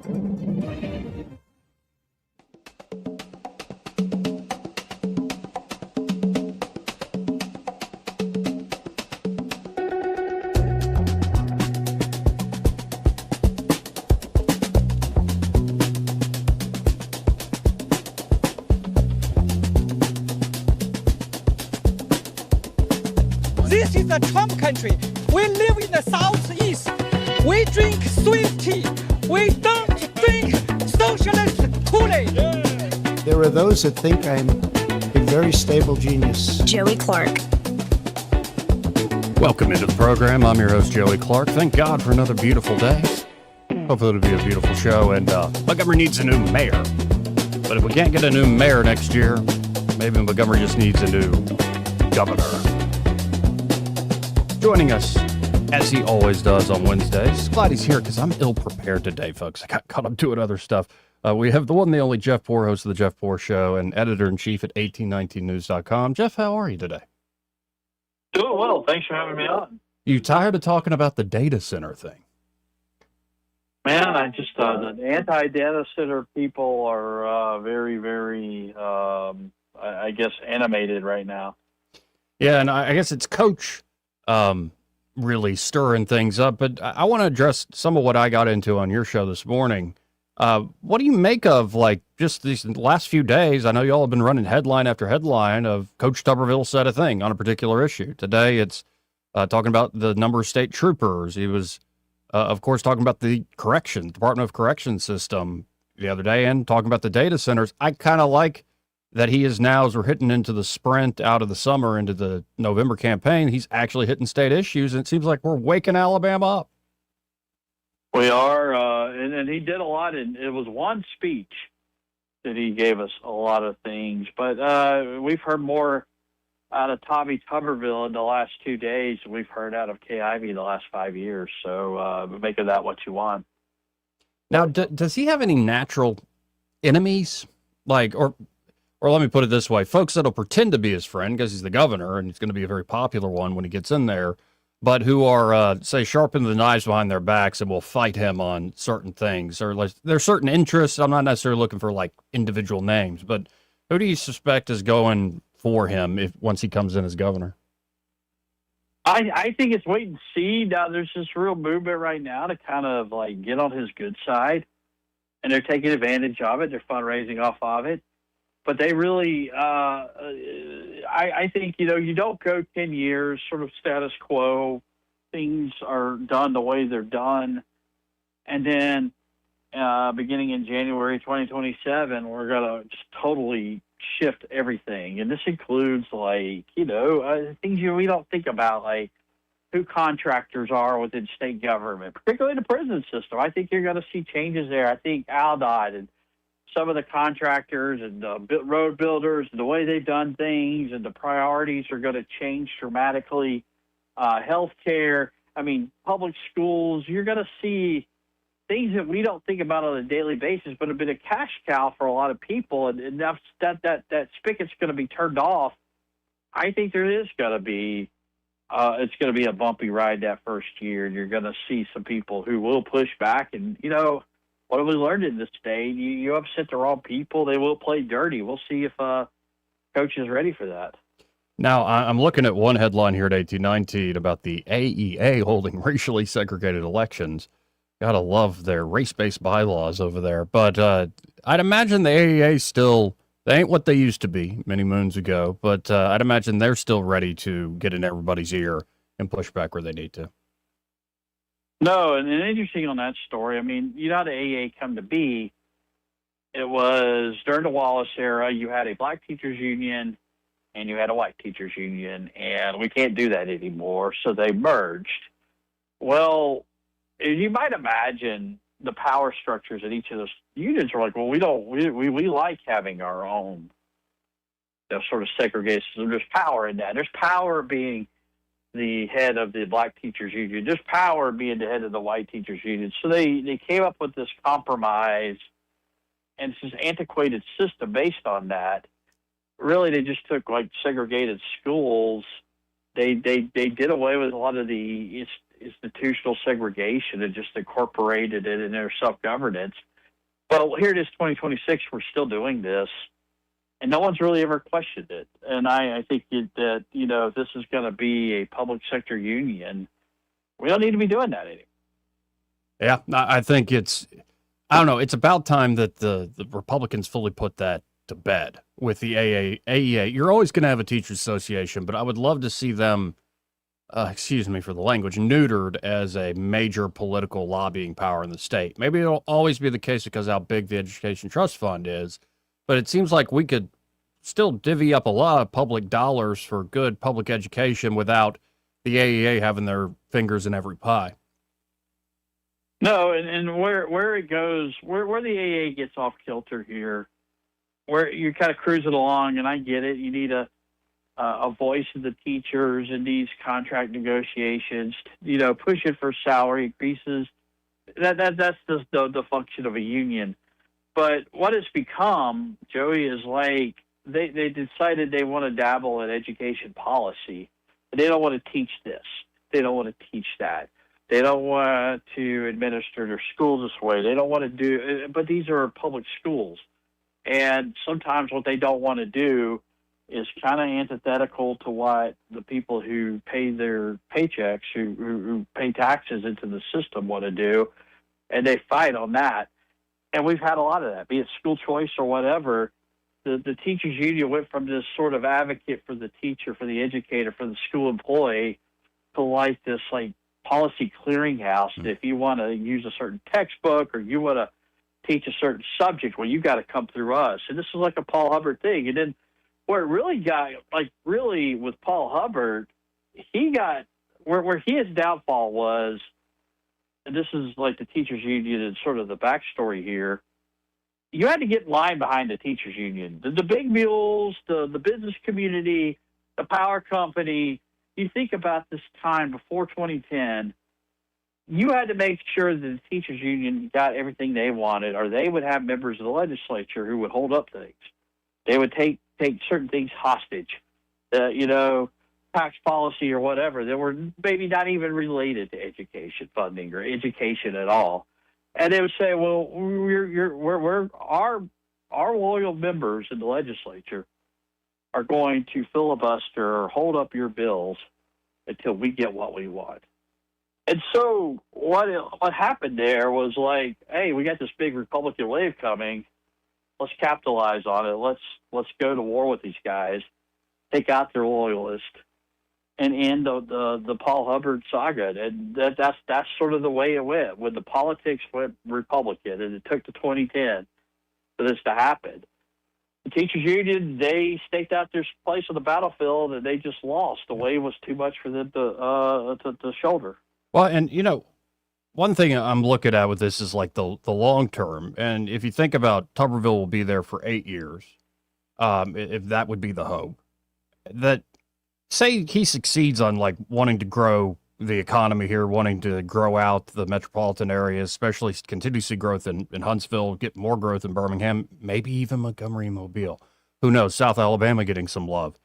This is a Trump country. We live in the Southeast. We drink sweet tea. We don't drink socialist Kool-Aid. There are those that think I'm a very stable genius. Joey Clark. Welcome into the program. I'm your host, Joey Clark. Thank God for another beautiful day. Hopefully it'll be a beautiful show. And Montgomery needs a new mayor. But if we can't get a new mayor next year, maybe Montgomery just needs a new governor. Joining us, as he always does on Wednesdays. Glad he's here because I'm ill-prepared today, folks. I got caught up doing other stuff. We have the one and the only Jeff Poor, host of the Jeff Poor Show and editor-in-chief at 1819news.com. Jeff, how are you today? Doing well. Thanks for having me on. You tired of talking about the data center thing? Man, I just, the anti-data center people are very, very, I guess, animated right now. Yeah, and I guess it's Coach really stirring things up. But I want to address some of what I got into on your show this morning. What do you make of, like, just these last few days? I know y'all have been running headline after headline of Coach Tuberville said a thing on a particular issue. Today it's talking about the number of state troopers. He was, of course, talking about the Department of Corrections system the other day and talking about the data centers. I kind of like that he is now, as we're hitting into the sprint out of the summer into the November campaign, he's actually hitting state issues, and it seems like we're waking Alabama up. We are, and he did a lot. It was one speech that he gave us a lot of things, but we've heard more out of Tommy Tuberville in the last 2 days than we've heard out of Kay Ivey the last 5 years. So make of that what you want. Now, does he have any natural enemies? Like, or let me put it this way, folks that'll pretend to be his friend because he's the governor and he's going to be a very popular one when he gets in there, but who are, say, sharpening the knives behind their backs and will fight him on certain things, or like there's certain interests. I'm not necessarily looking for like individual names, but who do you suspect is going for him once he comes in as governor? I think it's wait and see. Now there's this real movement right now to kind of like get on his good side, and they're taking advantage of it. They're fundraising off of it. But they really, I think, you don't go 10 years, sort of status quo. Things are done the way they're done. And then beginning in January 2027, we're going to just totally shift everything. And this includes, like, things we don't think about, like who contractors are within state government, particularly the prison system. I think you're going to see changes there. I think ALDOT and some of the contractors and the road builders, the way they've done things and the priorities are going to change dramatically. Healthcare, public schools, you're going to see things that we don't think about on a daily basis, but have been a cash cow for a lot of people. And that spigot's going to be turned off. I think there is going to be, it's going to be a bumpy ride that first year. And you're going to see some people who will push back. And, what have we learned in this state? You upset the wrong people, they will play dirty. We'll see if Coach is ready for that. Now, I'm looking at one headline here at 1819 about the AEA holding racially segregated elections. Gotta love their race-based bylaws over there. But I'd imagine the AEA still, they ain't what they used to be many moons ago, but I'd imagine they're still ready to get in everybody's ear and push back where they need to. No, and interesting on that story, you know how the AEA come to be. It was during the Wallace era, you had a black teachers union and you had a white teachers union, and we can't do that anymore, so they merged. Well, you might imagine the power structures at each of those unions are like, well, we like having our own sort of segregation. So there's power in that. There's power being the head of the black teachers union. There's power being the head of the white teachers union. So they came up with this compromise, and it's this antiquated system based on that. Really, they just took like segregated schools. They did away with a lot of the institutional segregation and just incorporated it in their self-governance. Well, here it is, 2026. We're still doing this, and no one's really ever questioned it. And I think that if this is going to be a public sector union, we don't need to be doing that anymore. Yeah, I think I don't know. It's about time that the Republicans fully put that to bed with the AEA. You're always going to have a teachers association, but I would love to see them, excuse me for the language, neutered as a major political lobbying power in the state. Maybe it'll always be the case because how big the Education Trust Fund is, but it seems like we could still divvy up a lot of public dollars for good public education without the AEA having their fingers in every pie. No, and where it goes, where the AA gets off kilter here, where you're kind of cruising along, and I get it. You need a voice of the teachers in these contract negotiations. Pushing for salary increases. That's just the function of a union. But what it's become, Joey, is like they decided they want to dabble in education policy. They don't want to teach this. They don't want to teach that. They don't want to administer their schools this way. They don't want to do, but these are public schools. And sometimes what they don't want to do is kind of antithetical to what the people who pay their paychecks, who pay taxes into the system want to do. And they fight on that. And we've had a lot of that, be it school choice or whatever. The teachers union went from this sort of advocate for the teacher, for the educator, for the school employee to like this policy clearinghouse. If you want to use a certain textbook or you want to teach a certain subject, well, you got to come through us. And this is like a Paul Hubbard thing. And then where it really got, really with Paul Hubbard, he got, where his downfall was, and this is like the teachers union and sort of the backstory here, you had to get in line behind the teachers union. The big mules, the business community, the power company. You think about this time before 2010, you had to make sure that the teachers union got everything they wanted, or they would have members of the legislature who would hold up things. They would take certain things hostage, tax policy or whatever that were maybe not even related to education funding or education at all. And they would say, well, we're our loyal members in the legislature are going to filibuster or hold up your bills until we get what we want. And so what happened there was like, hey, we got this big Republican wave coming. Let's capitalize on it. Let's go to war with these guys, take out their loyalists, and end the Paul Hubbard saga. And that's sort of the way it went. When the politics went Republican, and it took to 2010 for this to happen. The teachers union, they staked out their place on the battlefield, and they just lost. The wave was too much for them to shoulder. Well, and one thing I'm looking at with this is like the long term. And if you think about Tuberville will be there for 8 years, if that would be the hope, that say he succeeds on like wanting to grow the economy here, wanting to grow out the metropolitan areas, especially continue to see growth in Huntsville, get more growth in Birmingham, maybe even Montgomery and Mobile. Who knows? South Alabama getting some love.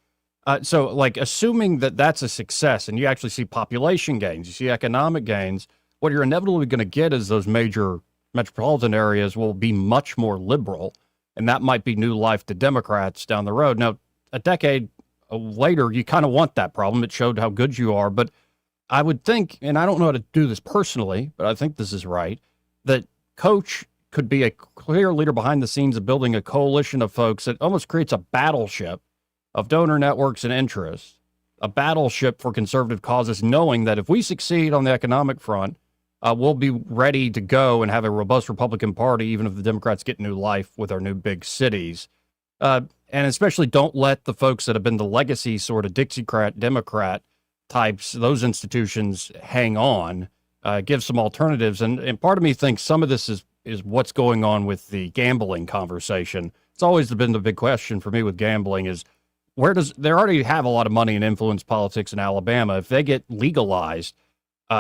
So like assuming that that's a success and you actually see population gains, you see economic gains, what you're inevitably going to get is those major metropolitan areas will be much more liberal, and that might be new life to Democrats down the road. Now, a decade later, you kind of want that problem. It showed how good you are, but I would think, and I don't know how to do this personally, but I think this is right, that Coach could be a clear leader behind the scenes of building a coalition of folks that almost creates a battleship of donor networks and interests, a battleship for conservative causes, knowing that if we succeed on the economic front, we'll be ready to go and have a robust Republican Party, even if the Democrats get new life with our new big cities. And especially don't let the folks that have been the legacy sort of Dixiecrat Democrat types, those institutions hang on, give some alternatives. And part of me thinks some of this is what's going on with the gambling conversation. It's always been the big question for me with gambling is they already have a lot of money and influence politics in Alabama. If they get legalized,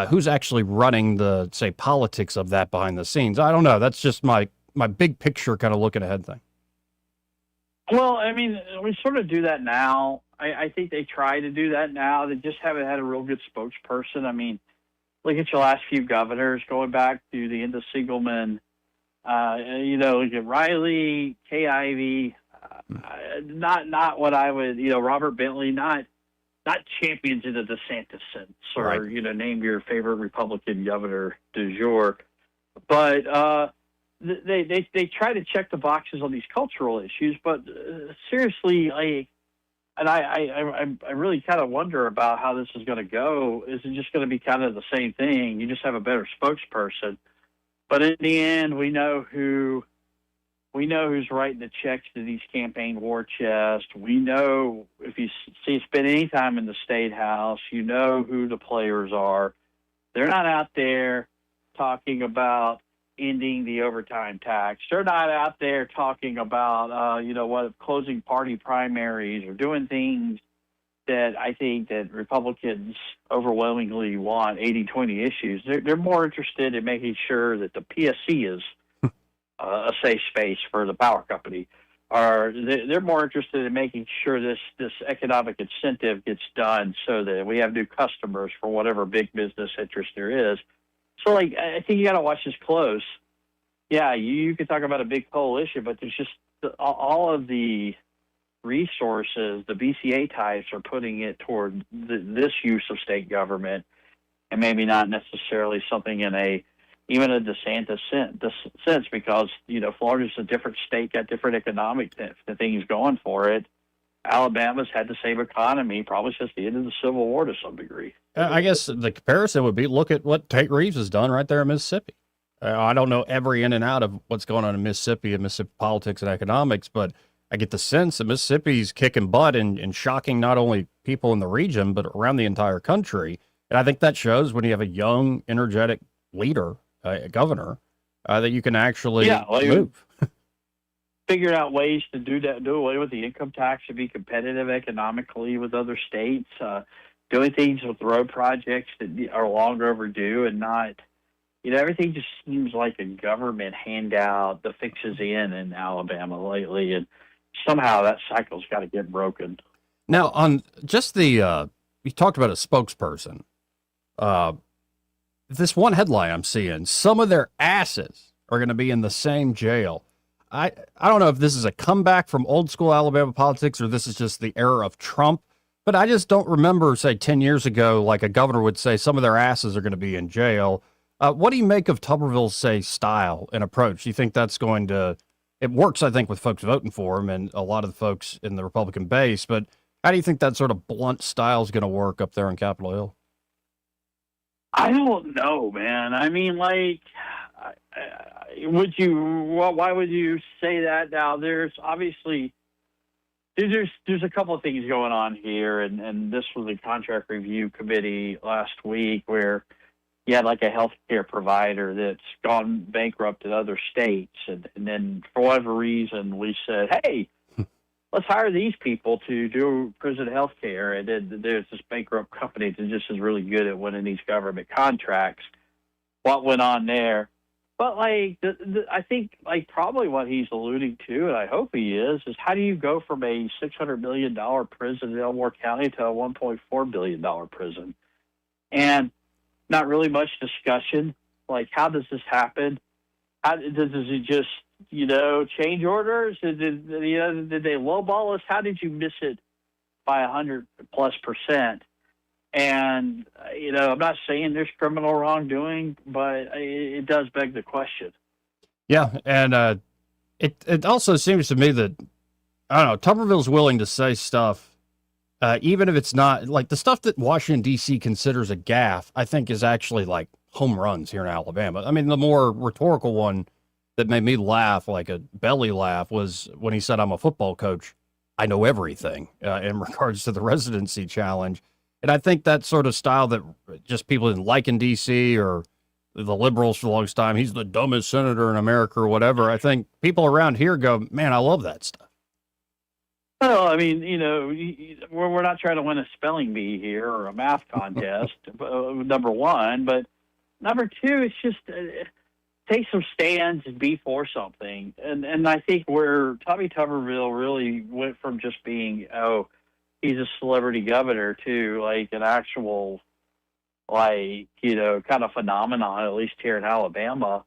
who's actually running the, say, politics of that behind the scenes? I don't know. That's just my big picture kind of looking ahead thing. Well, I mean, we sort of do that now. I think they try to do that now. They just haven't had a real good spokesperson. I mean, look at your last few governors going back to the end of Siegelman Look at Riley, Kay Ivey, not what I would, Robert Bentley, not champions in the DeSantis sense, or Right. name your favorite Republican governor du jour, but they try to check the boxes on these cultural issues, but seriously, I really kind of wonder about how this is going to go. Is it just going to be kind of the same thing? You just have a better spokesperson, but in the end, we know who's writing the checks to these campaign war chests. We know if you spend any time in the State House, you know who the players are. They're not out there talking about ending the overtime tax. They're not out there talking about, closing party primaries or doing things that I think that Republicans overwhelmingly want 80-20 issues. They're more interested in making sure that the PSC is a safe space for the power company. Or they're more interested in making sure this economic incentive gets done so that we have new customers for whatever big business interest there is. So, I think you got to watch this close. Yeah, you can talk about a big coalition, but there's just all of the resources the BCA types are putting it toward this use of state government, and maybe not necessarily something in even a DeSantis sense, because Florida's a different state, got different economic things going for it. Alabama's had the same economy probably since the end of the Civil War to some degree. I guess the comparison would be, look at what Tate Reeves has done right there in Mississippi. I don't know every in and out of what's going on in Mississippi and Mississippi politics and economics, but I get the sense that Mississippi's kicking butt and shocking not only people in the region, but around the entire country. And I think that shows when you have a young, energetic leader, a governor, that you can actually move. Figured out ways to do away with the income tax to be competitive economically with other states, doing things with road projects that are long overdue and not, everything just seems like a government handout that fixes in Alabama lately. And somehow that cycle's got to get broken. Now, on just you talked about a spokesperson. This one headline I'm seeing, some of their asses are going to be in the same jail. I don't know if this is a comeback from old school Alabama politics or this is just the era of Trump, but I just don't remember, say, 10 years ago, like a governor would say some of their asses are going to be in jail. What do you make of Tuberville's, say, style and approach? Do you think that's going to, it works, I think, with folks voting for him and a lot of the folks in the Republican base, but how do you think that sort of blunt style is going to work up there on Capitol Hill? I don't know, man. I mean, why would you say that now? There's obviously, there's a couple of things going on here, and this was a contract review committee last week where you had like a healthcare provider that's gone bankrupt in other states, and then for whatever reason we said, hey, let's hire these people to do prison healthcare, and then there's this bankrupt company that just is really good at winning these government contracts. What went on there? But I think probably what he's alluding to, and I hope he is how do you go from a $600 million prison in Elmore County to a $1.4 billion prison? And not really much discussion. How does this happen? How does it just, change orders? Did they lowball us? How did you miss it by 100+%? And, I'm not saying there's criminal wrongdoing, but it does beg the question. Yeah, and it also seems to me that, I don't know, Tuberville's willing to say stuff, even if it's not, the stuff that Washington, D.C. considers a gaffe, I think is actually home runs here in Alabama. I mean, the more rhetorical one that made me laugh, like a belly laugh, was when he said, I'm a football coach. I know everything in regards to the residency challenge. And I think that sort of style that just people didn't like in D.C. or the liberals for the longest time, he's the dumbest senator in America or whatever. I think people around here go, man, I love that stuff. Well, I mean, we're not trying to win a spelling bee here or a math contest, number one. But number two, it's just take some stands and be for something. And I think where Tommy Tuberville really went from just being, he's a celebrity governor to an actual, kind of phenomenon, at least here in Alabama,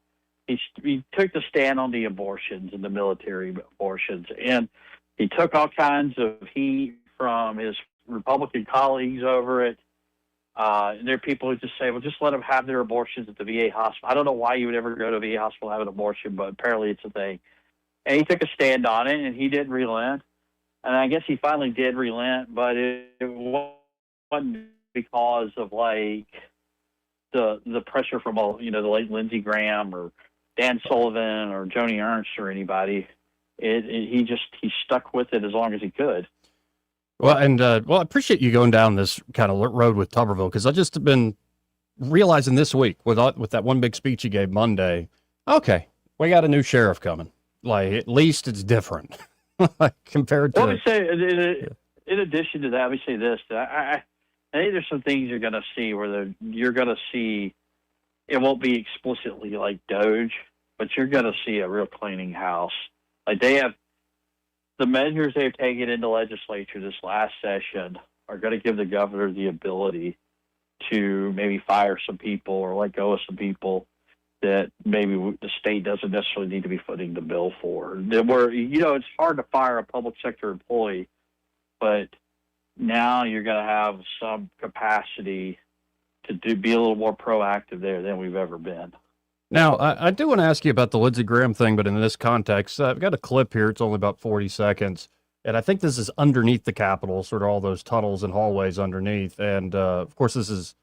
he took the stand on the abortions and the military abortions, and he took all kinds of heat from his Republican colleagues over it. And there are people who just say, well, just let them have their abortions at the VA hospital. I don't know why you would ever go to a VA hospital and have an abortion, but apparently it's a thing. And he took a stand on it, and he didn't relent. And I guess he finally did relent, but it wasn't because of, like, the pressure from, the late Lindsey Graham or Dan Sullivan or Joni Ernst or anybody. He stuck with it as long as he could. Well, and I appreciate you going down this kind of road with Tuberville, because I just have been realizing this week with that one big speech he gave Monday. Okay, we got a new sheriff coming. Like, at least it's different compared to. Let me say, in addition to that, let me say this: I think there's some things you're going to see where you're going to see. It won't be explicitly like Doge, but you're going to see a real cleaning house. Like, they have. The measures they've taken in the legislature this last session are going to give the governor the ability to maybe fire some people or let go of some people that maybe the state doesn't necessarily need to be footing the bill for. It's hard to fire a public sector employee, but now you're going to have some capacity to be a little more proactive there than we've ever been. Now, I do want to ask you about the Lindsey Graham thing, but in this context, I've got a clip here. It's only about 40 seconds. And I think this is underneath the Capitol, sort of all those tunnels and hallways underneath. And, of course, this is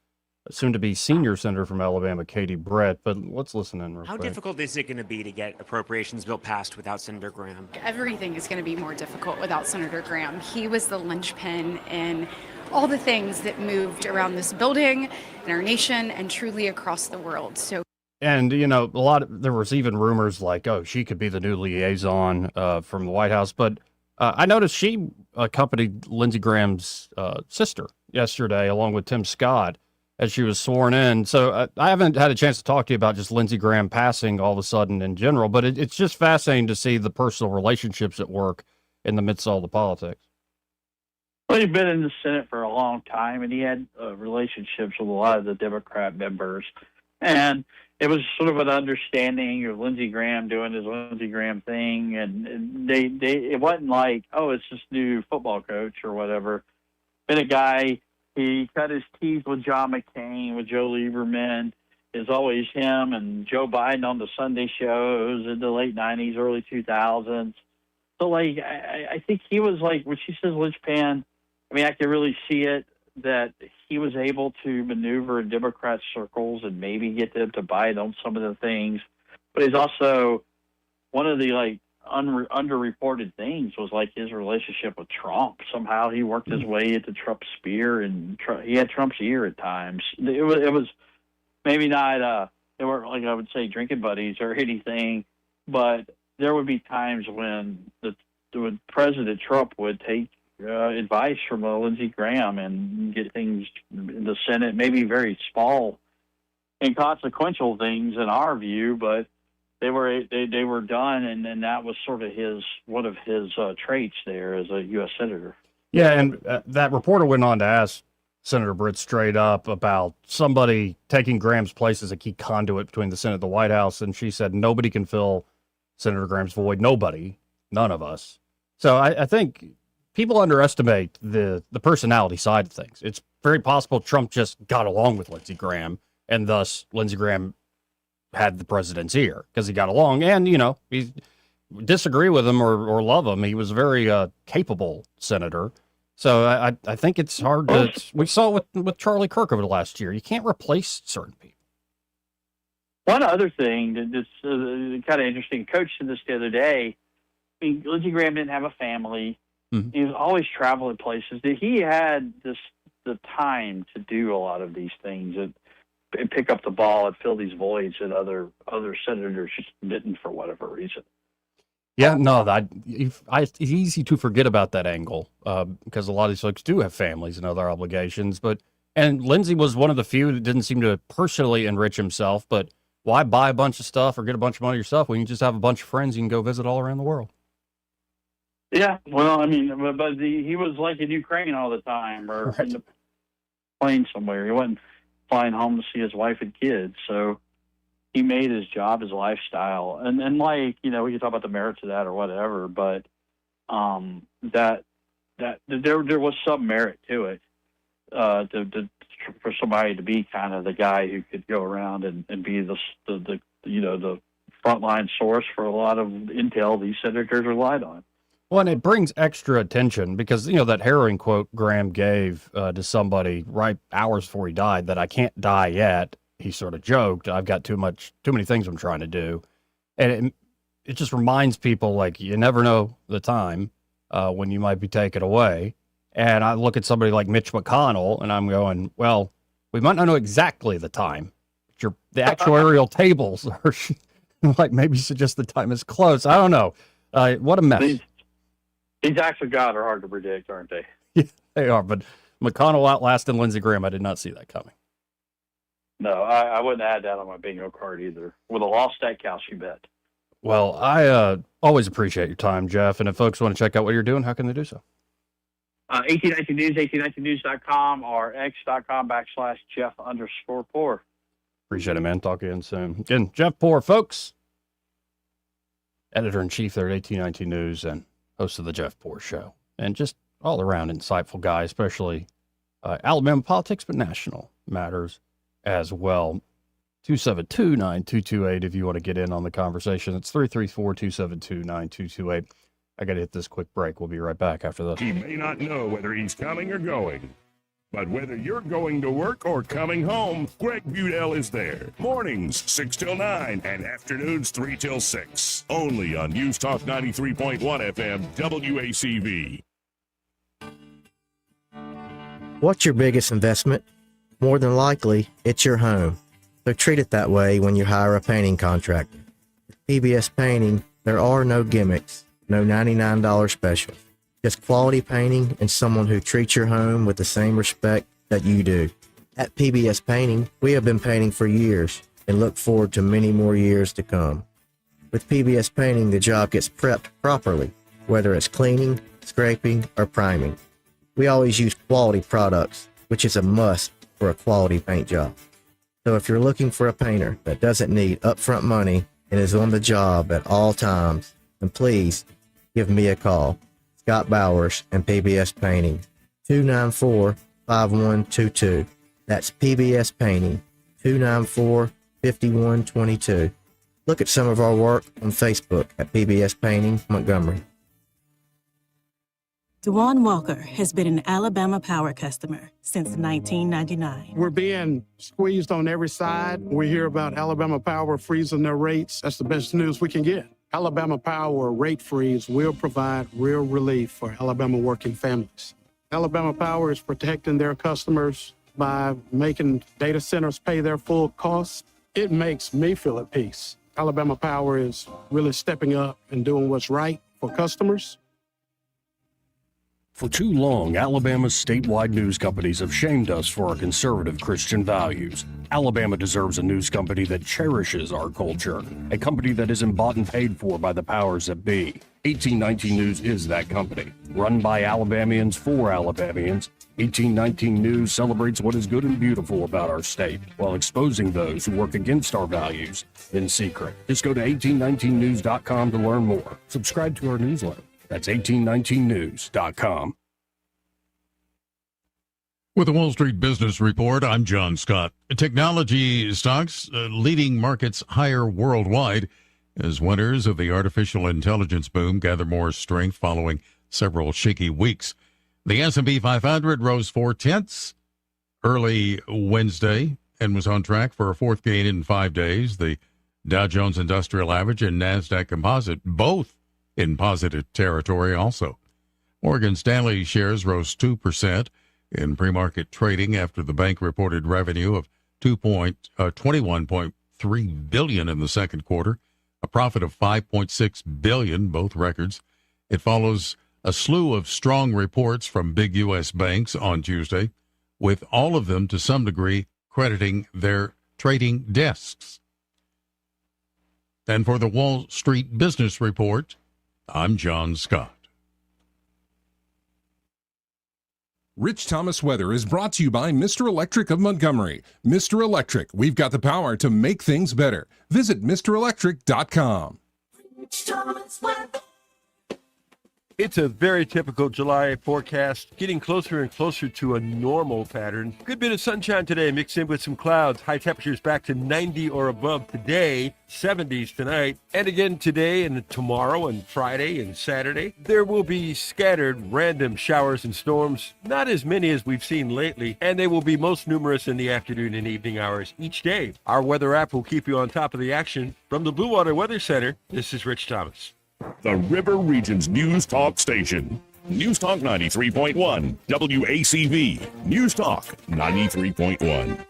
soon to be senior senator from Alabama, Katie Brett. But let's listen in real quick. How difficult is it going to be to get appropriations bill passed without Senator Graham? Everything is going to be more difficult without Senator Graham. He was the linchpin in all the things that moved around this building, in our nation, and truly across the world. And, there was even rumors like, oh, she could be the new liaison from the White House. But I noticed she accompanied Lindsey Graham's sister yesterday, along with Tim Scott, as she was sworn in. So I haven't had a chance to talk to you about just Lindsey Graham passing all of a sudden in general, but it's just fascinating to see the personal relationships at work in the midst of all the politics. Well, he's been in the Senate for a long time, and he had relationships with a lot of the Democrat members. And it was sort of an understanding of Lindsey Graham doing his Lindsey Graham thing, and it wasn't like, oh, it's this new football coach or whatever. Been a guy, he cut his teeth with John McCain, with Joe Lieberman. It's always him and Joe Biden on the Sunday shows in the late 90s, early 2000s. So, like, I think he was like, when she says linchpin, I mean, I can really see it, that he was able to maneuver in Democrat circles and maybe get them to bite on some of the things. But he's also one of the, like, underreported things was, like, his relationship with Trump. Somehow he worked his way into Trump's spear, and he had Trump's ear at times. It was maybe not, they weren't, like I would say, drinking buddies or anything, but there would be times when when President Trump would take advice from Lindsey Graham and get things in the Senate, maybe very small, inconsequential things in our view, but they were done, and that was sort of one of his traits there as a U.S. senator. Yeah, and that reporter went on to ask Senator Britt straight up about somebody taking Graham's place as a key conduit between the Senate and the White House, and she said nobody can fill Senator Graham's void. Nobody, none of us. So I think people underestimate the personality side of things. It's very possible Trump just got along with Lindsey Graham, and thus Lindsey Graham had the president's ear because he got along. And, he disagree with him or love him. He was a very capable senator. So I think it's hard to, we saw it with Charlie Kirk over the last year. You can't replace certain people. One other thing that's kind of interesting, Coach said this the other day. I mean, Lindsey Graham didn't have a family. Mm-hmm. He was always traveling places. He had the time to do a lot of these things and pick up the ball and fill these voids that other senators just didn't for whatever reason. Yeah, no, it's easy to forget about that angle because a lot of these folks do have families and other obligations. And Lindsey was one of the few that didn't seem to personally enrich himself. But why buy a bunch of stuff or get a bunch of money yourself when you just have a bunch of friends you can go visit all around the world? Yeah, well, I mean, but he was like in Ukraine all the time, or in the plane somewhere. He wasn't flying home to see his wife and kids. So, he made his job his lifestyle. And like, we can talk about the merits of that or whatever, but that there was some merit to it, for somebody to be kind of the guy who could go around and be the frontline source for a lot of intel these senators relied on. Well, and it brings extra attention because, that harrowing quote Graham gave to somebody right hours before he died, that I can't die yet. He sort of joked, I've got too many things I'm trying to do. And it just reminds people, like, you never know the time when you might be taken away. And I look at somebody like Mitch McConnell and I'm going, well, we might not know exactly the time. But the actuarial tables are like, maybe suggest the time is close. I don't know. What a mess. These acts of God are hard to predict, aren't they? Yeah, they are. But McConnell outlasting Lindsey Graham, I did not see that coming. No, I wouldn't add that on my bingo card either. With a lost steakhouse, you bet. Well, I always appreciate your time, Jeff. And if folks want to check out what you're doing, how can they do so? 1819 News, 1819news.com or x.com/Jeff_Poor. Appreciate it, man. Talk again soon. Again, Jeff Poor, folks. Editor-in-chief there at 1819 News and host of the Jeff Poor Show. And just all around insightful guy, especially Alabama politics, but national matters as well. 272-9228 if you want to get in on the conversation. It's 334-272-9228. I got to hit this quick break. We'll be right back after this. He may not know whether he's coming or going, but whether you're going to work or coming home, Greg Budell is there. Mornings 6 till 9 and afternoons 3 till 6. Only on News Talk 93.1 FM WACV. What's your biggest investment? More than likely, it's your home. So treat it that way when you hire a painting contractor. With PBS Painting, there are no gimmicks, no $99 specials. Just quality painting and someone who treats your home with the same respect that you do. At PBS Painting, we have been painting for years and look forward to many more years to come. With PBS Painting, the job gets prepped properly, whether it's cleaning, scraping, or priming. We always use quality products, which is a must for a quality paint job. So if you're looking for a painter that doesn't need upfront money and is on the job at all times, then please give me a call. Scott Bowers and PBS Painting, 294-5122. That's PBS Painting, 294-5122. Look at some of our work on Facebook at PBS Painting Montgomery. Dewan Walker has been an Alabama Power customer since 1999. We're being squeezed on every side. We hear about Alabama Power freezing their rates. That's the best news we can get. Alabama Power rate freeze will provide real relief for Alabama working families. Alabama Power is protecting their customers by making data centers pay their full costs. It makes me feel at peace. Alabama Power is really stepping up and doing what's right for customers. For too long, Alabama's statewide news companies have shamed us for our conservative Christian values. Alabama deserves a news company that cherishes our culture, a company that isn't bought and paid for by the powers that be. 1819 News is that company. Run by Alabamians for Alabamians, 1819 News celebrates what is good and beautiful about our state, while exposing those who work against our values in secret. Just go to 1819news.com to learn more. Subscribe to our newsletter. That's 1819news.com. With the Wall Street Business Report, I'm John Scott. Technology stocks leading markets higher worldwide as winners of the artificial intelligence boom gather more strength following several shaky weeks. The S&P 500 rose 0.4 early Wednesday and was on track for a fourth gain in 5 days. The Dow Jones Industrial Average and NASDAQ Composite both in positive territory also. Morgan Stanley shares rose 2% in pre-market trading after the bank reported revenue of $21.3 billion in the second quarter, a profit of $5.6 billion, both records. It follows a slew of strong reports from big U.S. banks on Tuesday, with all of them to some degree crediting their trading desks. And for the Wall Street Business Report, I'm John Scott. Rich Thomas Weather is brought to you by Mr. Electric of Montgomery. Mr. Electric, we've got the power to make things better. Visit MrElectric.com. Rich Thomas Weather. It's a very typical July forecast, getting closer and closer to a normal pattern. Good bit of sunshine today mixed in with some clouds. High temperatures back to 90 or above today, 70s tonight. And again today and tomorrow and Friday and Saturday, there will be scattered random showers and storms, not as many as we've seen lately, and they will be most numerous in the afternoon and evening hours each day. Our weather app will keep you on top of the action. From the Blue Water Weather Center, this is Rich Thomas. The River Region's News Talk Station. News Talk 93.1, WACV. News Talk 93.1.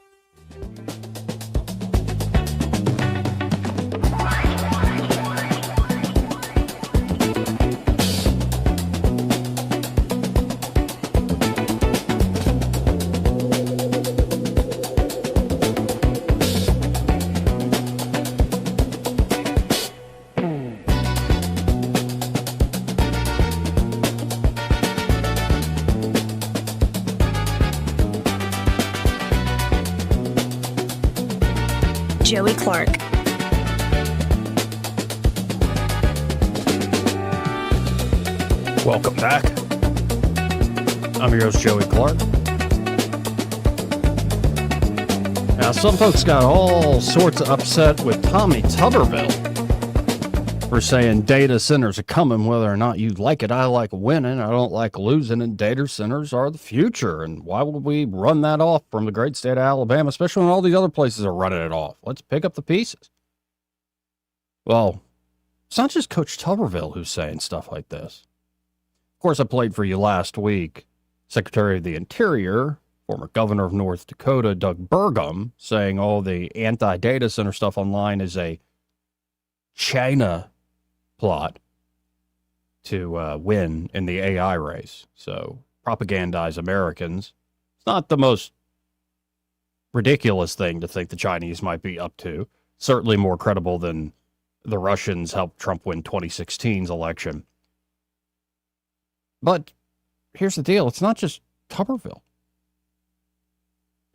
Joey Clark. Welcome back. I'm your host, Joey Clark. Now, some folks got all sorts of upset with Tommy Tuberville for saying data centers are coming whether or not you like it. I like winning. I don't like losing, and data centers are the future. And why would we run that off from the great state of Alabama, especially when all these other places are running it off? Let's pick up the pieces. Well, it's not just Coach Tuberville who's saying stuff like this. Of course, I played for you last week Secretary of the Interior, former governor of North Dakota, Doug Burgum, saying all the anti-data center stuff online is a China plot to win in the AI race. So propagandize Americans. It's not the most ridiculous thing to think the Chinese might be up to. Certainly more credible than the Russians helped Trump win 2016's election. But here's the deal. It's not just Tuberville.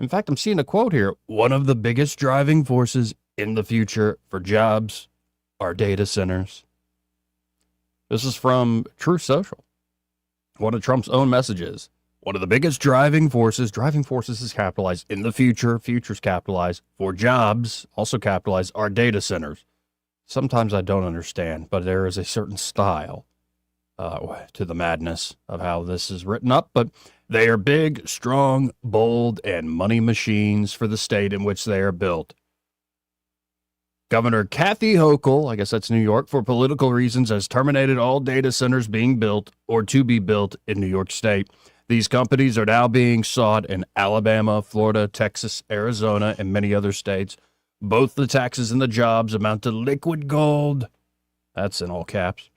In fact, I'm seeing a quote here. One of the biggest driving forces in the future for jobs are data centers. This is from Truth Social. One of Trump's own messages. One of the biggest driving forces is capitalized in the future, futures capitalized for jobs, also capitalized, are data centers. Sometimes I don't understand, but there is a certain style to the madness of how this is written up. But they are big, strong, bold, and money machines for the state in which they are built. Governor Kathy Hochul, I guess that's New York, for political reasons, has terminated all data centers being built or to be built in New York State. These companies are now being sought in Alabama, Florida, Texas, Arizona, and many other states. Both the taxes and the jobs amount to liquid gold. That's in all caps.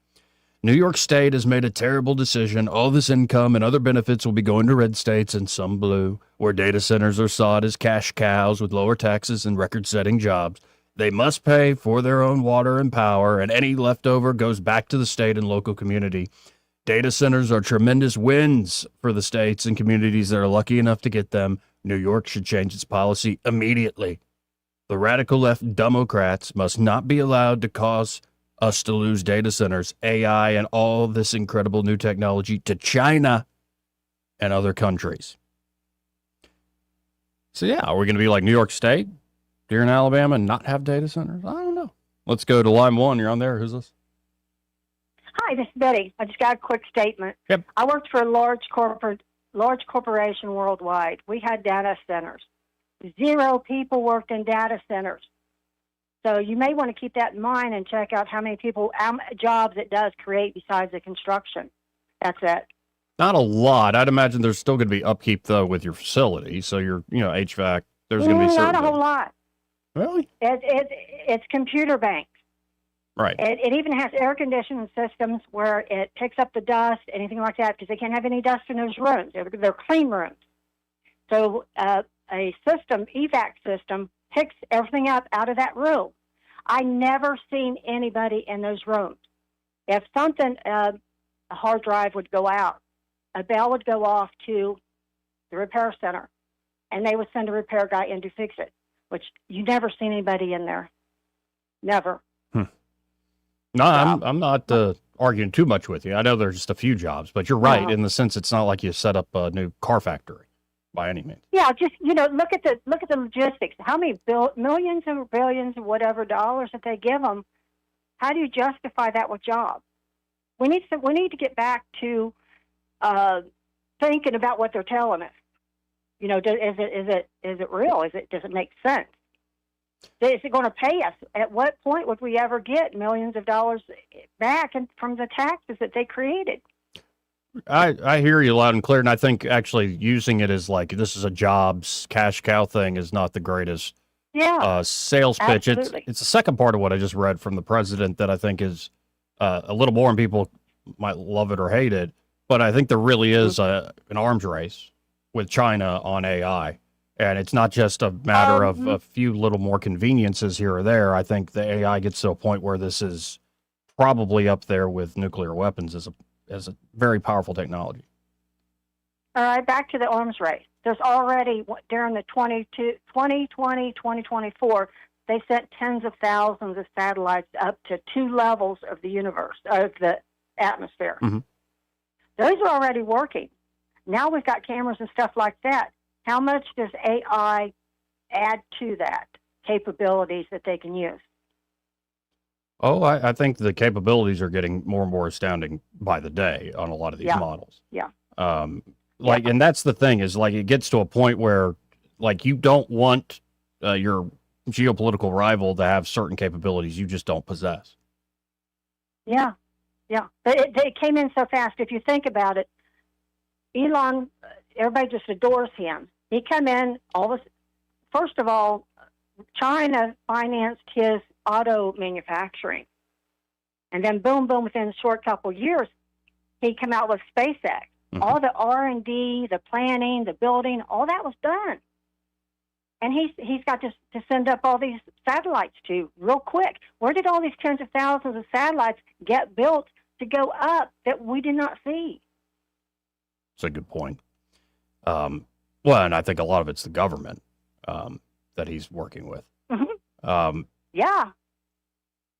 New York State has made a terrible decision. All this income and other benefits will be going to red states and some blue, where data centers are sought as cash cows with lower taxes and record-setting jobs. They must pay for their own water and power, and any leftover goes back to the state and local community. Data centers are tremendous wins for the states and communities that are lucky enough to get them. New York should change its policy immediately. The radical left Democrats must not be allowed to cause us to lose data centers, AI, and all this incredible new technology to China and other countries. So yeah, are we going to be like New York State here in Alabama and not have data centers? I don't know. Let's go to line one. You're on there. Who's this? Hi, this is Betty. I just got a quick statement. Yep. I worked for a large corporation worldwide. We had data centers. 0 people worked in data centers. So you may want to keep that in mind and check out how many jobs it does create besides the construction. That's it. Not a lot. I'd imagine there's still going to be upkeep, though, with your facility. So your, HVAC, there's going to be certain... Not a whole lot. Really? It's computer banks. Right. It even has air conditioning systems where it picks up the dust, anything like that, because they can't have any dust in those rooms. They're clean rooms. So a system, evac system, picks everything up out of that room. I never seen anybody in those rooms. If something, a hard drive would go out, a bell would go off to the repair center, and they would send a repair guy in to fix it, which you never seen anybody in there. Never. No, I'm not arguing too much with you. I know there's just a few jobs, but you're right in the sense it's not like you set up a new car factory by any means. Yeah, just look at the logistics. How many millions and billions and whatever dollars that they give them? How do you justify that with jobs? We need to get back to thinking about what they're telling us. Is it real? Does it make sense? Is it going to pay us? At what point would we ever get millions of dollars back from the taxes that they created? I hear you loud and clear, and I think actually using it as like this is a jobs cash cow thing is not the greatest sales pitch. Absolutely. It's the second part of what I just read from the president that I think is a little more, and people might love it or hate it, but I think there really is an arms race with China on AI. And it's not just a matter of a few little more conveniences here or there. I think the AI gets to a point where this is probably up there with nuclear weapons as a very powerful technology. All right, back to the arms race. There's already, during the 2020, 2024, they sent tens of thousands of satellites up to 2 levels of the universe, of the atmosphere. Mm-hmm. Those are already working. Now we've got cameras and stuff like that. How much does AI add to that capabilities that they can use? Oh, I think the capabilities are getting more and more astounding by the day on a lot of these models. Yeah. And that's the thing is like it gets to a point where like you don't want your geopolitical rival to have certain capabilities you just don't possess. Yeah. But it came in so fast. If you think about it, Elon, everybody just adores him. He come in, first of all, China financed his auto manufacturing. And then boom, within a short couple of years, he came out with SpaceX. Mm-hmm. All the R&D, the planning, the building, all that was done. And he's got to send up all these satellites to real quick. Where did all these tens of thousands of satellites get built to go up that we did not see? That's a good point. Well, and I think a lot of it's the government that he's working with. Mm-hmm.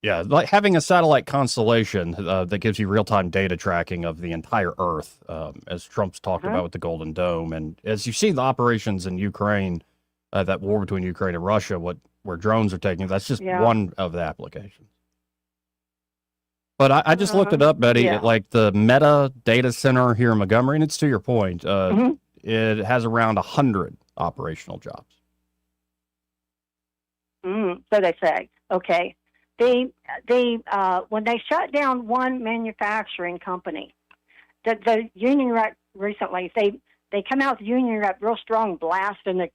Yeah, like having a satellite constellation that gives you real-time data tracking of the entire Earth, as Trump's talked about with the Golden Dome. And as you see the operations in Ukraine, that war between Ukraine and Russia, where drones are taking, that's just one of the applications. But I just looked it up, Betty, like the Meta data center here in Montgomery, and it's to your point, it has around 100 operational jobs. So they say. Okay. When they shut down one manufacturing company, the union rep recently, they come out with the union rep real strong blast in the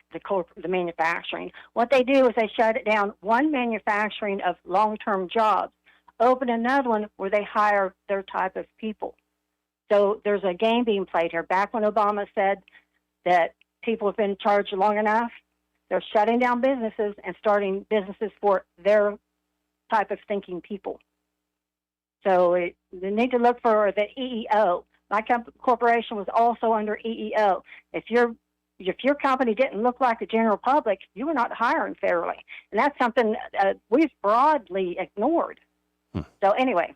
manufacturing. What they do is they shut it down, one manufacturing of long-term jobs, open another one where they hire their type of people. So there's a game being played here. Back when Obama said that people have been charged long enough, they're shutting down businesses and starting businesses for their type of thinking people. So they need to look for the EEO. My corporation was also under EEO. If your company didn't look like the general public, you were not hiring fairly. And that's something we've broadly ignored. So anyway,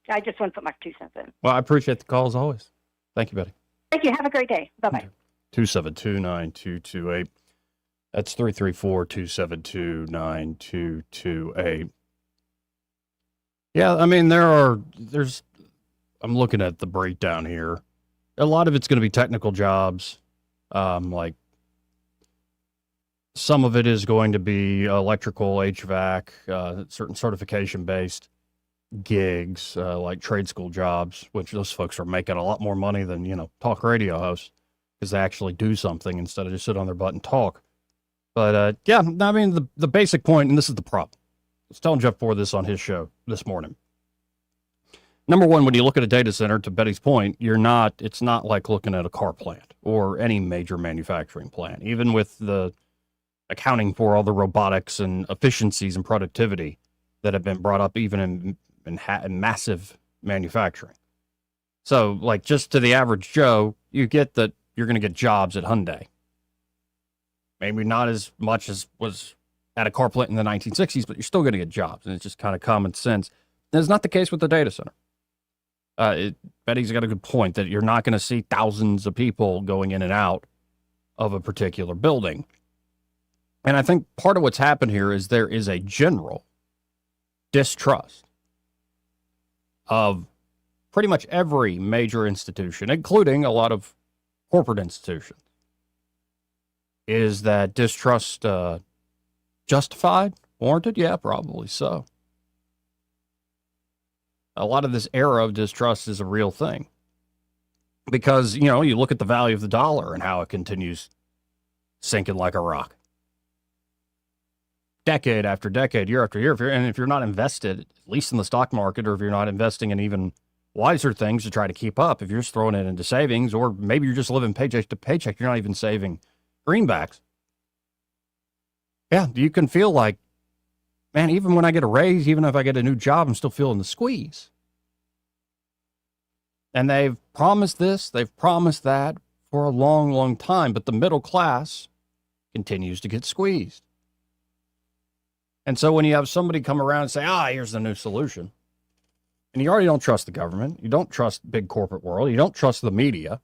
I just want to put my 2 cents in. Well, I appreciate the call as always. Thank you, Betty. Thank you. Have a great day. Bye-bye. 272-9228. That's 334-272-9228. Yeah, I mean, I'm looking at the breakdown here. A lot of it's going to be technical jobs. Like some of it is going to be electrical, HVAC, certain certification based gigs, like trade school jobs, which those folks are making a lot more money than, talk radio hosts because they actually do something instead of just sit on their butt and talk. But yeah, I mean, the basic point, and this is the problem. I was telling Jeff Ford this on his show this morning. Number one, when you look at a data center, to Betty's point, it's not like looking at a car plant or any major manufacturing plant, even with the accounting for all the robotics and efficiencies and productivity that have been brought up even in massive manufacturing. So like just to the average Joe, you get that you're going to get jobs at Hyundai. Maybe not as much as was at a car plant in the 1960s, but you're still going to get jobs. And it's just kind of common sense. That's not the case with the data center. Betty's got a good point that you're not going to see thousands of people going in and out of a particular building. And I think part of what's happened here is there is a general distrust of pretty much every major institution, including a lot of corporate institutions. Is that distrust justified? Warranted? Yeah, probably so. A lot of this era of distrust is a real thing. Because, you know, you look at the value of the dollar and how it continues sinking like a rock. Decade after decade, year after year. If you're not invested, at least in the stock market, or if you're not investing in even wiser things to try to keep up, if you're just throwing it into savings, or maybe you're just living paycheck to paycheck, you're not even saving greenbacks. Yeah, you can feel like, man, even when I get a raise, even if I get a new job, I'm still feeling the squeeze. And they've promised this, they've promised that for a long, long time, but the middle class continues to get squeezed. And so when you have somebody come around and say, here's the new solution, and you already don't trust the government, you don't trust big corporate world, you don't trust the media,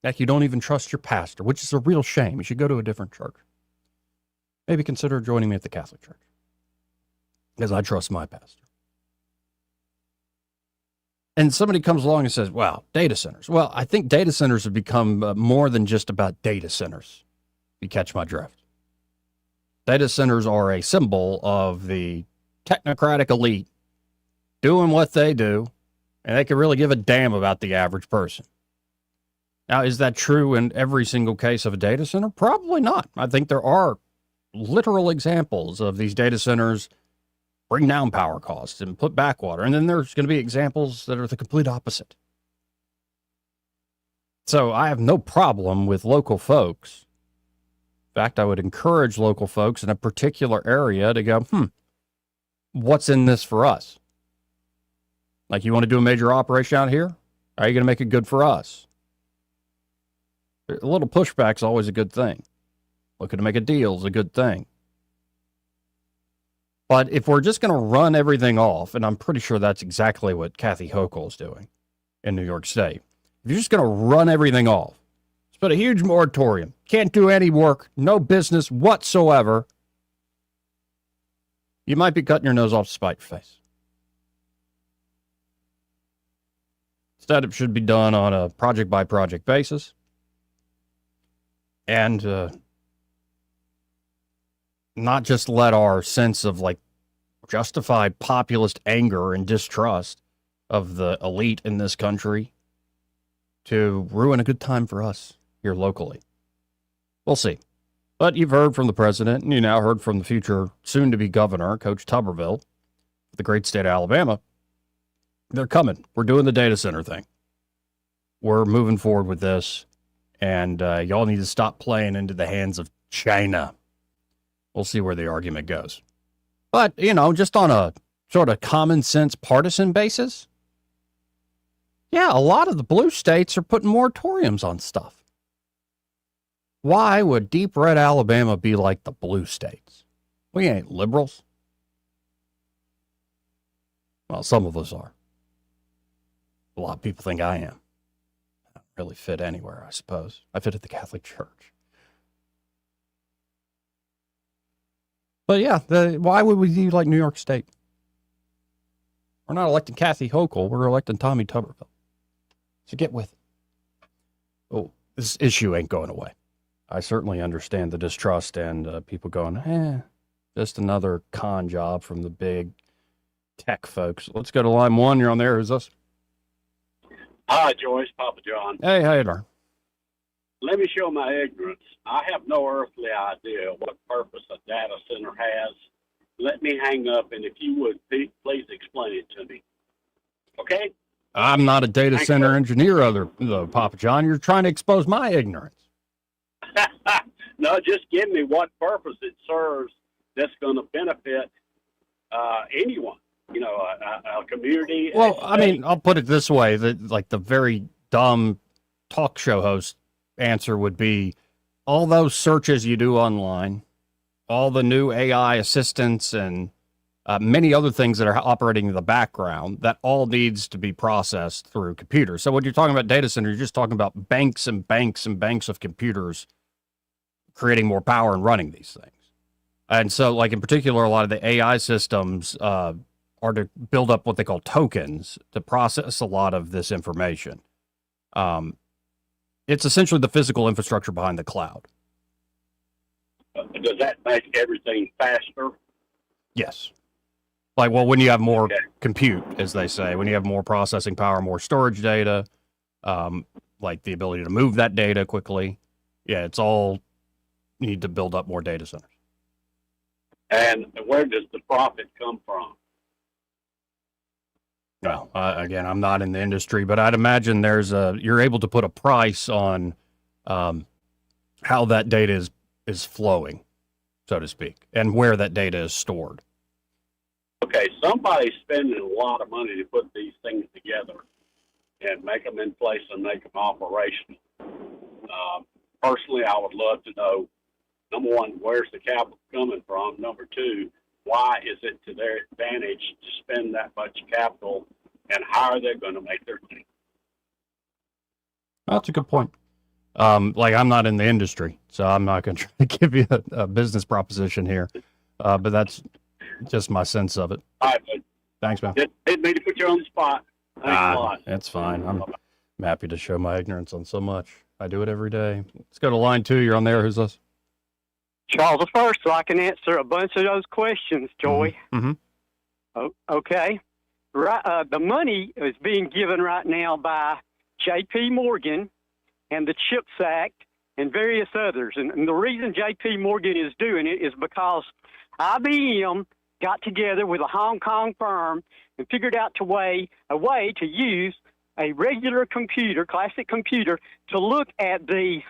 heck, you don't even trust your pastor, which is a real shame. You should go to a different church. Maybe consider joining me at the Catholic Church, because I trust my pastor. And somebody comes along and says, well, data centers. Well, I think data centers have become more than just about data centers, if you catch my drift. Data centers are a symbol of the technocratic elite doing what they do, and they can really give a damn about the average person. Now, is that true in every single case of a data center? Probably not. I think there are literal examples of these data centers bring down power costs and put back water. And then there's going to be examples that are the complete opposite. So I have no problem with local folks. In fact, I would encourage local folks in a particular area to go, what's in this for us? Like, you want to do a major operation out here? How are you going to make it good for us? A little pushback is always a good thing. Looking to make a deal is a good thing. But if we're just going to run everything off, and I'm pretty sure that's exactly what Kathy Hochul is doing in New York State. If you're just going to run everything off, just put a huge moratorium, can't do any work, no business whatsoever, you might be cutting your nose off to spite your face. Instead, it should be done on a project-by-project basis. And not just let our sense of like justified populist anger and distrust of the elite in this country to ruin a good time for us here locally. We'll see. But you've heard from the president, and you now heard from the future soon-to-be governor, Coach Tuberville, the great state of Alabama. They're coming. We're doing the data center thing. We're moving forward with this, and y'all need to stop playing into the hands of China. We'll see where the argument goes. But, you know, just on a sort of common sense partisan basis, yeah, a lot of the blue states are putting moratoriums on stuff. Why would deep red Alabama be like the blue states? We ain't liberals. Well, some of us are. A lot of people think I am. I don't really fit anywhere, I suppose. I fit at the Catholic Church. But yeah, why would we do like New York State? We're not electing Kathy Hochul. We're electing Tommy Tuberville. So get with it. Oh, this issue ain't going away. I certainly understand the distrust and people going, just another con job from the big tech folks. Let's go to line one. You're on there. Who's this? Hi, Joyce, Papa John. Hey, how you doing? Let me show my ignorance. I have no earthly idea what purpose a data center has. Let me hang up, and if you would, please explain it to me. Okay? I'm not a data Thanks, center sir. engineer, Papa John. You're trying to expose my ignorance. No, just give me what purpose it serves that's going to benefit anyone, you know, a community. Well, I mean, I'll put it this way, that like the very dumb talk show host answer would be all those searches you do online, all the new AI assistants and many other things that are operating in the background, that all needs to be processed through computers. So when you're talking about data center, you're just talking about banks and banks and banks of computers creating more power and running these things. And so, like in particular, a lot of the AI systems are to build up what they call tokens to process a lot of this information. It's essentially the physical infrastructure behind the cloud. Does that make everything faster? Yes. Like, well, when you have more compute, as they say, when you have more processing power, more storage data, like the ability to move that data quickly. Yeah, it's all need to build up more data centers. And where does the profit come from? Well, again, I'm not in the industry, but I'd imagine you're able to put a price on how that data is flowing, so to speak, and where that data is stored. Okay, somebody's spending a lot of money to put these things together and make them in place and make them operational. Personally, I would love to know, number one, where's the capital coming from? Number two, why is it to their advantage to spend that much capital, and how are they going to make their money? That's a good point. Like, I'm not in the industry, so I'm not going to try to give you a business proposition here, but that's just my sense of it. All right, bud. Thanks, man. Didn't mean to put you on the spot. Thanks a lot. That's fine. I'm happy to show my ignorance on so much. I do it every day. Let's go to line 2. You're on there. Who's this? Charles the First, so I can answer a bunch of those questions, Joy. Mm-hmm. Oh, okay. Right, the money is being given right now by J.P. Morgan and the CHIPS Act and various others. And the reason J.P. Morgan is doing it is because IBM got together with a Hong Kong firm and figured out a way to use a regular computer, classic computer, to look at the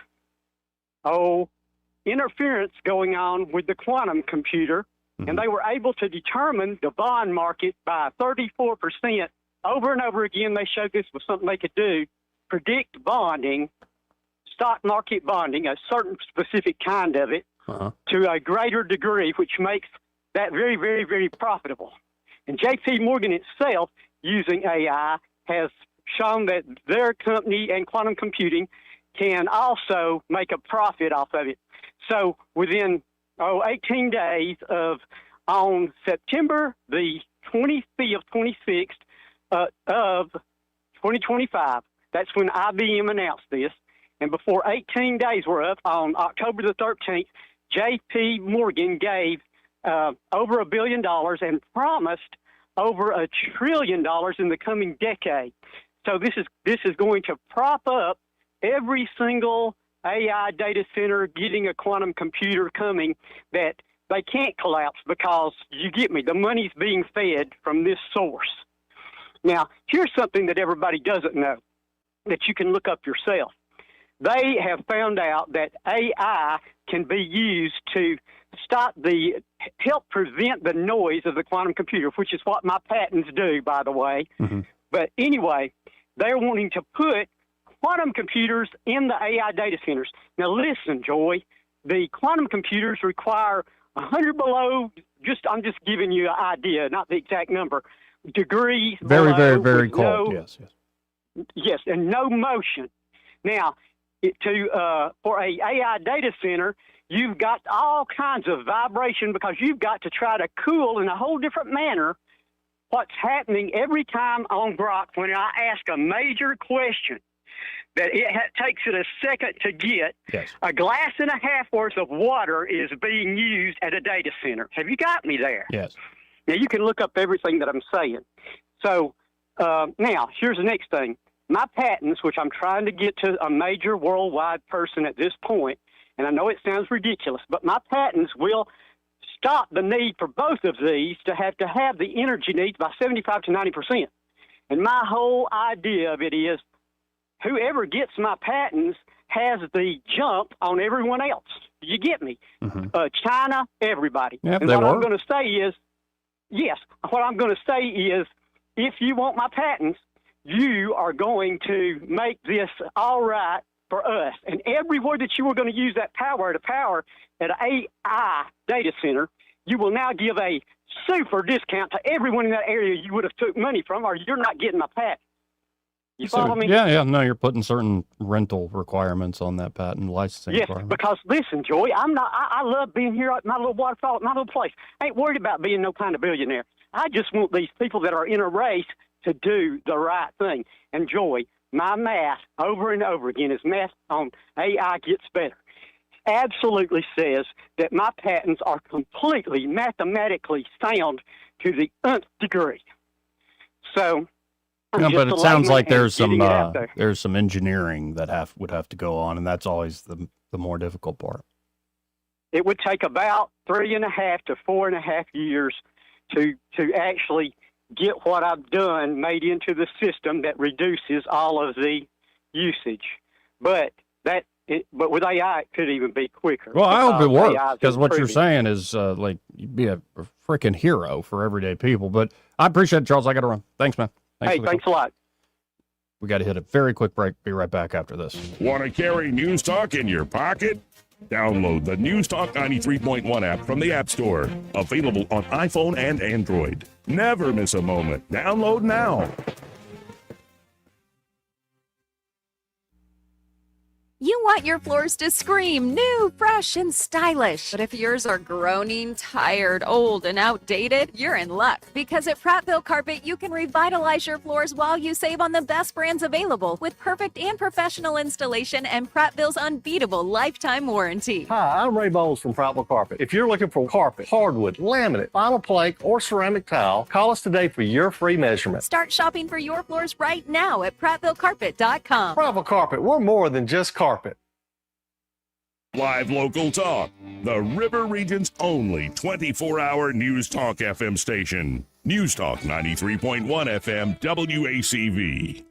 interference going on with the quantum computer. And they were able to determine the bond market by 34%. Over and over again, they showed this was something they could do, predict bonding, stock market bonding, a certain specific kind of it, to a greater degree, which makes that very, very, very profitable. And J.P. Morgan itself, using AI, has shown that their company and quantum computing can also make a profit off of it. So within 18 days on September the 25th, 26th of 2025, that's when IBM announced this. And before 18 days were up, on October the 13th, J.P. Morgan gave over $1 billion and promised over $1 trillion in the coming decade. So this is going to prop up every single AI data center getting a quantum computer coming that they can't collapse because, you get me, the money's being fed from this source. Now, here's something that everybody doesn't know that you can look up yourself. They have found out that AI can be used to help prevent the noise of the quantum computer, which is what my patents do, by the way. Mm-hmm. But anyway, they're wanting to put quantum computers in the AI data centers. Now, listen, Joy, the quantum computers require 100 below, I'm just giving you an idea, not the exact number, degrees very, below, very, very cold, yes. Yes, and no motion. Now, for a AI data center, you've got all kinds of vibration because you've got to try to cool in a whole different manner what's happening every time on Grok when I ask a major question that it takes it a second to get. Yes. A glass and a half worth of water is being used at a data center. Have you got me there? Yes. Now, you can look up everything that I'm saying. So now, here's the next thing. My patents, which I'm trying to get to a major worldwide person at this point, and I know it sounds ridiculous, but my patents will stop the need for both of these to have the energy needs by 75 to 90%. And my whole idea of it is whoever gets my patents has the jump on everyone else. You get me? Mm-hmm. China, everybody. Yep, and what I'm going to say is, yes, what I'm going to say is, if you want my patents, you are going to make this all right for us. And everywhere that you were going to use that power to power at an AI data center, you will now give a super discount to everyone in that area you would have took money from, or you're not getting my patent. You follow me? Yeah. No, you're putting certain rental requirements on that patent licensing Yes, requirement. because listen, Joey, I love being here at my little waterfall, at my little place. I ain't worried about being no kind of billionaire. I just want these people that are in a race to do the right thing. And Joey, my math over and over again is math on AI gets better. Absolutely says that my patents are completely mathematically sound to the nth degree. So, No, but it sounds like there's getting it out there. some engineering that would have to go on, and that's always the more difficult part. It would take about 3.5 to 4.5 years to actually get what I've done made into the system that reduces all of the usage. But with AI, it could even be quicker. Well, I hope it because works, AI is because what you're improving. saying is like you'd be a freaking hero for everyday people. But I appreciate it, Charles. I got to run. Thanks, man. Hey, thanks a lot. We got to hit a very quick break. Be right back after this. Want to carry News Talk in your pocket? Download the News Talk 93.1 app from the App Store. Available on iPhone and Android. Never miss a moment. Download now. You want your floors to scream new, fresh, and stylish. But if yours are groaning, tired, old, and outdated, you're in luck. Because at Prattville Carpet, you can revitalize your floors while you save on the best brands available with perfect and professional installation and Prattville's unbeatable lifetime warranty. Hi, I'm Ray Bowles from Prattville Carpet. If you're looking for carpet, hardwood, laminate, vinyl plank, or ceramic tile, call us today for your free measurement. Start shopping for your floors right now at PrattvilleCarpet.com. Prattville Carpet, we're more than just carpet. Live local talk. The River Region's only 24-hour News Talk FM station. News Talk 93.1 FM WACV.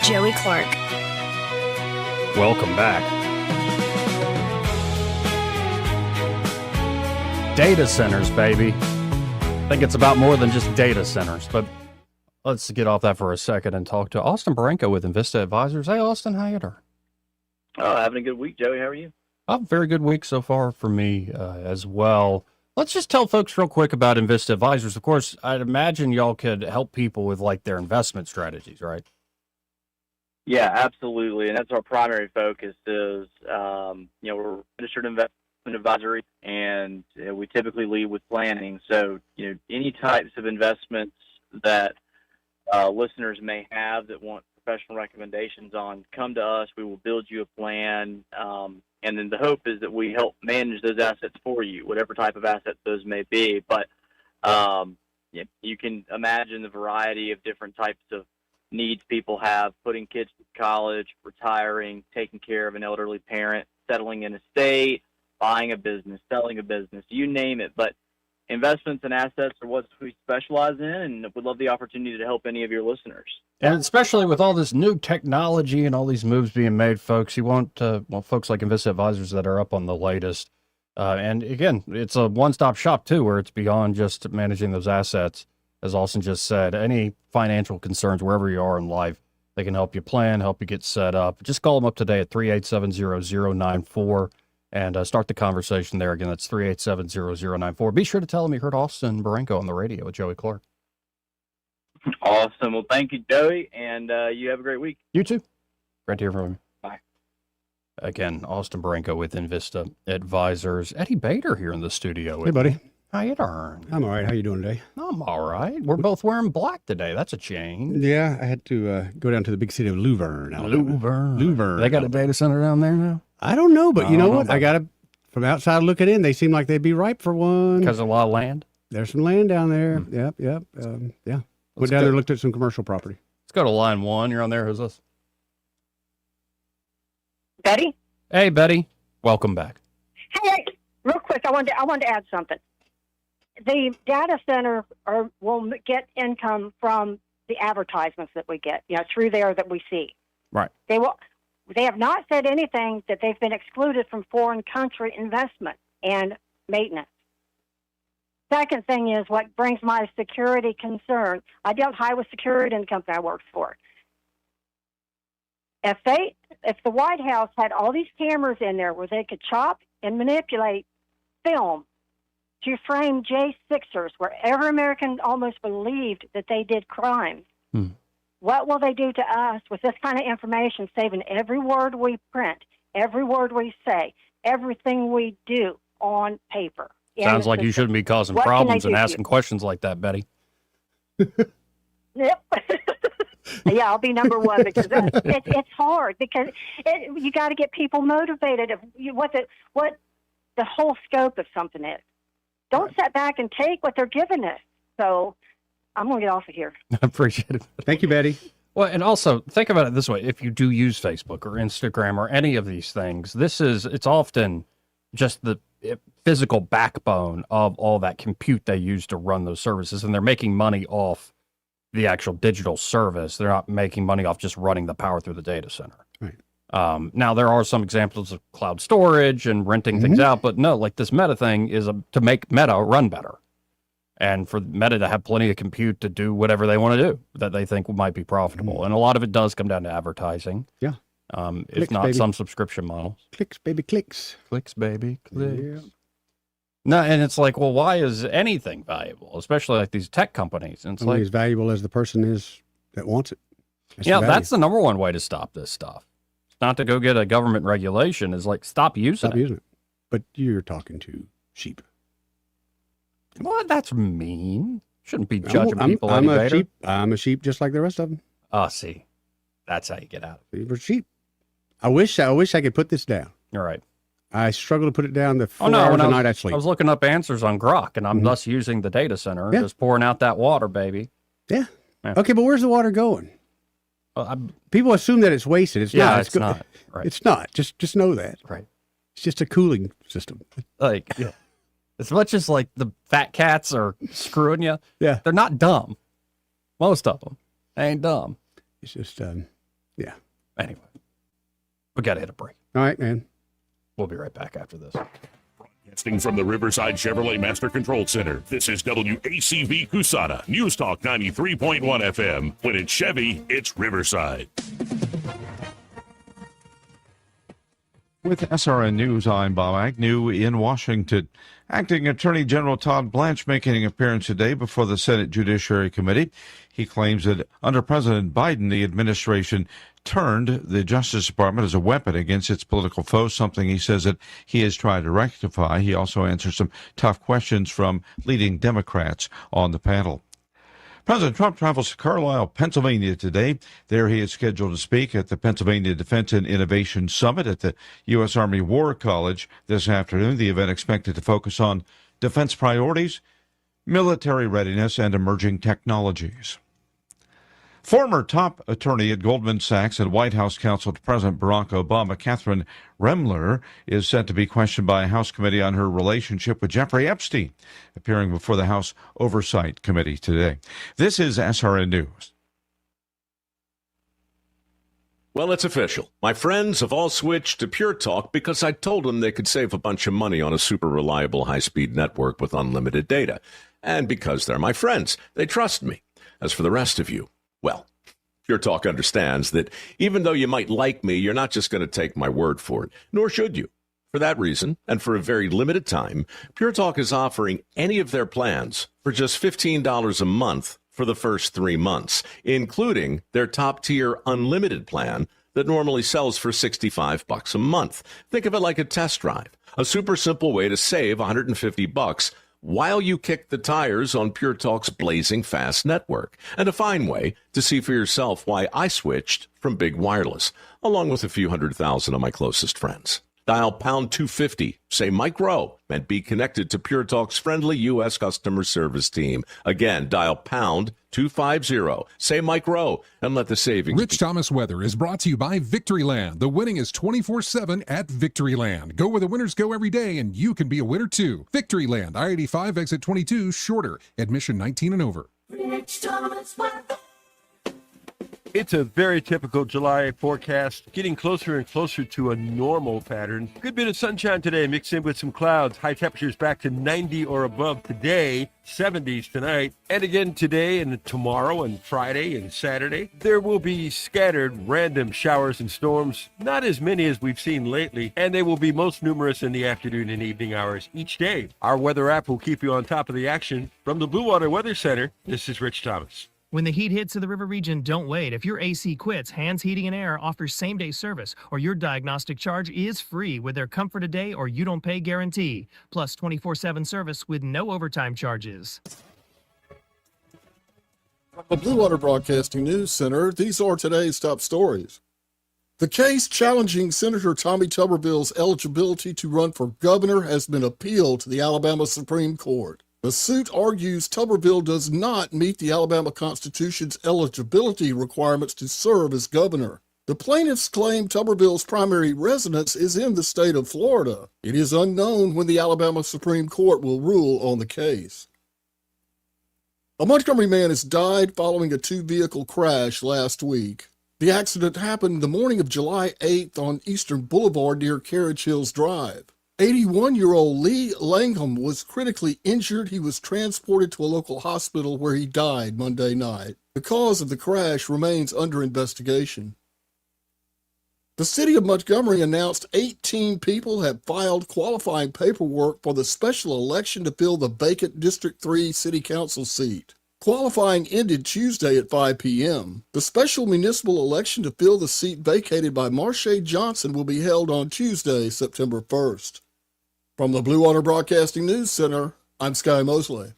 Joey Clark. Welcome back. Data centers, baby. I think it's about more than just data centers, but let's get off that for a second and talk to Austin Baranko with Invista Advisors. Hey, Austin, how you doing? Oh, having a good week, Joey. How are you? A very good week so far for me as well. Let's just tell folks real quick about Invista Advisors. Of course, I'd imagine y'all could help people with like their investment strategies, right? Yeah, absolutely. And that's our primary focus is, we're registered investment advisory, and we typically lead with planning. So, any types of investments that listeners may have that want professional recommendations on, come to us. We will build you a plan. And then the hope is that we help manage those assets for you, whatever type of assets those may be. But you can imagine the variety of different types of needs people have: putting kids to college, retiring, taking care of an elderly parent, settling in a state, buying a business, selling a business, you name it. But investments and assets are what we specialize in, and we'd love the opportunity to help any of your listeners. And especially with all this new technology and all these moves being made, folks, you want folks like Invista Advisors that are up on the latest. And again, it's a one-stop shop too, where it's beyond just managing those assets. As Austin just said, any financial concerns wherever you are in life, they can help you plan, help you get set up. Just call them up today at 387-0094 and start the conversation there. Again, that's 387-0094. Be sure to tell them you heard Austin Baranko on the radio with Joey Clark. Awesome. Well, thank you, Joey, and you have a great week. You too. Great to hear from you. Bye. Again, Austin Baranko with Invista Advisors. Eddie Bader here in the studio. Hey, buddy. How you doing? I'm all right. How you doing today? I'm all right. We're both wearing black today. That's a change. Yeah, I had to go down to the big city of Luverne. Luverne. They got a data center down there now? I don't know, but you know what? I got to, from outside looking in, they seem like they'd be ripe for one. Because of a lot of land? There's some land down there. Yep. Yeah. Went down there and looked at some commercial property. Let's go to line one. You're on there. Who's this? Betty? Hey, Betty. Welcome back. Hey, real quick, I wanted to add something. The data center will get income from the advertisements that we get, through there that we see. Right. They have not said anything that they've been excluded from foreign country investment and maintenance. Second thing is what brings my security concern. I dealt high with security in the company I worked for. If the White House had all these cameras in there where they could chop and manipulate film to frame J6ers, where every American almost believed that they did crimes, what will they do to us with this kind of information, saving every word we print, every word we say, everything we do on paper? Sounds like you shouldn't be causing What can problems they and do to asking questions like that, Betty. Yep. Yeah, I'll be number one because it's hard because you got to get people motivated of what the whole scope of something is. Don't sit back and take what they're giving us. So I'm going to get off of here. I appreciate it. Thank you, Betty. Well, and also think about it this way. If you do use Facebook or Instagram or any of these things, it's often just the physical backbone of all that compute they use to run those services. And they're making money off the actual digital service. They're not making money off just running the power through the data center. Right. Now, there are some examples of cloud storage and renting things out, but no, like this Meta thing is to make Meta run better. And for Meta to have plenty of compute to do whatever they want to do that they think might be profitable. And a lot of it does come down to advertising. Yeah. If Clicks, not baby. some subscription models. Clicks, baby, clicks. Clicks, baby, clicks. Yeah. No, and it's like, well, why is anything valuable, especially like these tech companies? And it's Only like, as valuable as the person is that wants it. that's the number one way to stop this stuff. It's not to go get a government regulation. Is like stop using it. But you're talking to sheep. Well, that's mean. Shouldn't be judging people. I'm any a better. sheep. I'm a sheep just like the rest of them. Oh, see, that's how you get out of it. We're sheep. I wish I could put this down. All right. I struggle to put it down the 4 when hours a I was, night I sleep. I was looking up answers on Grok, and I'm thus using the data center, just pouring out that water, baby. Yeah. Okay, but where's the water going? People assume that it's wasted. It's not. It's not. Right. It's not. Just know that. Right. It's just a cooling system. Like, as much as like the fat cats are screwing you, yeah, they're not dumb. Most of them ain't dumb. It's just, yeah. Anyway, we got to hit a break. All right, man. We'll be right back after this. Broadcasting from the Riverside Chevrolet Master Control Center, this is WACV Cusana, News Talk 93.1 FM. When it's Chevy, it's Riverside. With SRN News, I'm Bob Agnew in Washington. Acting Attorney General Todd Blanche making an appearance today before the Senate Judiciary Committee. He claims that under President Biden, the administration turned the Justice Department as a weapon against its political foes, something he says that he has tried to rectify. He also answers some tough questions from leading Democrats on the panel. President Trump travels to Carlisle, Pennsylvania today. There he is scheduled to speak at the Pennsylvania Defense and Innovation Summit at the U.S. Army War College this afternoon. The event expected to focus on defense priorities, military readiness, and emerging technologies. Former top attorney at Goldman Sachs and White House counsel to President Barack Obama, Catherine Remler, is set to be questioned by a House committee on her relationship with Jeffrey Epstein, appearing before the House Oversight Committee today. This is SRN News. Well, it's official. My friends have all switched to Pure Talk because I told them they could save a bunch of money on a super reliable high-speed network with unlimited data. And because they're my friends, they trust me. As for the rest of you, well, Pure Talk understands that even though you might like me, you're not just going to take my word for it, nor should you. For that reason, and for a very limited time, Pure Talk is offering any of their plans for just $15 a month for the first 3 months, including their top-tier unlimited plan that normally sells for $65 a month. Think of it like a test drive, a super simple way to save $150 while you kick the tires on Pure Talk's blazing fast network, and a fine way to see for yourself why I switched from big wireless, along with a few 100,000 of my closest friends. Dial pound 250, say Mike Rowe, and be connected to Pure Talk's friendly U.S. customer service team. Again, dial pound 250, say Mike Rowe, and let the savings Rich Thomas Weather is brought to you by Victoryland. The winning is 24/7 at Victoryland. Go where the winners go every day, and you can be a winner too. Victoryland, I-85, exit 22, shorter. Admission 19 and over. Rich Thomas Weather. It's a very typical July forecast, getting closer and closer to a normal pattern. Good bit of sunshine today, mixed in with some clouds. High temperatures back to 90 or above today, 70s tonight. And again today and tomorrow and Friday and Saturday, there will be scattered random showers and storms, not as many as we've seen lately, and they will be most numerous in the afternoon and evening hours each day. Our weather app will keep you on top of the action. From the Blue Water Weather Center, this is Rich Thomas. When the heat hits to the river region, don't wait. If your AC quits, Hands Heating and Air offers same-day service, or your diagnostic charge is free with their Comfort a Day or You Don't Pay guarantee, plus 24/7 service with no overtime charges. From the Blue Water Broadcasting News Center, these are today's top stories. The case challenging Senator Tommy Tuberville's eligibility to run for governor has been appealed to the Alabama Supreme Court. The suit argues Tuberville does not meet the Alabama Constitution's eligibility requirements to serve as governor. The plaintiffs claim Tuberville's primary residence is in the state of Florida. It is unknown when the Alabama Supreme Court will rule on the case. A Montgomery man has died following a two-vehicle crash last week. The accident happened the morning of July 8th on Eastern Boulevard near Carriage Hills Drive. 81-year-old Lee Langham was critically injured. He was transported to a local hospital where he died Monday night. The cause of the crash remains under investigation. The city of Montgomery announced 18 people have filed qualifying paperwork for the special election to fill the vacant District 3 City Council seat. Qualifying ended Tuesday at 5 p.m. The special municipal election to fill the seat vacated by Marsha Johnson will be held on Tuesday, September 1st. From the Blue Water Broadcasting News Center, I'm Sky Mosley.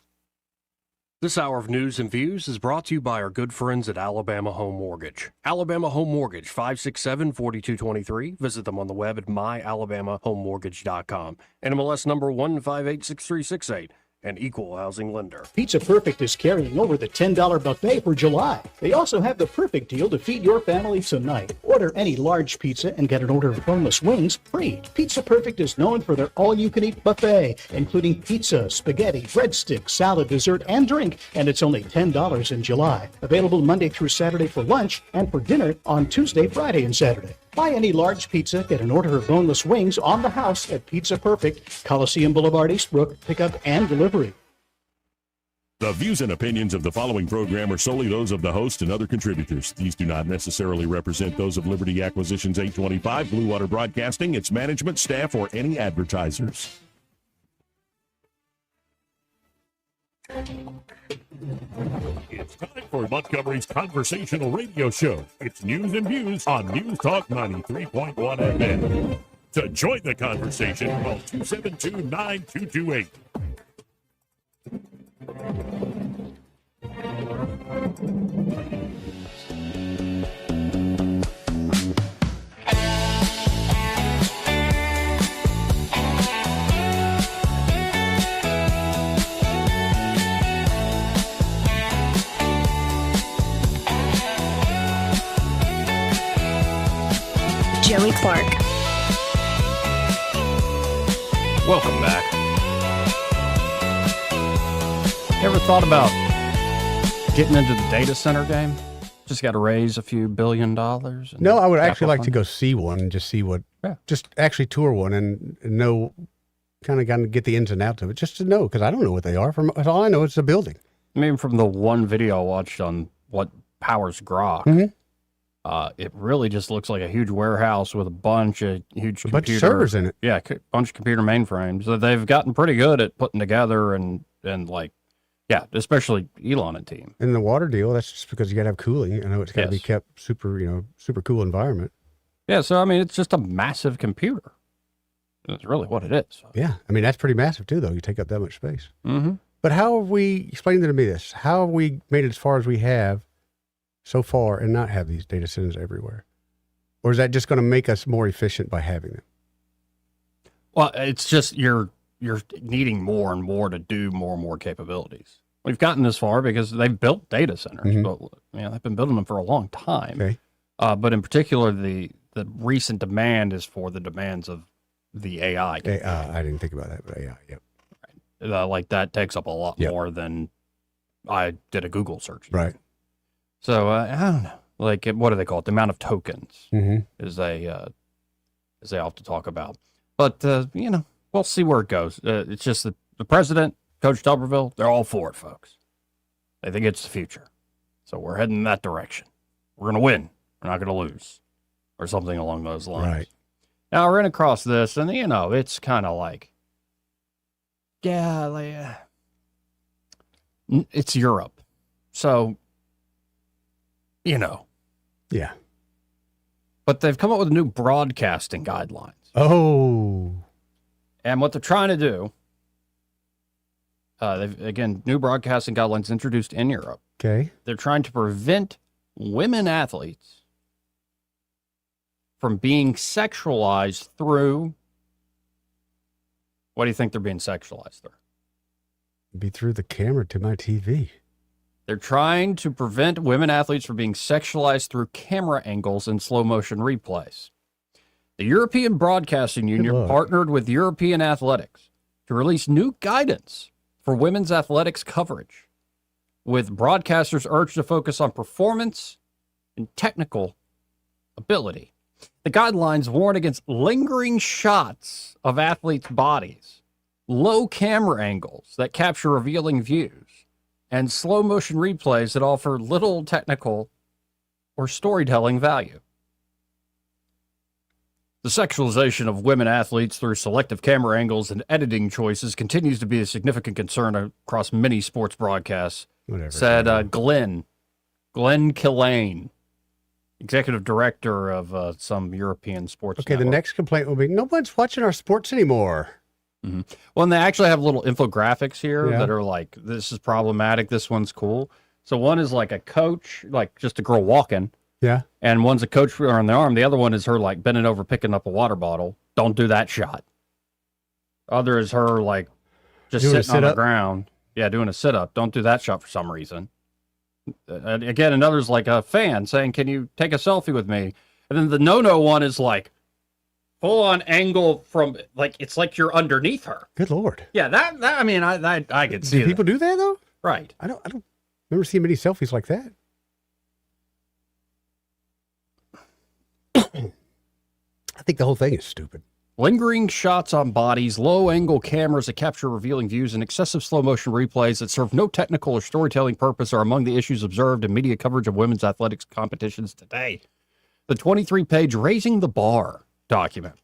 This hour of news and views is brought to you by our good friends at Alabama Home Mortgage. Alabama Home Mortgage, 567-4223. Visit them on the web at myalabamahomemortgage.com. NMLS number 1586368. An equal housing lender. Pizza Perfect is carrying over the $10 buffet for July. They also have the perfect deal to feed your family tonight. Order any large pizza and get an order of boneless wings free. Pizza Perfect is known for their all-you-can-eat buffet, including pizza, spaghetti, breadsticks, salad, dessert, and drink, and it's only $10 in July. Available Monday through Saturday for lunch and for dinner on Tuesday, Friday, and Saturday. Buy any large pizza, get an order of boneless wings on the house at Pizza Perfect, Coliseum Boulevard, Eastbrook, pickup and delivery. The views and opinions of the following program are solely those of the host and other contributors. These do not necessarily represent those of Liberty Acquisitions 825, Blue Water Broadcasting, its management, staff, or any advertisers. It's time for Montgomery's conversational radio show. It's News and Views on News Talk 93.1 FM. To join the conversation, call 272-9228. Joey Clark. Welcome back. Ever thought about getting into the data center game? Just got to raise a few $1 billion. No, I would actually like to go see one and just see what, just actually tour one and know, kind of get the ins and outs of it, just to know, because I don't know what they are. From all I know, it's a building. I mean, from the one video I watched on what powers Grok, it really just looks like a huge warehouse with a bunch of bunch of servers in it. Yeah, bunch of computer mainframes that they've gotten pretty good at putting together and like, yeah, especially Elon and team. And the water deal, that's just because you got to have cooling. I know it's got to be kept super cool environment. Yeah, so I mean, it's just a massive computer. That's really what it is. Yeah, I mean, that's pretty massive too, though. You take up that much space. Mm-hmm. But how have we, explain to me this, how have we made it as far as we have so far and not have these data centers everywhere? Or is that just going to make us more efficient by having them? Well, it's just you're needing more and more to do more and more capabilities. We've gotten this far because they've built data centers, but they've been building them for a long time. Okay. But in particular, the recent demand is for the demands of the AI. I didn't think about that, but AI, yep. Like that takes up a lot more than I did a Google search. Right. So I don't know. like what do they call it? The amount of tokens Mhm. is as they often talk about. But we'll see where it goes. It's just that the president, Coach Tuberville, they're all for it, folks. They think it's the future, so we're heading in that direction. We're gonna win. We're not gonna lose, or something along those lines. Right. Now we're in across this, and it's kind of like, it's Europe, so Yeah. But they've come up with new broadcasting guidelines. Oh. And what they're trying to do, new broadcasting guidelines introduced in Europe. Okay. They're trying to prevent women athletes from being sexualized through, what do you think they're being sexualized through? Be through the camera to my TV. They're trying to prevent women athletes from being sexualized through camera angles and slow motion replays. The European Broadcasting Union partnered with European Athletics to release new guidance for women's athletics coverage, with broadcasters urged to focus on performance and technical ability. The guidelines warn against lingering shots of athletes' bodies, low camera angles that capture revealing views, and slow motion replays that offer little technical or storytelling value. The sexualization of women athletes through selective camera angles and editing choices continues to be a significant concern across many sports broadcasts, said Glenn Killane, executive director of some European sports Okay, network. the next complaint will be, no one's watching our sports anymore. Mm-hmm. Well, and they actually have little infographics here Yeah. that are like, this is problematic, this one's cool. So one is like a coach, like just a girl walking. Yeah. And one's a coach on the arm. The other one is her like bending over, picking up a water bottle. Don't do that shot. Other is her like just Doing a sitting on the sit-up? ground. Yeah, doing a sit-up. Don't do that shot for some reason. And again, another's like a fan saying, can you take a selfie with me? And then the no-no one is like, full on angle from like it's like you're underneath her. Good Lord. Yeah, that I mean I could see Do people do that though? Right. I don't remember seeing many selfies like that. I think the whole thing is stupid. Lingering shots on bodies, low angle cameras that capture revealing views, and excessive slow motion replays that serve no technical or storytelling purpose are among the issues observed in media coverage of women's athletics competitions today. The 23-page Raising the Bar document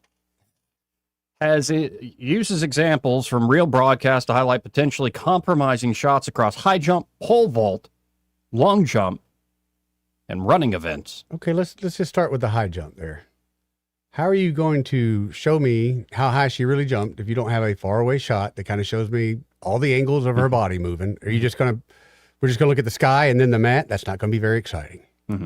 uses examples from real broadcasts to highlight potentially compromising shots across high jump, pole vault, long jump, and running events. Okay, let's just start with the high jump there. How are you going to show me how high she really jumped if you don't have a faraway shot that kind of shows me all the angles of her body moving? Are you just we're just gonna look at the sky and then the mat? That's not gonna be very exciting. Mm-hmm.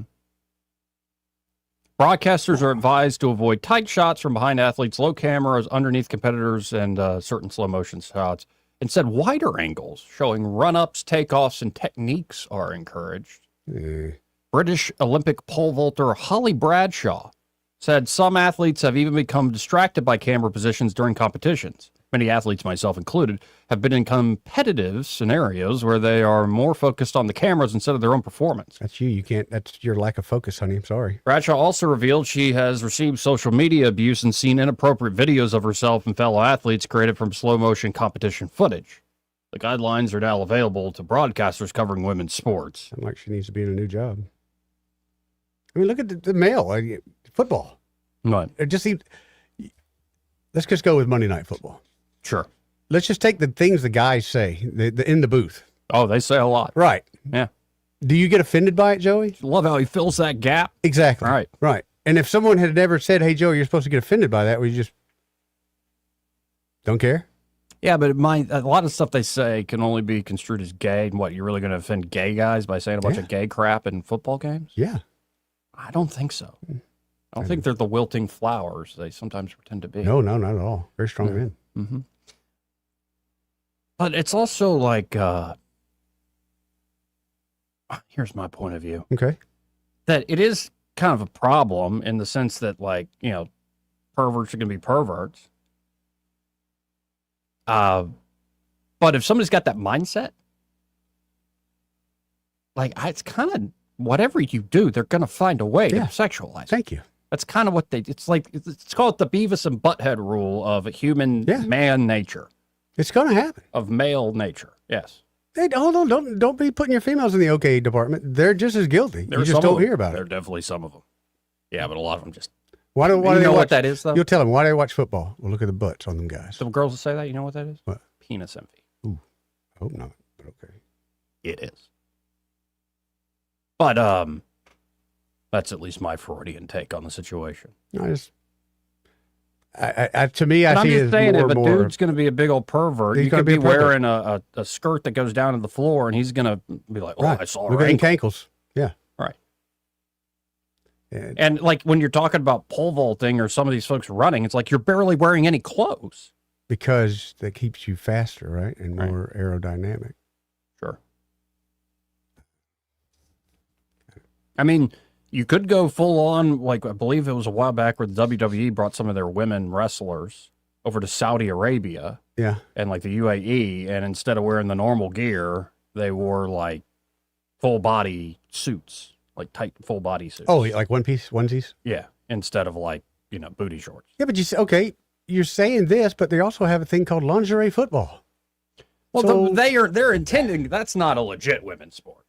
Broadcasters are advised to avoid tight shots from behind athletes, low cameras underneath competitors, and certain slow motion shots. Instead, wider angles showing run-ups, takeoffs, and techniques are encouraged. British Olympic pole vaulter Holly Bradshaw said some athletes have even become distracted by camera positions during competitions. Many athletes, myself included, have been in competitive scenarios where they are more focused on the cameras instead of their own performance. That's you. You can't. That's your lack of focus, honey. I'm sorry. Bradshaw also revealed she has received social media abuse and seen inappropriate videos of herself and fellow athletes created from slow motion competition footage. The guidelines are now available to broadcasters covering women's sports. Sounds like she needs to be in a new job. I mean, look at the male football. Right. It just seems. Let's just go with Monday Night Football. Sure. Let's just take the things the guys say in the booth. Oh, they say a lot. Right. Yeah. Do you get offended by it, Joey? Love how he fills that gap. Exactly. Right. Right. And if someone had never said, hey, Joey, you're supposed to get offended by that, we just don't care? Yeah, but a lot of stuff they say can only be construed as gay. And what, you're really going to offend gay guys by saying a bunch of gay crap in football games? Yeah. I don't think so. I don't think they're the wilting flowers they sometimes pretend to be. No, not at all. Very strong men. Mm-hmm. But it's also like, here's my point of view. Okay. That it is kind of a problem in the sense that, like, perverts are going to be perverts. But if somebody's got that mindset, like, it's kind of whatever you do, they're going to find a way to Yeah. sexualize it. Thank you. That's kind of what it's like. It's called the Beavis and Butthead rule of human man nature. It's going to happen. Of male nature, yes. Hey, hold on. Don't be putting your females in the okay department. They're just as guilty. There You are just some don't of them. hear about There it. are definitely some of them. Yeah, but a lot of them just. Why do you they know watch, what that is, though? You'll tell them, why do they watch football? Well, look at the butts on them guys. Some girls will say that. You know what that is? What? Penis envy. Ooh, I hope not, but okay. It is. But that's at least my Freudian take on the situation. To me, I But I'm see it just as saying, more if and a more. dude's going to be a big old pervert, He's you gonna could be be a pervert. wearing a skirt that goes down to the floor, and he's going to be like, "Oh, Right. I saw Look her at them ankle." cankles. Yeah. Right. Yeah. And like when you're talking about pole vaulting or some of these folks running, it's like you're barely wearing any clothes. Because that keeps you faster, right? And more aerodynamic. Sure. I mean, you could go full on, like I believe it was a while back where the WWE brought some of their women wrestlers over to Saudi Arabia. Yeah. And like the UAE, and instead of wearing the normal gear, they wore like full body suits, like tight full body suits. Oh, like one piece onesies? Yeah. Instead of like, booty shorts. Yeah, but you say, okay, you're saying this, but they also have a thing called lingerie football. Well, So- they're intending that's not a legit women's sport.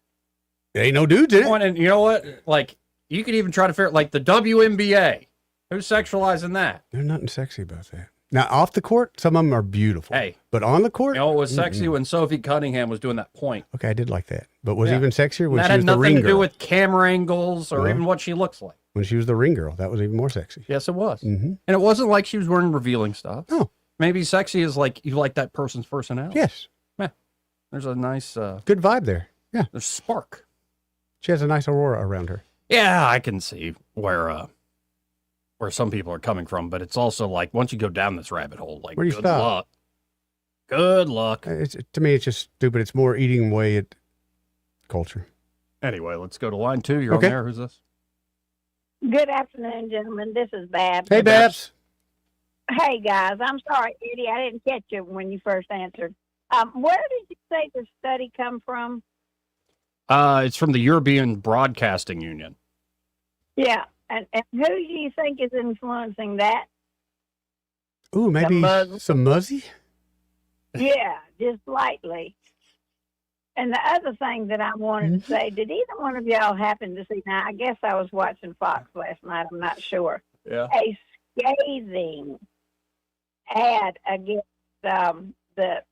There ain't no dudes in it. And you know what? Like, you could even try to figure like the WNBA. Who's sexualizing that? There's nothing sexy about that. Now, off the court, some of them are beautiful. Hey. But on the court? You know, it was sexy when Sophie Cunningham was doing that point. Okay, I did like that. But was Yeah. even sexier when that she had was the nothing ring to do girl. with camera angles or No. even what she looks like. When she was the ring girl, that was even more sexy. Yes, it was. Mhm. And it wasn't like she was wearing revealing stuff. No. Maybe sexy is like you like that person's personality. Yes. Yeah. There's a nice Good vibe there. Yeah. there's spark. She has a nice aurora around her. Yeah, I can see where some people are coming from, but it's also like once you go down this rabbit hole, like Where do you good stop? luck. Good luck. To me, it's just stupid. It's more eating away at culture. Anyway, let's go to line 2. You're Okay. on there. Who's this? Good afternoon, gentlemen. This is Babs. Hey, Babs. Hey, guys. I'm sorry, Eddie. I didn't catch you when you first answered. Where did you say the study come from? It's from the European Broadcasting Union. Yeah. And who do you think is influencing that? Ooh, maybe Muzzy. some muzzy? Yeah, just lightly. And the other thing that I wanted to say, did either one of y'all happen to see? Now, I guess I was watching Fox last night. I'm not sure. Yeah. A scathing ad against the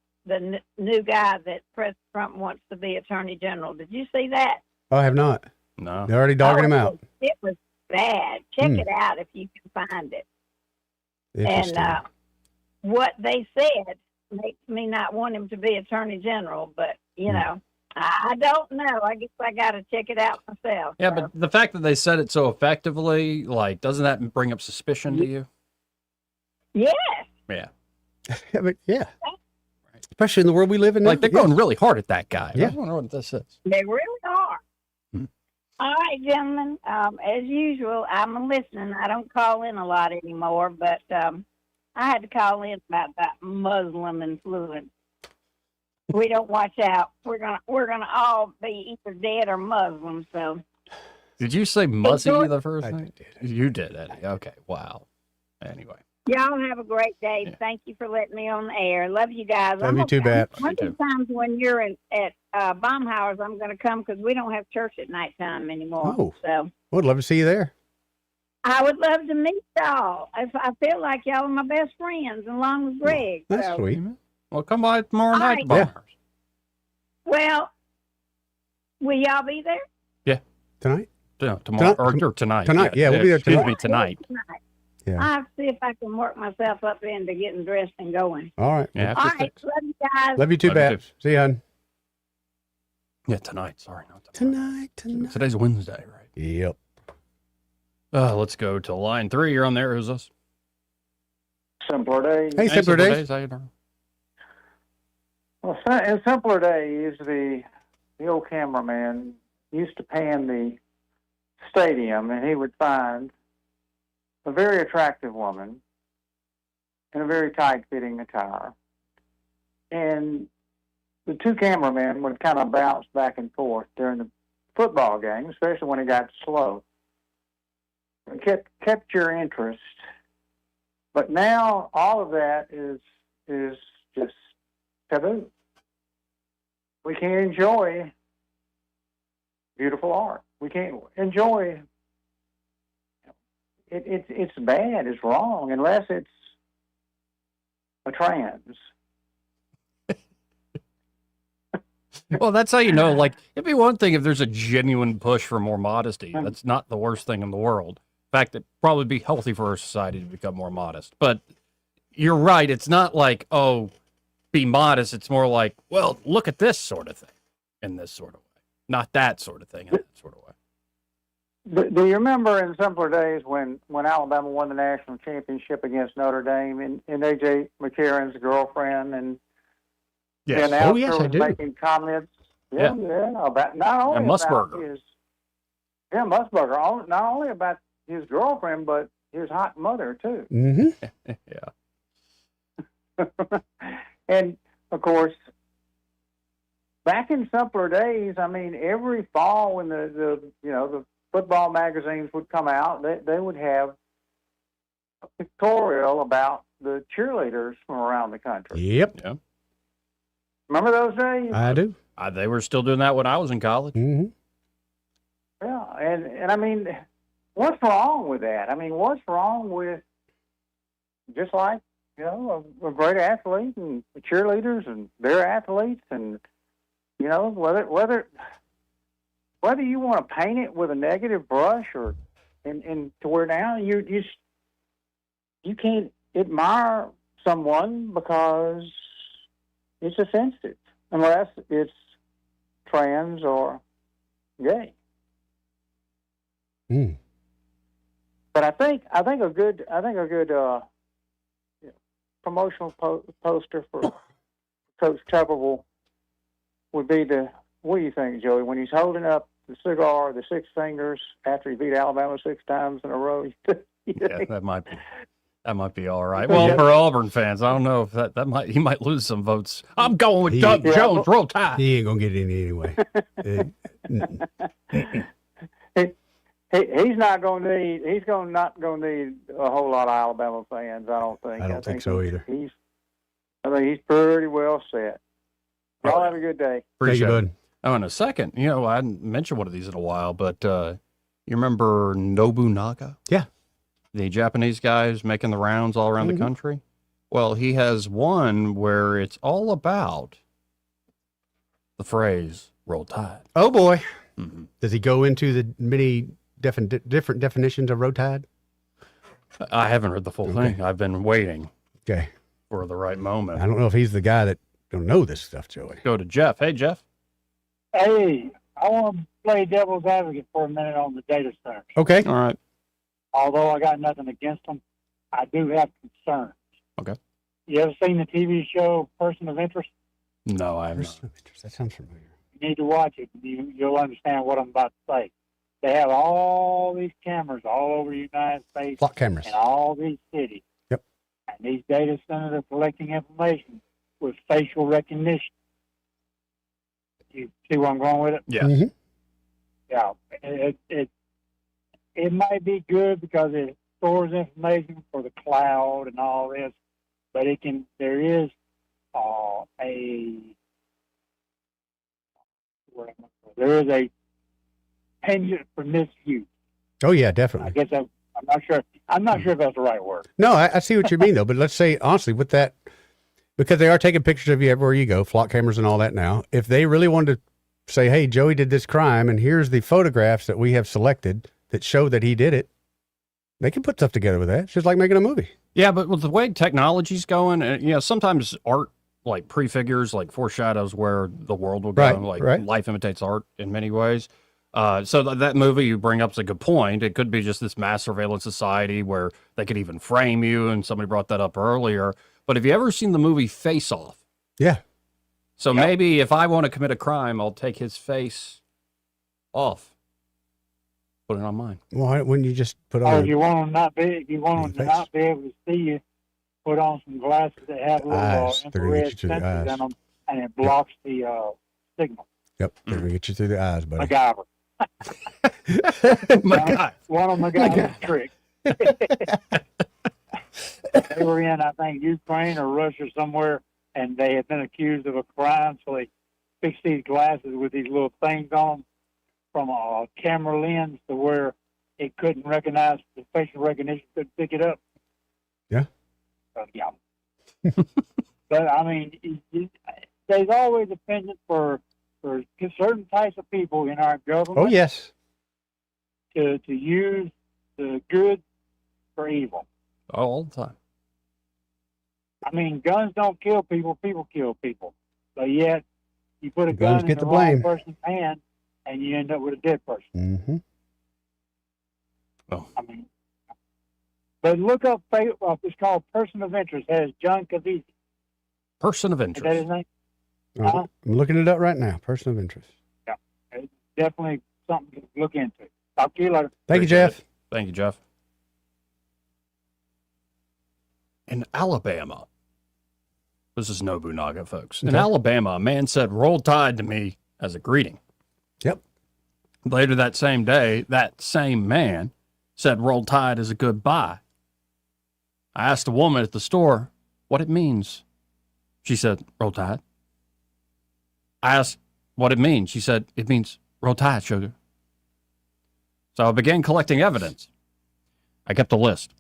new guy that President Trump wants to be Attorney General. Did you see that? Oh, I have not. No. They're already dogging him out. It was bad. Check Hmm. it out if you can find it. Interesting. And what they said makes me not want him to be Attorney General, but, you know, I don't know. I guess I got to check it out myself. Yeah, but the fact that they said it so effectively, like, doesn't that bring up suspicion to you? Yes. Yeah. Yeah, but yeah. Especially in the world we live in now. Like, they're going really hard at that guy. Yeah. I wonder what this is. They really are. Hmm. All right, gentlemen. As usual, I'm listening. I don't call in a lot anymore, but I had to call in about that Muslim influence. We don't watch out. We're gonna all be either dead or Muslim. So Did you say Muzzy Enjoy- the first night? You did, Eddie. Okay, wow. Anyway. y'all have a great day. Thank you for letting me on the air. Love you guys. Love you too, Babs. One of the times when you're at Baumhauer's, I'm going to come because we don't have church at nighttime anymore. Oh. So Would love to see you there. I would love to meet y'all. I feel like y'all are my best friends, along with Greg. That's so. sweet. Well, come by tomorrow night. right. Bombers. Well, will y'all be there? Yeah. Tonight? Yeah, tomorrow Tonight? or tonight. Tonight, yeah, we'll be there Excuse tonight. me, tonight. Yeah. I have to see if I can work myself up into getting dressed and going. All right. Yeah, All after right. 6. Love you guys. Love you too, Love you Babs. See you, hon. Yeah, tonight. Sorry, not tomorrow. Tonight. Today's Wednesday, right? Yep. Let's go to line 3. You're on there. Who's this? Simpler Days. Hey, Simpler Days. How you doing? Well, in Simpler Days, the old cameraman used to pan the stadium, and he would find a very attractive woman in a very tight-fitting attire. And the two cameramen would kind of bounce back and forth during the football game, especially when it got slow. It kept your interest. But now all of that is just taboo. We can't enjoy beautiful art. We can't enjoy it. It's bad. It's wrong unless it's a trans. Well, that's how you know. Like, it'd be one thing if there's a genuine push for more modesty. That's not the worst thing in the world. In fact, it'd probably be healthy for our society to become more modest. But you're right. It's not like, oh, be modest. It's more like, well, look at this sort of thing in this sort of way. Not that sort of thing in that sort of way. Do you remember in simpler days when Alabama won the national championship against Notre Dame and A.J. McCarron's girlfriend and Yes. the announcer was making comments about not only And about Musburger. Musburger, not only about his girlfriend, but his hot mother, too. Mm-hmm. Yeah. And, of course, back in simpler days, I mean, every fall when the football magazines would come out, they would have a pictorial about the cheerleaders from around the country. Yep. Yeah. Remember those days? I do. They were still doing that when I was in college. Mm-hmm. Yeah, and I mean, what's wrong with that? I mean, what's wrong with just like, a great athlete and the cheerleaders and their athletes and, whether you want to paint it with a negative brush or and to where now you can't admire someone because it's offensive unless it's trans or gay. Mm. But I think a good promotional poster for Coach Tuberville would be what do you think, Joey, when he's holding up the cigar, the six fingers after he beat Alabama 6 times in a row? Yeah, that might be all right. Well, for Auburn fans, I don't know if he might lose some votes. I'm going with Doug Jones. Roll Tide. He ain't gonna get any anyway. He's not going to need. He's not going to need a whole lot of Alabama fans. I don't think. I don't think so either. I think he's pretty well set. Y'all have a good day. Appreciate it. Oh, in a second, I hadn't mentioned one of these in a while, but you remember Nobunaga? Yeah. The Japanese guy who's making the rounds all around the country. Well, he has one where it's all about the phrase "Roll Tide." Oh boy. Mm-hmm. Does he go into the many different definitions of Roll Tide? I haven't read the full thing. I've been waiting. Okay. For the right moment. I don't know if he's the guy that don't know this stuff, Joey. Go to Jeff. Hey, Jeff. Hey, I want to play devil's advocate for a minute on the data centers. Okay. All right. Although I got nothing against them, I do have concerns. Okay. You ever seen the TV show Person of Interest? No, I haven't. That sounds familiar. You need to watch it. You'll understand what I'm about to say. They have all these cameras all over the United States. Flock cameras. And all these cities. Yep. And these data centers are collecting information with facial recognition. You see where I'm going with it? Yes. Mm-hmm. Yeah. It might be good because it stores information for the cloud and all this, but there is a penchant for misuse. Oh yeah, definitely. I guess I'm not sure. I'm not sure if that's the right word. No, I see what you mean though. But let's say honestly, with that, because they are taking pictures of you everywhere you go, flock cameras and all that now. If they really wanted to say, "Hey, Joey did this crime, and here's the photographs that we have selected that show that he did it," they can put stuff together with that. It's just like making a movie. Yeah, but with the way technology's going, sometimes art like prefigures, like foreshadows where the world will go. Right. Life imitates art in many ways. So that movie you bring up is a good point. It could be just this mass surveillance society where they could even frame you, and somebody brought that up earlier. But have you ever seen the movie Face Off? Yeah. So maybe if I want to commit a crime, I'll take his face off, put it on mine. Why wouldn't you just put Or on? if you want them to not be able to see you, put on some glasses that have little Eyes. They're gonna infrared get you through the sensors eyes. in them, and it blocks the signal. Yep, they're gonna get you through the eyes, buddy. MacGyver. My God. One of my guys trick. They were in, I think, Ukraine or Russia somewhere, and they had been accused of a crime, so they fixed these glasses with these little things on them from a camera lens to where it couldn't recognize, the facial recognition couldn't pick it up. Yeah. Yeah. But, I mean, there's always opinions for certain types of people in our government. Oh, yes. To use the good for evil. All the time. I mean, guns don't kill people; people kill people. But yet, you put a Guns gun get in the the wrong blame. person's hand, and you end up with a dead person. Mm-hmm. Oh. I mean, but look up. It's called Person of Interest. It has John Caviezel. Person of Is that interest. his name? I'm looking it up right now. Person of interest. Yeah, it's definitely something to look into. Talk to you later. Thank you, Jeff. Thank you, Jeff. In Alabama, this is Nobunaga, folks. In Okay. Alabama, a man said "Roll Tide" to me as a greeting. Yep. Later that same day, that same man said "Roll Tide" as a goodbye. I asked a woman at the store what it means. She said, "Roll Tide." I asked what it means. She said, "It means roll tide, sugar." So I began collecting evidence. I kept a list.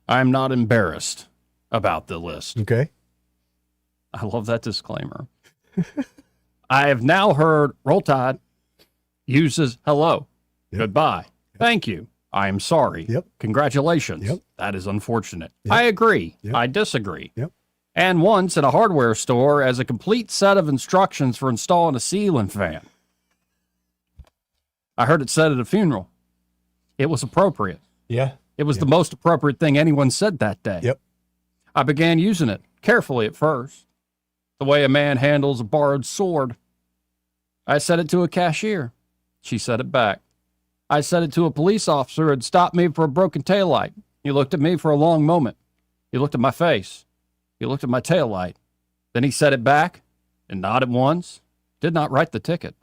I am not embarrassed about the list. Okay. I love that disclaimer. I have now heard roll tide uses hello, goodbye, thank you, I am sorry, congratulations. That is unfortunate. I agree. I disagree. And once at a hardware store as a complete set of instructions for installing a ceiling fan. I heard it said at a funeral. It was appropriate. Yeah. It was the most appropriate thing anyone said that day. Yep. I began using it carefully at first, the way a man handles a borrowed sword. I said it to a cashier. She said it back. I said it to a police officer who had stopped me for a broken taillight. He looked at me for a long moment. He looked at my face. He looked at my taillight. Then he said it back and nodded once, did not write the ticket.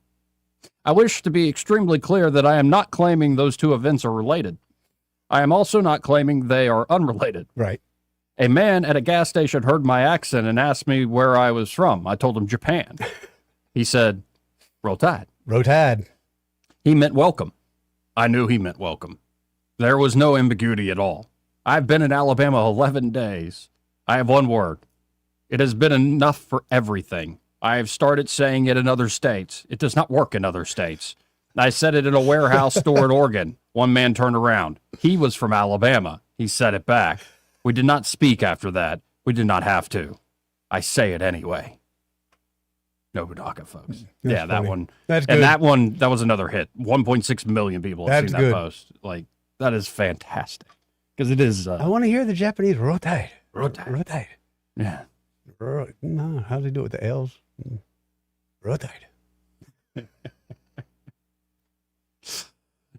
I wish to be extremely clear that I am not claiming those two events are related. I am also not claiming they are unrelated. Right. A man at a gas station heard my accent and asked me where I was from. I told him Japan. He said, "Roll Tide." Roll Tide. He meant welcome. I knew he meant welcome. There was no ambiguity at all. I've been in Alabama 11 days. I have one word. It has been enough for everything. I have started saying it in other states. It does not work in other states. I said it in a warehouse store in Oregon. One man turned around. He was from Alabama. He said it back. We did not speak after that. We did not have to. I say it anyway. Nobunaga, folks. That's that funny. one. That's and good. that was another hit. 1.6 million people have That's seen that good. post. Like, that is fantastic. Because it is. I want to hear the Japanese roll tide. Roll Tide. Roll tide. Yeah. No, how do they do it with the L's? Roll tide.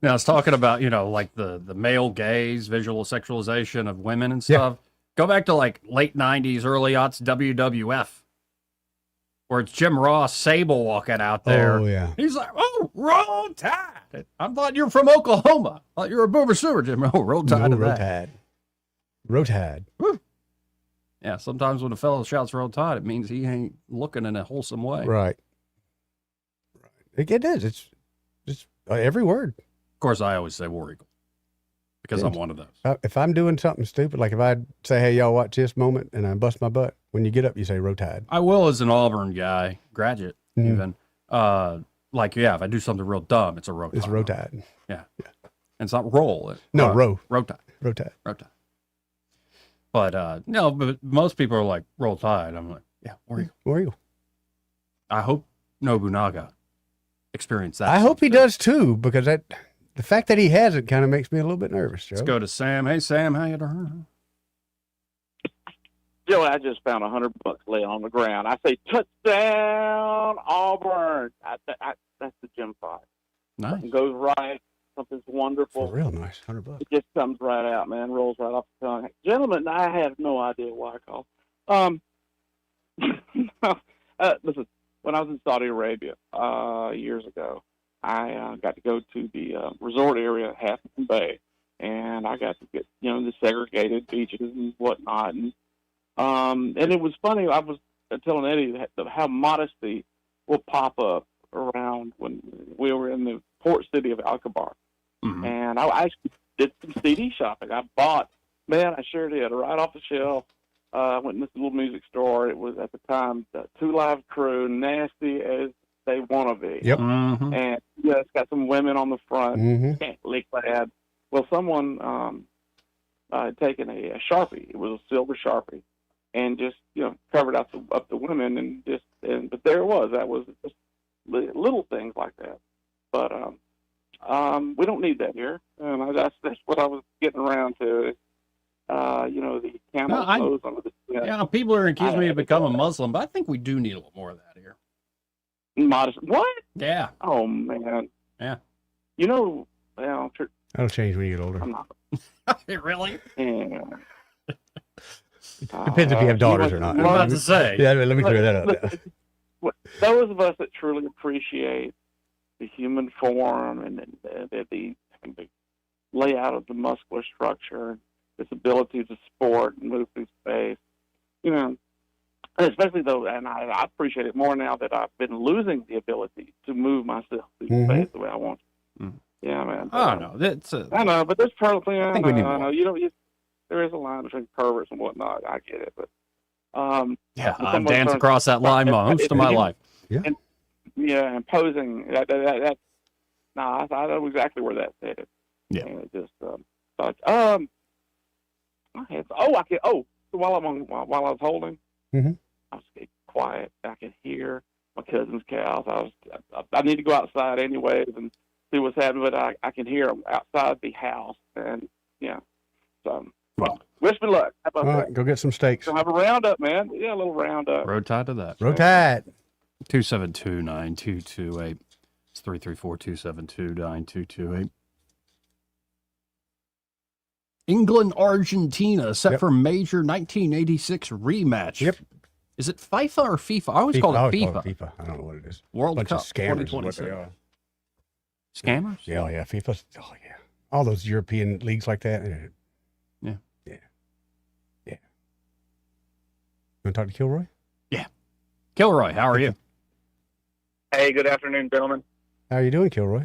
Now, I was talking about, like the male gaze, visual sexualization of women and stuff. Go back to like late 90s, early aughts WWF, where it's Jim Ross, Sable walking out there. Oh, yeah. He's like, "Oh, roll tide." I thought you were from Oklahoma. I thought you were a boomer sewer, Jim. Oh, roll tide to roll that. tide. Roll tide. Yeah, sometimes when a fellow shouts roll tide, it means he ain't looking in a wholesome way. Right. It is. It's every word. Of course, I always say War Eagle because I'm one of those. If I'm doing something stupid, like if I say, "Hey, y'all, watch this moment," and I bust my butt, when you get up, you say "roll tide." I will, as an Auburn guy, graduate, even. If I do something real dumb, it's a roll tide. It's roll tide. Yeah. And it's not roll. No, row. Roll tide. Roll tide. Roll tide. But, no, but most people are like, roll tide. I'm like, yeah, War Eagle. War Eagle. I hope Nobunaga experienced that. I hope he does too, because the fact that he hasn't kind of makes me a little bit nervous, Joe. Let's go to Sam. Hey, Sam, how you doing? Joe, I just found $100 laying on the ground. I say, touchdown, Auburn. That's the Jim 5. Nice. Something goes right. Something's wonderful. Real nice. $100. It just comes right out, man. Rolls right off the tongue. Gentlemen, I have no idea why I called. Listen, when I was in Saudi Arabia years ago, I got to go to the resort area at Half Moon Bay, and I got to get the segregated beaches and whatnot, and it was funny. I was telling Eddie how modesty will pop up around when we were in the port city of Alcabar, and I actually did some CD shopping. I sure did, right off the shelf. I went in this little music store. It was at the time the Two Live Crew, nasty as they want to be. Yep. And it's got some women on the front, scantily clad. Well, someone had taken a Sharpie. It was a silver Sharpie, and just covered up the women, and but there it was. That was just little things like that. But we don't need that here, and that's what I was getting around to. The camel clothes on the Yeah, people are accusing me of becoming a Muslim, but I think we do need a little more of that here. Modest. What? Yeah. Oh man. Yeah. Well, That'll change when you get older. I'm not. Really? Yeah. Depends if you have daughters or not. I'm about to say. Yeah, let me clear that up. Those of us that truly appreciate the human form and the layout of the muscular structure, its ability to sport and move through space, especially though, and I appreciate it more now that I've been losing the ability to move myself through space the way I want to. Yeah, man. Oh, no, that's I know, but there's probably I think we need more. There is a line between perverts and whatnot. I get it, but yeah, I've danced across that line most of my life. Yeah. And posing I know exactly where that's headed. Yeah. And it just so while I was holding, I was getting quiet. I could hear my cousin's cows. I need to go outside anyways and see what's happening, but I can hear them outside the house, and so. Well, wish me luck. How about All that? right, go get some steaks. Have a roundup, man. Yeah, a little roundup. Road Tide to that. Road Tide. 272-9228. It's 334-272-9228. England, Argentina set for major 1986 rematch. Yep. Is it FIFA or FIFA? I always call it FIFA. FIFA. I don't know what it is. World Bunch Cup of scammers is what 2027. they are. Scammers? Yeah. FIFA. Oh, yeah. All those European leagues like that. Yeah. You want to talk to Kilroy? Yeah. Kilroy, how are you? Hey, good afternoon, gentlemen. How are you doing, Kilroy?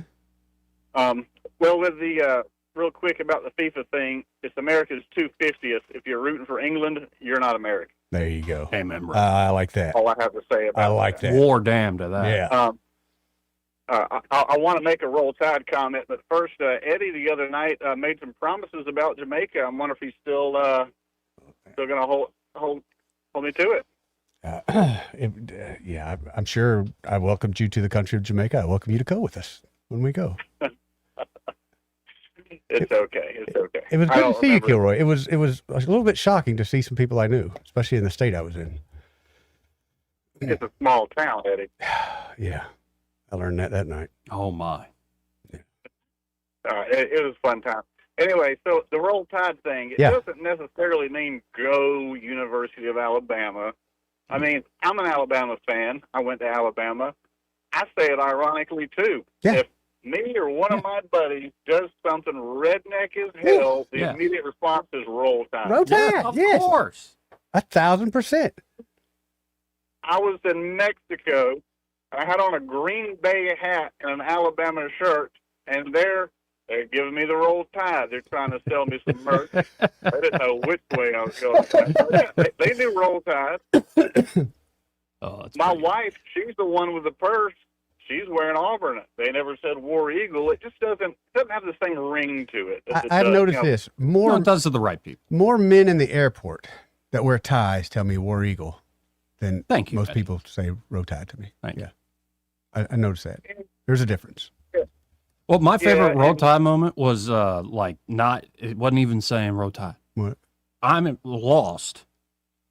Well, with the real quick about the FIFA thing, it's America's 250th. If you're rooting for England, you're not American. There you go. Amen, bro. I like that. All I have to say about I like that. War damn to that. Yeah. I want to make a Roll Tide comment, but first, Eddie the other night made some promises about Jamaica. I wonder if he's still going to hold me to it. Yeah, I'm sure I welcomed you to the country of Jamaica. I welcome you to go with us when we go. It's okay. It's okay. It was I good don't to see you, remember. Kilroy. It was a little bit shocking to see some people I knew, especially in the state I was in. It's a small town, Eddie. Yeah, I learned that night. Oh my! It was a fun time. Anyway, so the Roll Tide thing, it doesn't necessarily mean go University of Alabama. I mean, I'm an Alabama fan. I went to Alabama. I say it ironically, too. Yeah. If me or one of my buddies does something redneck as hell, the immediate response is Roll Tide. Roll Tide, of yes. course. 1,000%. I was in Mexico. I had on a Green Bay hat and an Alabama shirt, and they're giving me the Roll Tide. They're trying to sell me some merch. I didn't know which way I was going. They do Roll Tide. My wife, she's the one with the purse. She's wearing Auburn. They never said War Eagle. It just doesn't have the same ring to it. I've noticed this. More it does to the right people. More men in the airport that wear ties tell me War Eagle than Thank you, most Eddie. people say Roll Tide to me. Thank you. I noticed that. There's a difference. Well, my favorite Roll and- Tide moment was it wasn't even saying Roll Tide. What? I'm lost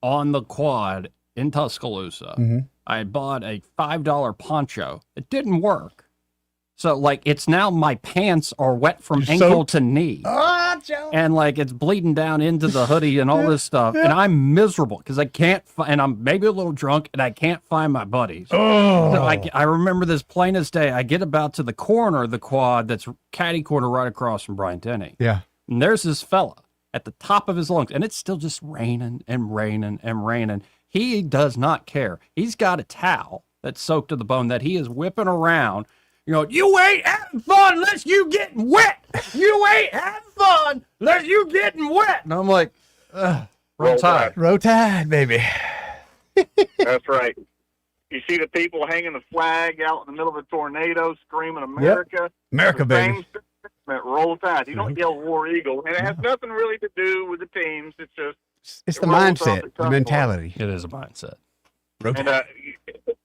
on the quad in Tuscaloosa. Mm-hmm. I bought a $5 poncho. It didn't work. So it's now my pants are wet from You're ankle soaked? to knee. Ah, and like it's bleeding down into the hoodie and all this stuff, and I'm miserable because I can't and I'm maybe a little drunk and I can't find my buddies. Oh. So I remember this plain as day. I get about to the corner of the quad that's catty corner right across from Brian Denny. Yeah. And there's this fella at the top of his lungs, and it's still just raining and raining and raining. He does not care. He's got a towel that's soaked to the bone that he is whipping around. You know, you ain't having fun unless you getting wet. You ain't having fun unless you getting wet. And I'm like, roll tide. Roll tide, baby. That's right. You see the people hanging the flag out in the middle of a tornado, screaming "America, America, The baby. same sentiment, roll tide. You don't yell "War Eagle," and it has nothing really to do with the teams. It's just It's the it rolls off mindset, the the tongue. mentality. It is a mindset. And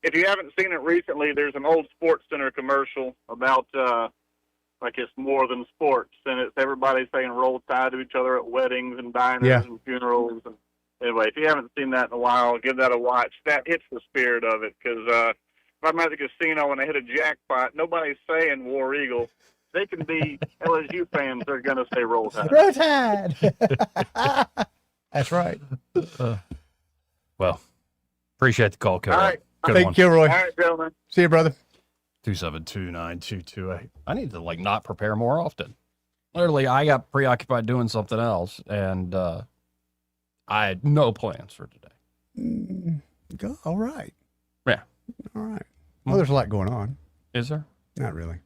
if you haven't seen it recently, there's an old Sports Center commercial about like it's more than sports, and it's everybody saying "Roll Tide" to each other at weddings and diners Yeah. and funerals. And anyway, if you haven't seen that in a while, give that a watch. That hits the spirit of it because if I'm at the casino and I hit a jackpot, nobody's saying "War Eagle." They can be LSU fans. They're going to say "Roll Tide." Roll tide. That's right. Well, appreciate the call, Kilroy. All right. Good Thank one. you, Kilroy. All right, gentlemen. See you, brother. 2729228. I need to like not prepare more often. Literally, I got preoccupied doing something else, and I had no plans for today. Go. All right. Yeah. All right. Well, there's a lot going on. Is there? Not really.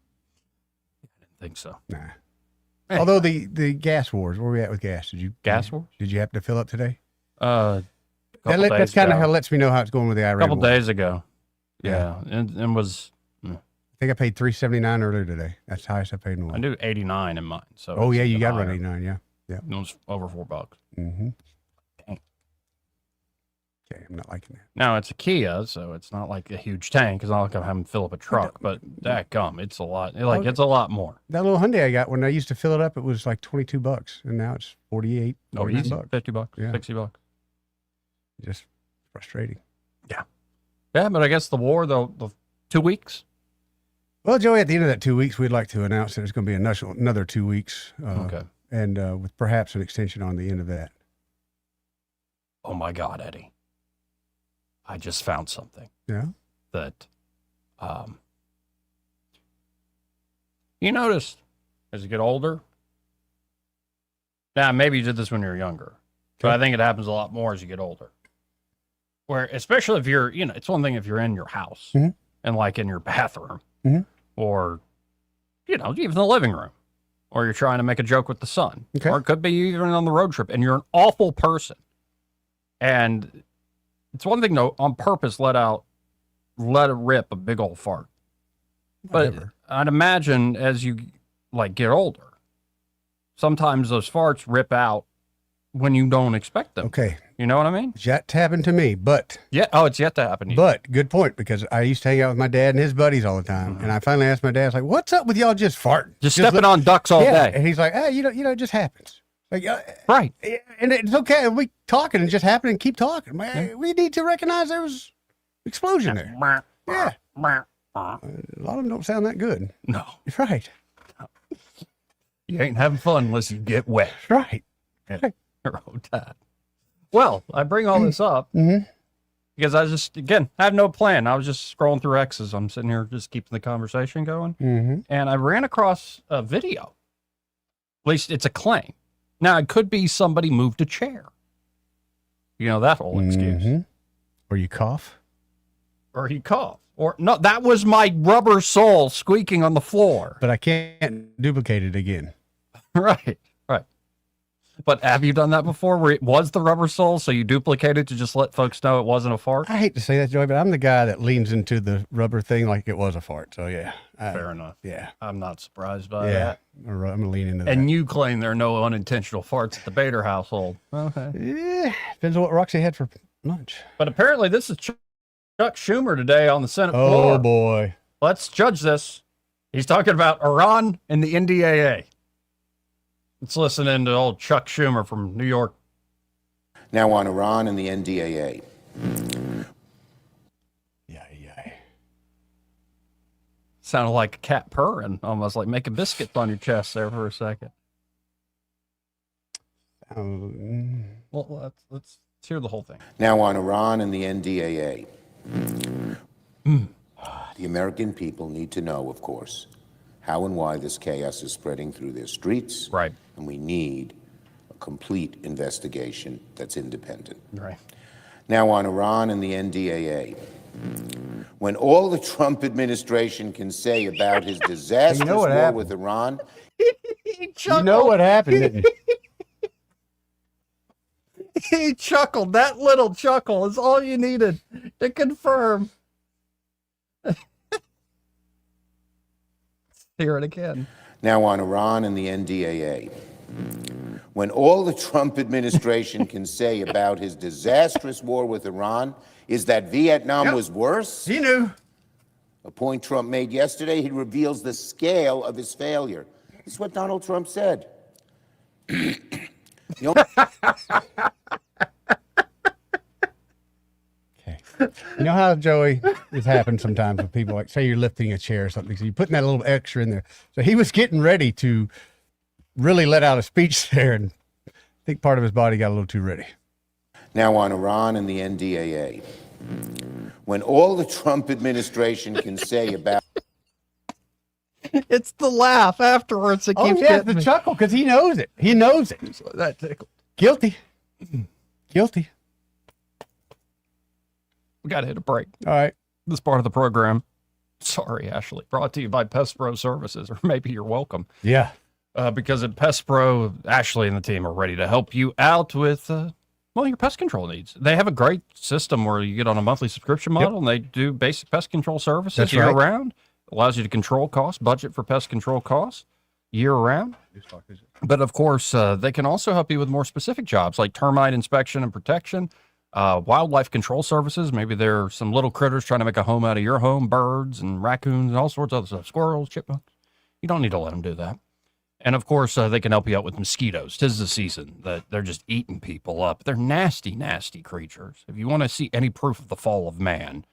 I didn't think so. Nah. Although the gas wars, where are we at with gas? Gas wars? Did you happen to fill up today? Couple That's days kind of ago. how lets me know how it's going with the A Iran couple war. days ago. Yeah. And was, I think I paid $3.79 earlier today. That's the highest I paid in a while. I do 89 in mine. So Oh it's yeah, you got higher. run 89. Yeah. Yeah. It was over $4. Mm-hmm. Dang. Okay, I'm not liking that. Now it's a Kia, so it's not like a huge tank. It's not like I'm having to fill up a truck, but that gum, it's a lot. Like it's a lot more. That little Hyundai I got when I used to fill it up, it was like $22, and now it's 48, Oh, 49 easy. bucks. $50, Yeah. $60. Just frustrating. Yeah, but I guess the war, the 2 weeks. Well, Joey, at the end of that 2 weeks, we'd like to announce that it's going to be another 2 weeks. Okay. And with perhaps an extension on the end of that. Oh my God, Eddie. I just found something Yeah. that, you notice as you get older. Now, maybe you did this when you were younger, but I think it happens a lot more as you get older. Where, especially if you're, it's one thing if you're in your house Mhm. and like in your bathroom Mhm. or, even the living room, or you're trying to make a joke with the son, Okay. or it could be even on the road trip and you're an awful person. And it's one thing to on purpose let it rip a big old fart. But Whatever. I'd imagine as you get older, sometimes those farts rip out when you don't expect them. Okay. You know what I mean? That happened to me, but Yeah. Oh, it's yet to happen to you. But good point, because I used to hang out with my dad and his buddies all the time, and I finally asked my dad, I was like, "What's up with y'all just farting, Just stepping on ducks all Yeah. day. And he's like, "Hey, it just happens." Like, Right. and it's okay. We talking and just happen and keep talking. Man, we need to recognize there was explosion there. Yeah. A lot of them don't sound that good. No. Right. You ain't having fun unless you get wet. Right. Oh, Dad. Well, I bring all this up Mm-hmm. because I just, again, I have no plan. I was just scrolling through X's. I'm sitting here just keeping the conversation going. Mm-hmm. And I ran across a video. At least it's a claim. Now, it could be somebody moved a chair. That whole excuse. Mm-hmm. Or you cough. Or he coughed. Or, no, that was my rubber sole squeaking on the floor. But I can't duplicate it again. Right. But have you done that before where it was the rubber sole, so you duplicated to just let folks know it wasn't a fart? I hate to say that, Joey, but I'm the guy that leans into the rubber thing like it was a fart. So, yeah. Fair enough. Yeah. I'm not surprised by Yeah. that. I'm going to lean into that. And you claim there are no unintentional farts at the Bader household. Okay. Yeah, depends on what Roxy had for lunch. But apparently this is Chuck Schumer today on the Senate Oh, floor. boy. Let's judge this. He's talking about Iran and the NDAA. Let's listen in to old Chuck Schumer from New York. Now on Iran and the NDAA. Sounded like a cat purring, almost like making biscuits on your chest there for a second. Well, let's hear the whole thing. Now on Iran and the NDAA. The American people need to know, of course, how and why this chaos is spreading through their streets. Right. And we need a complete investigation that's independent. Right. Now on Iran and the NDAA. When all the Trump administration can say about his disastrous war happened? with Iran. You know what happened, didn't you? He chuckled. That little chuckle is all you needed to confirm. Hear it again. Now on Iran and the NDAA. When all the Trump administration can say about his disastrous war with Iran is that Vietnam was worse. He knew. A point Trump made yesterday, he reveals the scale of his failure. This is what Donald Trump said. You know how, Joey, this happens sometimes with people, like say you're lifting a chair or something, so you're putting that little extra in there. So he was getting ready to really let out a speech there, and I think part of his body got a little too ready. Now on Iran and the NDAA. When all the Trump administration can say about... It's the laugh afterwards that keeps yeah, getting the me. chuckle, because he knows it. He knows it. That tickled. Guilty. Guilty. We got to hit a break. All right. This part of the program, sorry, Ashley, brought to you by Pest Pro Services, or maybe you're welcome. Yeah. Because at Pest Pro, Ashley and the team are ready to help you out with, your pest control needs. They have a great system where you get on a monthly subscription model, and they do basic pest control services That's year right. round. Allows you to control costs, budget for pest control costs year round. But of course, they can also help you with more specific jobs like termite inspection and protection, wildlife control services. Maybe there are some little critters trying to make a home out of your home, birds and raccoons and all sorts of other stuff, squirrels, chipmunks. You don't need to let them do that. And of course, they can help you out with mosquitoes. 'Tis the season that they're just eating people up. They're nasty, nasty creatures. If you want to see any proof of the fall of man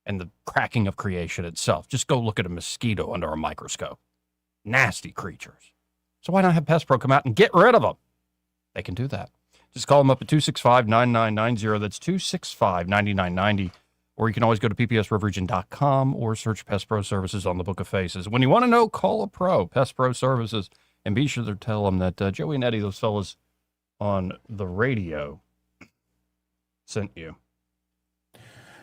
and the cracking of creation itself, just go look at a mosquito under a microscope. Nasty creatures. So why not have Pest Pro come out and get rid of them? They can do that. Just call them up at 265-9990. That's 265-9990. Or you can always go to ppsriverregion.com or search Pest Pro Services on the Book of Faces. When you want to know, call a pro, Pest Pro Services, and be sure to tell them that Joey and Eddie, those fellas on the radio, sent you.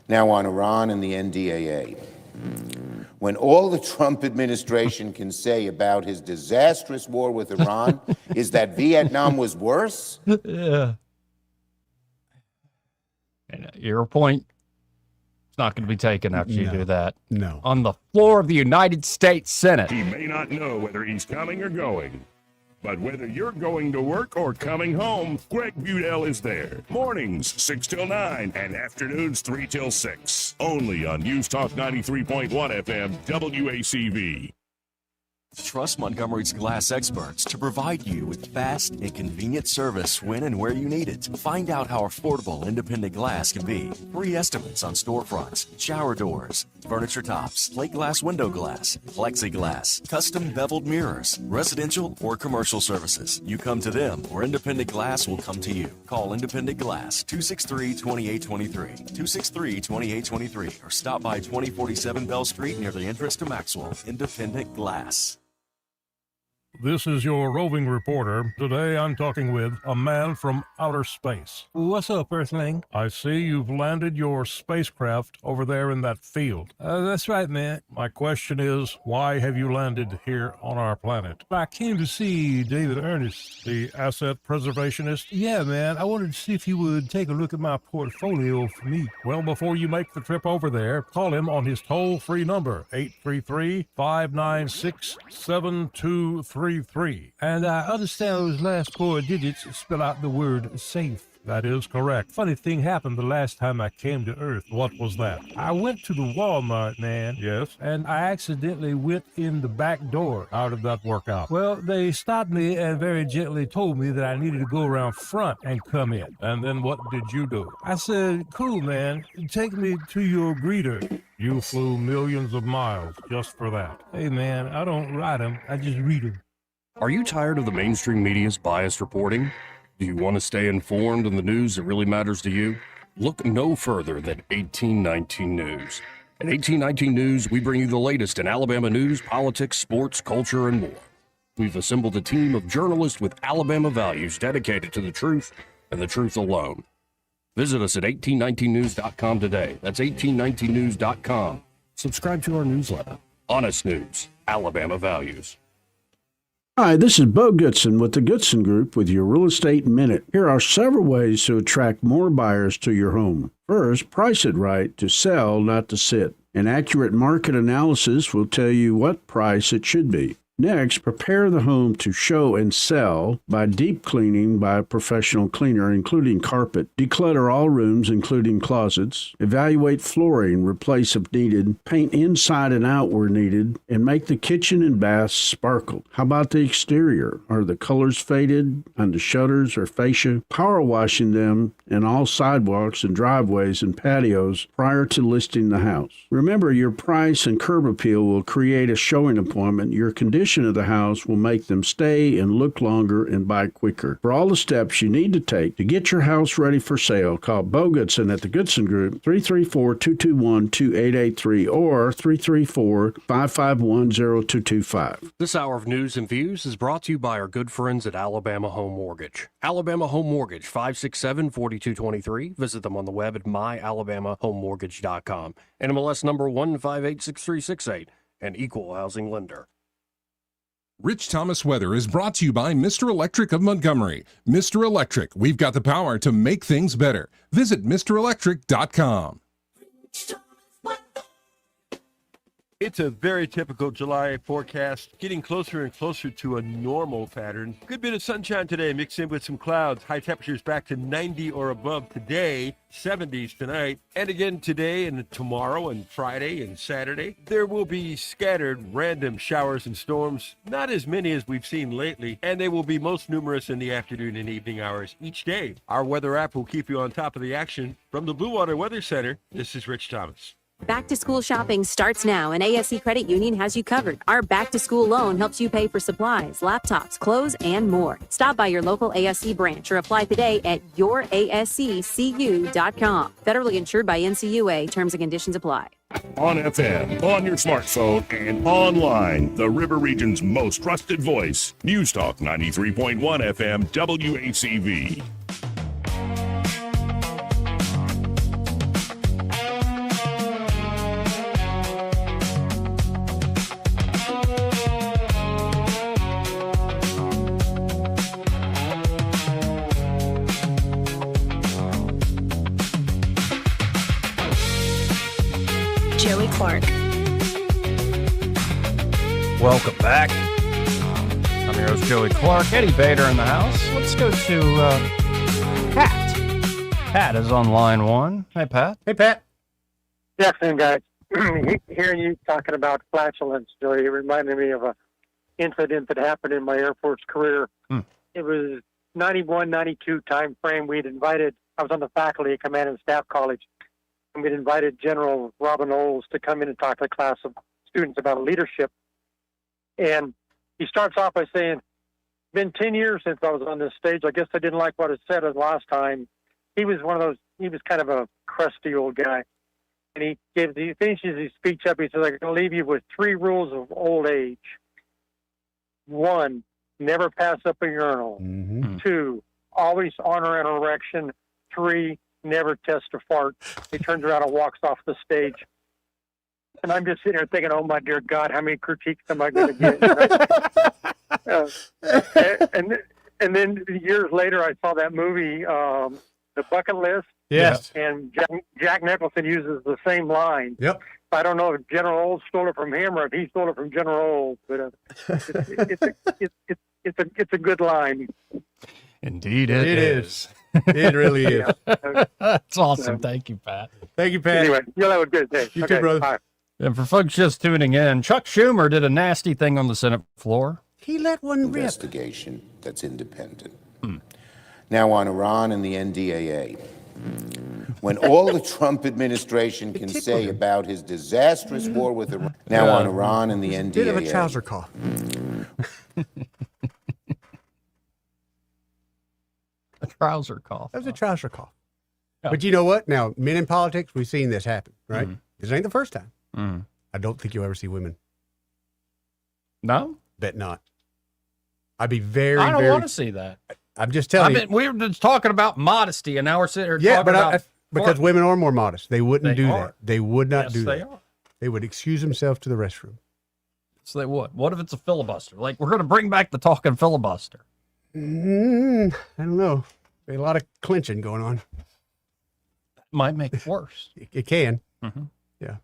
Now on Iran and the NDAA. When all the Trump administration can say about his disastrous war with Iran is that Vietnam was worse. Yeah. And your point, it's not going to be taken after you do that. No. On the floor of the United States Senate. He may not know whether he's coming or going, but whether you're going to work or coming home, Greg Budell is there. Mornings 6 till 9 and afternoons 3 till 6. Only on News Talk 93.1 FM WACV. Trust Montgomery's glass experts to provide you with fast and convenient service when and where you need it. Find out how affordable independent glass can be. Free estimates on storefronts, shower doors, furniture tops, plate glass window glass, plexiglass, custom beveled mirrors, residential or commercial services. You come to them or Independent Glass will come to you. Call Independent Glass 263-2823, 263-2823, or stop by 2047 Bell Street near the entrance to Maxwell. Independent Glass. This is your roving reporter. Today I'm talking with a man from outer space. What's up, Earthling? I see you've landed your spacecraft over there in that field. That's right, man. My question is, why have you landed here on our planet? I came to see David Ernest. The asset preservationist? Yeah, man. I wanted to see if you would take a look at my portfolio for me. Well, before you make the trip over there, call him on his toll-free number, 833-596-7233. And I understand those last 4 digits spell out the word safe. That is correct. Funny thing happened the last time I came to Earth. What was that? I went to the Walmart, man. Yes? And I accidentally went in the back door. How did that work out? Well, they stopped me and very gently told me that I needed to go around front and come in. And then what did you do? I said, cool, man. Take me to your greeter. You flew millions of miles just for that. Hey, man, I don't ride them. I just read them. Are you tired of the mainstream media's biased reporting? Do you want to stay informed on the news that really matters to you? Look no further than 1819 News. At 1819 News, we bring you the latest in Alabama news, politics, sports, culture, and more. We've assembled a team of journalists with Alabama values dedicated to the truth and the truth alone. Visit us at 1819news.com today. That's 1819news.com. Subscribe to our newsletter. Honest News, Alabama Values. Hi, this is Bo Goodson with the Goodson Group with your Real Estate Minute. Here are several ways to attract more buyers to your home. First, price it right to sell, not to sit. An accurate market analysis will tell you what price it should be. Next, prepare the home to show and sell by deep cleaning by a professional cleaner, including carpet. Declutter all rooms, including closets. Evaluate flooring, replace if needed. Paint inside and out where needed. And make the kitchen and bath sparkle. How about the exterior? Are the colors faded on the shutters or fascia? Power washing them and all sidewalks and driveways and patios prior to listing the house. Remember, your price and curb appeal will create a showing appointment. Your condition of the house will make them stay and look longer and buy quicker. For all the steps you need to take to get your house ready for sale, call Bo Goodson at the Goodson Group, 334-221-2883 or 334-551-0225. This hour of news and views is brought to you by our good friends at Alabama Home Mortgage. Alabama Home Mortgage, 567-4223. Visit them on the web at myalabamahomemortgage.com. NMLS number 1586368, an equal housing lender. Rich Thomas Weather is brought to you by Mr. Electric of Montgomery. Mr. Electric, we've got the power to make things better. Visit MrElectric.com. It's a very typical July forecast, getting closer and closer to a normal pattern. Good bit of sunshine today, mixed in with some clouds. High temperatures back to 90 or above today, 70s tonight. And again today and tomorrow and Friday and Saturday. There will be scattered random showers and storms, not as many as we've seen lately, and they will be most numerous in the afternoon and evening hours each day. Our weather app will keep you on top of the action. From the Blue Water Weather Center, this is Rich Thomas. Back to school shopping starts now, and ASC Credit Union has you covered. Our back to school loan helps you pay for supplies, laptops, clothes, and more. Stop by your local ASC branch or apply today at yourasccu.com. Federally insured by NCUA. Terms and conditions apply. On FM, on your smartphone, and online, the River Region's most trusted voice. News Talk 93.1 FM WACV. Joey Clark. Welcome back. I'm your host, Joey Clark. Eddie Bader in the house. Let's go to Pat. Pat is on line one. Hey, Pat. Hey, Pat. Good afternoon, guys. Hearing you talking about flatulence, Joey, it reminded me of a incident that happened in my Air Force career. It was 91, 92 time frame. I was on the faculty at Command and Staff College, and we'd invited General Robin Olds to come in and talk to a class of students about leadership. And he starts off by saying, been 10 years since I was on this stage. I guess I didn't like what I said the last time. He was kind of a crusty old guy. And he finishes his speech up. He says, I'm going to leave you with 3 rules of old age. 1, never pass up a urinal. 2, always honor an erection. 3, never test a fart. He turns around and walks off the stage. And I'm just sitting here thinking, oh, my dear God, how many critiques am I going to get? And then years later, I saw that movie, The Bucket List. Yes. And Jack Nicholson uses the same line. Yep. I don't know if General Olds stole it from him or if he stole it from General Olds, but it's a good line. Indeed It is. It really is. That's awesome. Thank you, Pat. Thank you, Pat. Anyway, you'll have a good day. You too, brother. Bye. And for folks just tuning in, Chuck Schumer did a nasty thing on the Senate floor. He let one rip. Investigation that's independent. Now on Iran and the NDAA. When all the Trump administration can say about his disastrous war with Iran. Now on Iran and the NDAA. Bit of a trouser cough. A trouser cough. That was a trouser cough. Yeah. But you know what? Now, men in politics, we've seen this happen, right? Mhm. This ain't the first time. Mm. I don't think you'll ever see women. No? Bet not. I'd be very, I don't very. want to see that. I'm just telling you. we were just talking about modesty, and now we're sitting here Yeah, talking but about... because women are more modest. They wouldn't They do are. that. They would not Yes, do they that. are. They would excuse themselves to the restroom. So they would. What if it's a filibuster? Like, we're going to bring back the talking filibuster. I don't know. There's a lot of clinching going on. Might make it worse. It can. Mm-hmm. Yeah.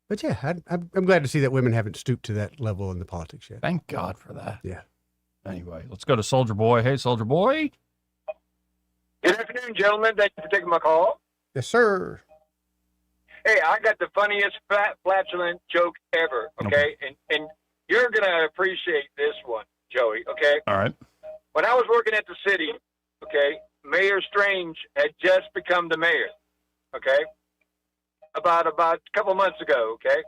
But yeah, I'm glad to see that women haven't stooped to that level in the politics yet. Thank God for that. Yeah. Anyway, let's go to Soldier Boy. Hey, Soldier Boy. Good afternoon, gentlemen. Thank you for taking my call. Yes, sir. Hey, I got the funniest flatulent joke ever, okay? And you're going to appreciate this one, Joey, okay? All right. When I was working at the city, okay, Mayor Strange had just become the mayor, okay? About a couple months ago, okay?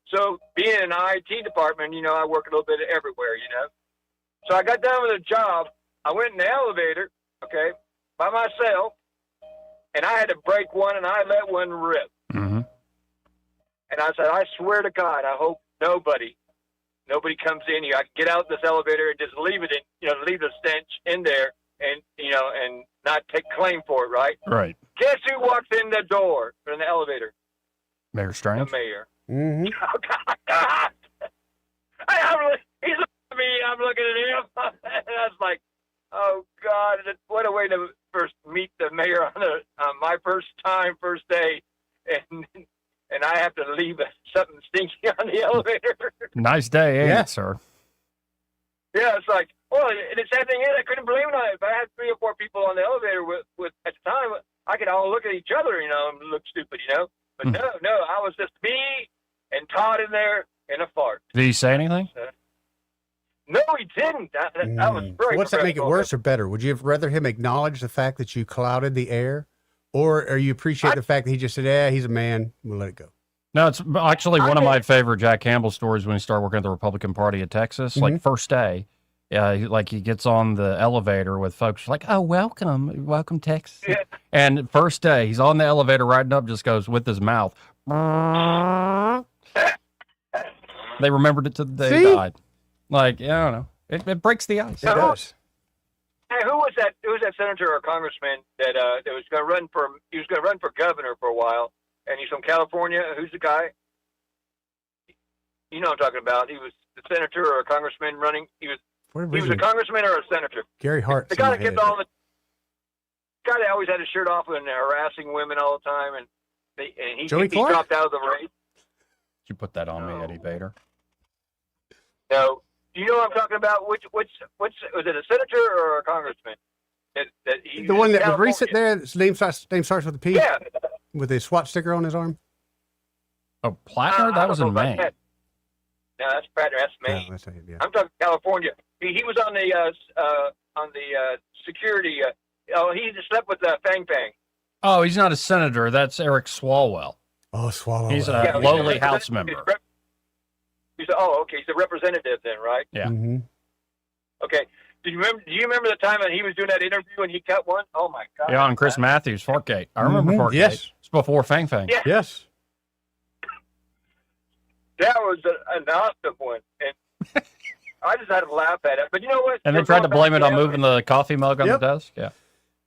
So being in the IT department, you know, I work a little bit everywhere, you know? So I got done with the job. I went in the elevator, okay, by myself, and I had to break one, and I let one rip. Mm-hmm. And I said, I swear to God, I hope nobody comes in here. I can get out this elevator and just leave it in, you know, leave the stench in there and, you know, and not take claim for it, right? Right. Guess who walks in the door in the elevator? Mayor Strange. The mayor. Mm-hmm. Oh, God. He's looking at me. I'm looking at him. And I was like, oh, God, what a way to first meet the mayor on my first day. And I have to leave something stinky on the elevator. Nice day, ain't Yeah. it, sir? Yeah, it's like, well, and the sad thing is, I couldn't believe it. If I had 3 or 4 people on the elevator with at the time, I could all look at each other, you know, and look stupid, you know. But no, I was just me and Todd in there in a fart. Did he say anything? No, he didn't. That was very. What's that make it professional. worse or better? Would you have rather him acknowledge the fact that you clouded the air, or you appreciate the fact that he just said, "Yeah, he's a man. We'll let it go." No, it's actually one of my favorite Jack Campbell stories when he started working at the Republican Party of Texas. Like, first day, he gets on the elevator with folks like, oh, welcome, Texas. Yeah. And first day, he's on the elevator riding up, just goes with his mouth. They remembered it to the day he died. Like, yeah, I don't know. It breaks the ice. It does. Hey, who was that? Who was that senator or congressman that was going to run for? He was going to run for governor for a while, and he's from California. Who's the guy? You know what I'm talking about. He was the senator or a congressman running. He was a congressman or a senator. Gary Hart. The guy that kept all the guy that always had his shirt off and harassing women all the time, and he dropped out of the race. Did you put that on me, Eddie Bader? No. Do you know what I'm talking about? Which was it a senator or a congressman? The one that was recent there. His name starts with a P. Yeah. With a SWAT sticker on his arm. Oh, Plattner? That was in Maine. No, that's Prattner. That's Maine. No, that's not it, yeah. I'm talking California. He was on the security. He just slept with Fang Fang. Oh, he's not a senator. That's Eric Swalwell. Oh, Swalwell. He's a lowly House member. He's a representative then, right? Yeah. Mm-hmm. Okay. Do you remember the time that he was doing that interview and he cut one? Oh my God. Yeah, on Chris Matthews, Fartgate. I remember Fartgate. Yes. It's before Fang Fang. Yeah. Yes. That was an awesome one, and I just had to laugh at it. But you know what? And they tried to blame it on moving the coffee mug on the desk. Yeah.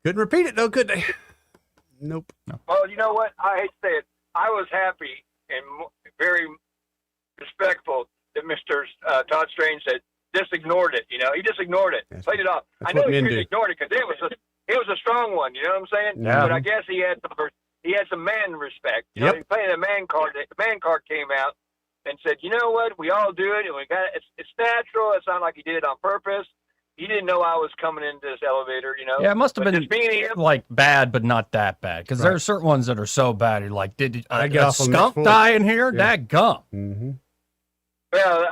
Couldn't repeat it though, could they? Nope. No. Well, you know what? I hate to say it. I was happy and very respectful that Mr. Todd Strange said just ignored it. You know, he just ignored it, played it off. I know he men should do. ignored it because it was a strong one. You know what I'm saying? Yeah. But I guess he had some man respect. You know, he played the man card. The man card came out and said, you know what? We all do it, and we got it. It's natural. It's not like he did it on purpose. He didn't know I was coming into this elevator. You know. Yeah, it must have But been just being him, like bad, but not that bad. Because there are certain ones that are so bad. You're like, did I a get off on that skunk foot. die in here? Yeah. Dadgum. Mm-hmm. well,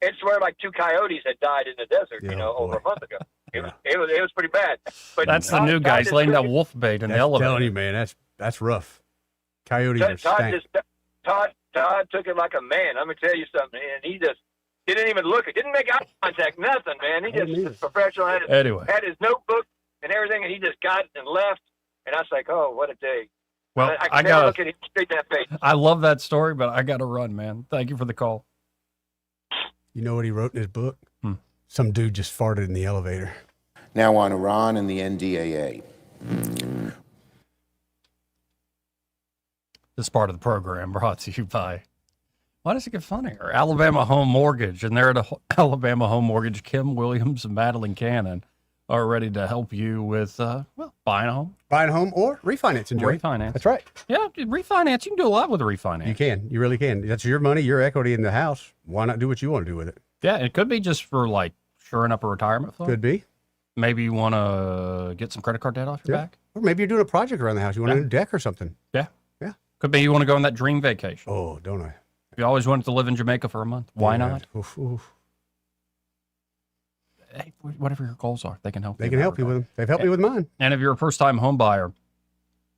it's where like 2 coyotes had died in the desert. You know, over a month ago. It was pretty bad. But That's the Todd- new guy. Todd He's just laying took that it- wolf bait in the I'm elevator. telling you, man, that's rough. Coyotes are stank. Todd took it like a man. Let me tell you something. And he just He didn't even look. He didn't make eye contact, nothing, man. He just was professional. Had his notebook and everything, and he just got and left. And I was like, oh, what a day. Well, I can never look at him straight in that face. I love that story, but I got to run, man. Thank you for the call. You know what he wrote in his book? Some dude just farted in the elevator. Now on Iran and the NDAA. This part of the program brought to you by, why does it get funnier? Alabama Home Mortgage. And there at Alabama Home Mortgage, Kim Williams and Madeline Cannon are ready to help you with, buying a home. Buying a home or refinancing, Joey. Refinance. That's right. Yeah, refinance. You can do a lot with a refinance. You can. You really can. That's your money, your equity in the house. Why not do what you want to do with it? Yeah, it could be just for like shoring up a retirement fund. Could be. Maybe you want to get some credit card debt off your back. Or maybe you're doing a project around the house. You want a new deck or something. Yeah. Yeah. Could be you want to go on that dream vacation. Oh, don't I? You always wanted to live in Jamaica for a month. Why not? Oof, oof. Hey, whatever your goals are, they can help you. They can help you with them. They've helped me with mine. And if you're a first-time home buyer,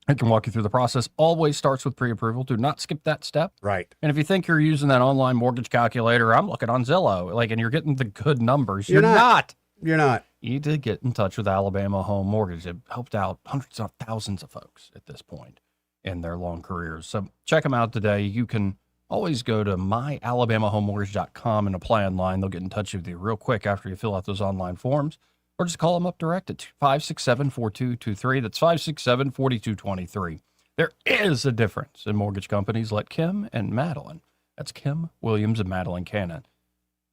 I can walk you through the process. Always starts with pre-approval. Do not skip that step. Right. And if you think you're using that online mortgage calculator, I'm looking on Zillow, and you're getting the good numbers. You're not. You're not. You need to get in touch with Alabama Home Mortgage. It helped out hundreds of thousands of folks at this point in their long careers. So check them out today. You can always go to myalabamahomemortgage.com and apply online. They'll get in touch with you real quick after you fill out those online forms, or just call them up direct at 567-4223. That's 567-4223. There is a difference in mortgage companies. Let Kim and Madeline, that's Kim Williams and Madeline Cannon,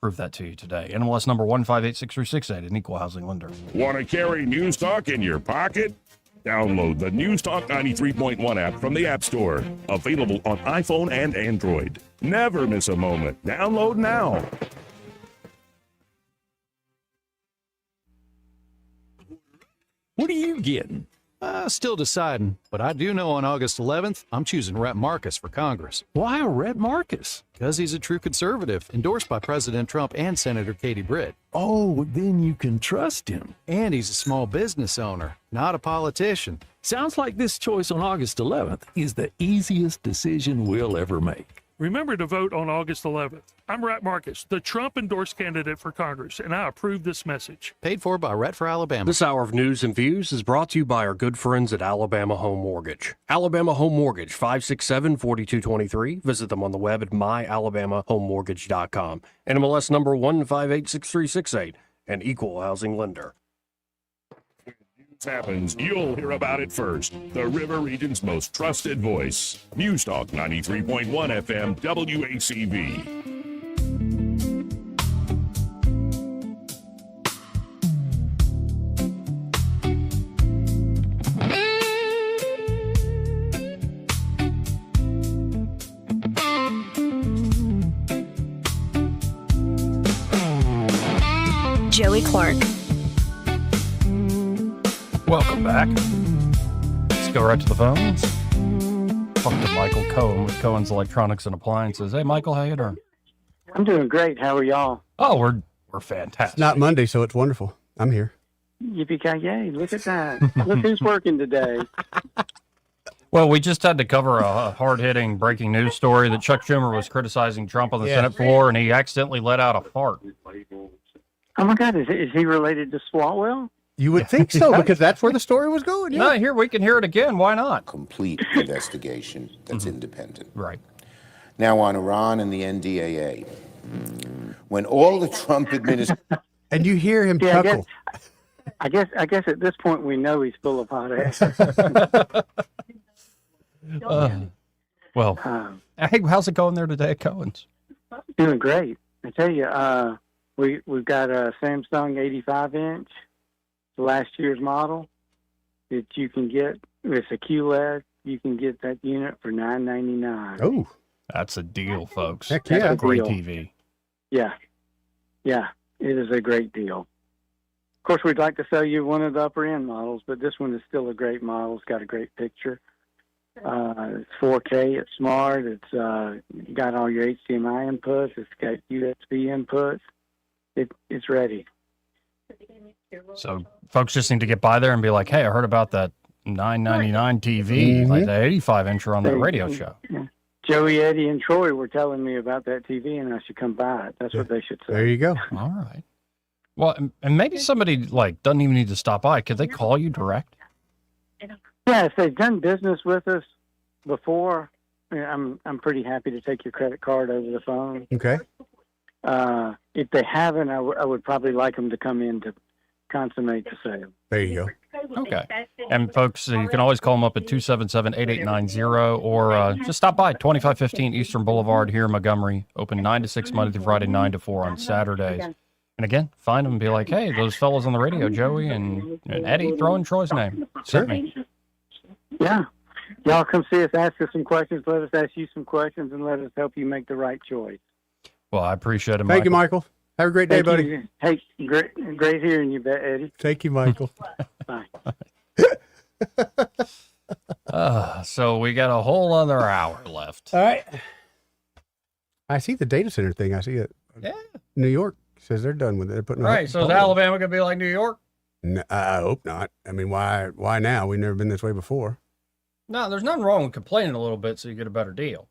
prove that to you today. NMLS number 1586368, an equal housing lender. Want to carry News Talk in your pocket? Download the News Talk 93.1 app from the App Store. Available on iPhone and Android. Never miss a moment. Download now. What are you getting? Still deciding, but I do know on August 11th, I'm choosing Rhett Marcus for Congress. Why Rhett Marcus? Because he's a true conservative, endorsed by President Trump and Senator Katie Britt. Oh, then you can trust him. And he's a small business owner, not a politician. Sounds like this choice on August 11th is the easiest decision we'll ever make. Remember to vote on August 11th. I'm Rhett Marcus, the Trump-endorsed candidate for Congress, and I approve this message. Paid for by Rhett for Alabama. This hour of news and views is brought to you by our good friends at Alabama Home Mortgage. Alabama Home Mortgage, 567-4223. Visit them on the web at myalabamahomemortgage.com. NMLS number 1586368, an equal housing lender. Happens, you'll hear about it first. The River Region's most trusted voice. News Talk 93.1 FM WACV. Joey Clark. Welcome back. Let's go right to the phones. Talk to Michael Cohen with Cohen's Electronics and Appliances. Hey, Michael, how you doing? I'm doing great. How are y'all? Oh, we're fantastic. It's not Monday, so it's wonderful. I'm here. Yippee-ki-yay. Look at that. Look who's working today. Well, we just had to cover a hard-hitting breaking news story that Chuck Schumer was criticizing Trump on the Senate floor, and he accidentally let out a fart. Oh, my God. Is he related to Swalwell? You would think so, because that's where the story was going. Yeah. No, here, we can hear it again. Why not? Complete investigation that's independent. Right. Now on Iran and the NDAA. When all the Trump administration... And you hear him chuckle. I guess at this point we know he's full of hot ass. Hey, how's it going there today at Cohen's? Doing great. I tell you, we've got a Samsung 85-inch, last year's model that you can get. It's a QLED. You can get that unit for $999. Oh, that's a deal, folks. Heck yeah. That's a great Deal. TV. Yeah, it is a great deal. Of course, we'd like to sell you one of the upper end models, but this one is still a great model. It's got a great picture. It's 4K. It's smart. It's got all your HDMI inputs. It's got USB inputs. It's ready. So folks just need to get by there and be like, hey, I heard about that $999 TV, like the 85-incher on the radio show. Joey, Eddie, and Troy were telling me about that TV, and I should come by it. That's what they should say. There you go. All right. Well, and maybe somebody like doesn't even need to stop by. Could they call you direct? Yeah, if they've done business with us before, I'm pretty happy to take your credit card over the phone. Okay. If they haven't, I would probably like them to come in to consummate the sale. There you go. Okay. And folks, you can always call them up at 277-8890 or just stop by 2515 Eastern Boulevard here in Montgomery. Open 9 to 6 Monday through Friday, 9 to 4 on Saturdays. And again, find them and be like, hey, those fellas on the radio, Joey and Eddie, throw in Troy's name. Send me. Yeah. Y'all come see us, ask us some questions, let us ask you some questions, and let us help you make the right choice. Well, I appreciate it, Thank you, Michael. Have a great day, Thank buddy. you. Hey, great hearing you, Eddie. Thank you, Michael. Bye. So we got a whole other hour left. All right. I see the data center thing. I see it. Yeah. New York says they're done with it. They're putting Right. So is Alabama going to be like New York? No, I hope not. I mean, why now? We've never been this way before. No, there's nothing wrong with complaining a little bit so you get a better deal.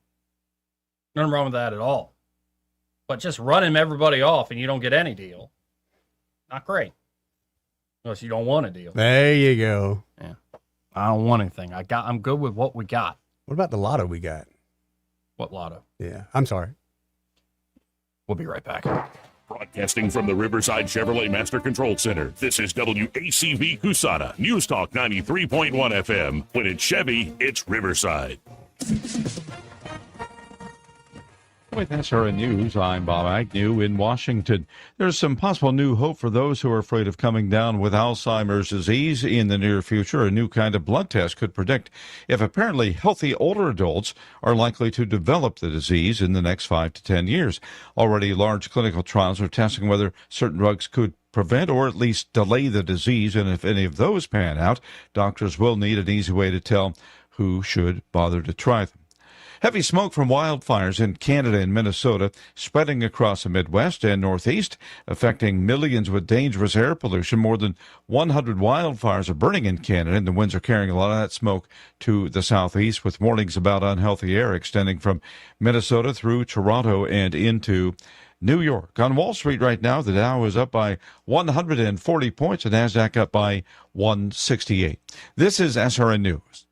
Nothing wrong with that at all. But just running everybody off and you don't get any deal, not great. Unless you don't want a deal. There you go. Yeah. I don't want anything. I'm good with what we got. What about the lotto we got? What lotto? Yeah, I'm sorry. We'll be right back. Broadcasting from the Riverside Chevrolet Master Control Center, this is WACV Cusana, News Talk 93.1 FM. When it's Chevy, it's Riverside. With SRN News, I'm Bob Agnew in Washington. There's some possible new hope for those who are afraid of coming down with Alzheimer's disease in the near future. A new kind of blood test could predict if apparently healthy older adults are likely to develop the disease in the next 5 to 10 years. Already large clinical trials are testing whether certain drugs could prevent or at least delay the disease, and if any of those pan out, doctors will need an easy way to tell who should bother to try them. Heavy smoke from wildfires in Canada and Minnesota spreading across the Midwest and Northeast, affecting millions with dangerous air pollution. More than 100 wildfires are burning in Canada, and the winds are carrying a lot of that smoke to the southeast, with warnings about unhealthy air extending from Minnesota through Toronto and into New York. On Wall Street right now, the Dow is up by 140 points, the NASDAQ up by 168. This is SRN News.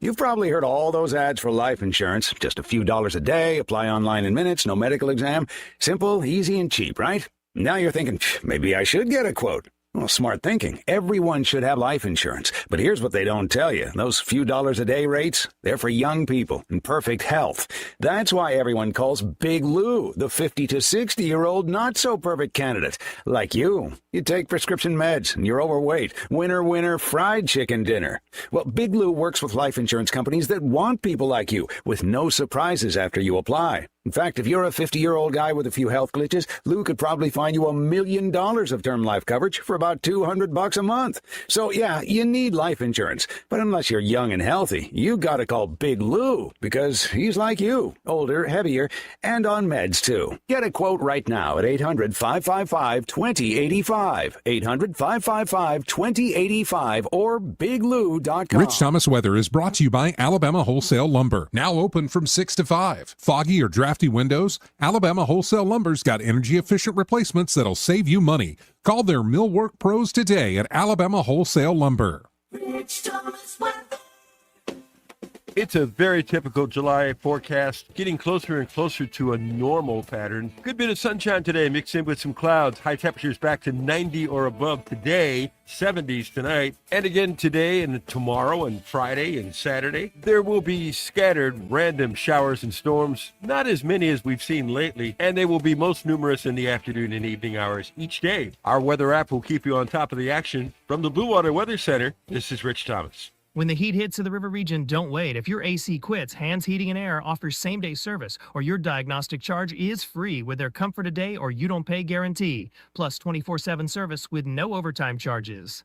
You've probably heard all those ads for life insurance. Just a few dollars a day, apply online in minutes, no medical exam. Simple, easy, and cheap, right? Now you're thinking, maybe I should get a quote. Well, smart thinking. Everyone should have life insurance. But here's what they don't tell you. Those few dollars a day rates, they're for young people in perfect health. That's why everyone calls Big Lou the 50 to 60-year-old not-so-perfect candidate. Like you. You take prescription meds and you're overweight. Winner, fried chicken dinner. Well, Big Lou works with life insurance companies that want people like you with no surprises after you apply. In fact, if you're a 50-year-old guy with a few health glitches, Lou could probably find you $1 million of term life coverage for about $200 a month. So, yeah, you need life insurance. But unless you're young and healthy, you gotta call Big Lou, because he's like you, older, heavier, and on meds, too. Get a quote right now at 800-555-2085, 800-555-2085, or biglou.com. Rich Thomas Weather is brought to you by Alabama Wholesale Lumber. Now open from 6 to 5. Foggy or drafty windows? Alabama Wholesale Lumber's got energy-efficient replacements that'll save you money. Call their millwork pros today at Alabama Wholesale Lumber. It's a very typical July forecast, getting closer and closer to a normal pattern. Good bit of sunshine today, mixed in with some clouds. High temperatures back to 90 or above today, 70s tonight. And again today and tomorrow and Friday and Saturday, there will be scattered random showers and storms, not as many as we've seen lately, and they will be most numerous in the afternoon and evening hours each day. Our weather app will keep you on top of the action. From the Blue Water Weather Center, this is Rich Thomas. When the heat hits to the river region, don't wait. If your AC quits, Hands Heating and Air offers same-day service, or your diagnostic charge is free with their Comfort a Day or You Don't Pay guarantee, plus 24/7 service with no overtime charges.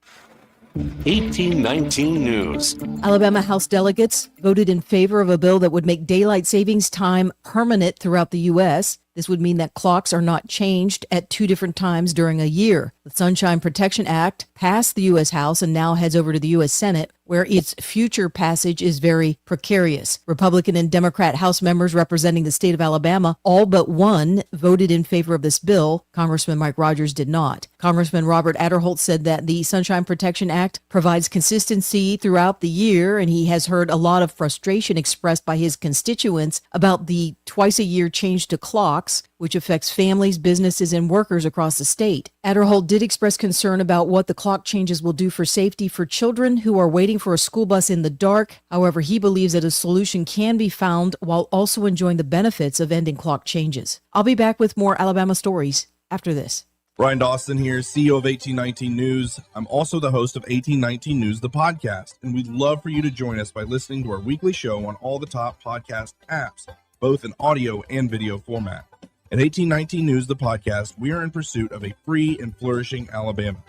1819 News. Alabama House delegates voted in favor of a bill that would make daylight savings time permanent throughout the U.S. This would mean that clocks are not changed at 2 different times during a year. The Sunshine Protection Act passed the U.S. House and now heads over to the U.S. Senate, where its future passage is very precarious. Republican and Democrat House members representing the state of Alabama, all but one, voted in favor of this bill. Congressman Mike Rogers did not. Congressman Robert Adderholt said that the Sunshine Protection Act provides consistency throughout the year, and he has heard a lot of frustration expressed by his constituents about the twice-a-year change to clocks, which affects families, businesses, and workers across the state. Adderholt did express concern about what the clock changes will do for safety for children who are waiting for a school bus in the dark. However, he believes that a solution can be found while also enjoying the benefits of ending clock changes. I'll be back with more Alabama stories after this. Ryan Dawson here, CEO of 1819 News. I'm also the host of 1819 News, the podcast, and we'd love for you to join us by listening to our weekly show on all the top podcast apps, both in audio and video format. At 1819 News, the podcast, we are in pursuit of a free and flourishing Alabama.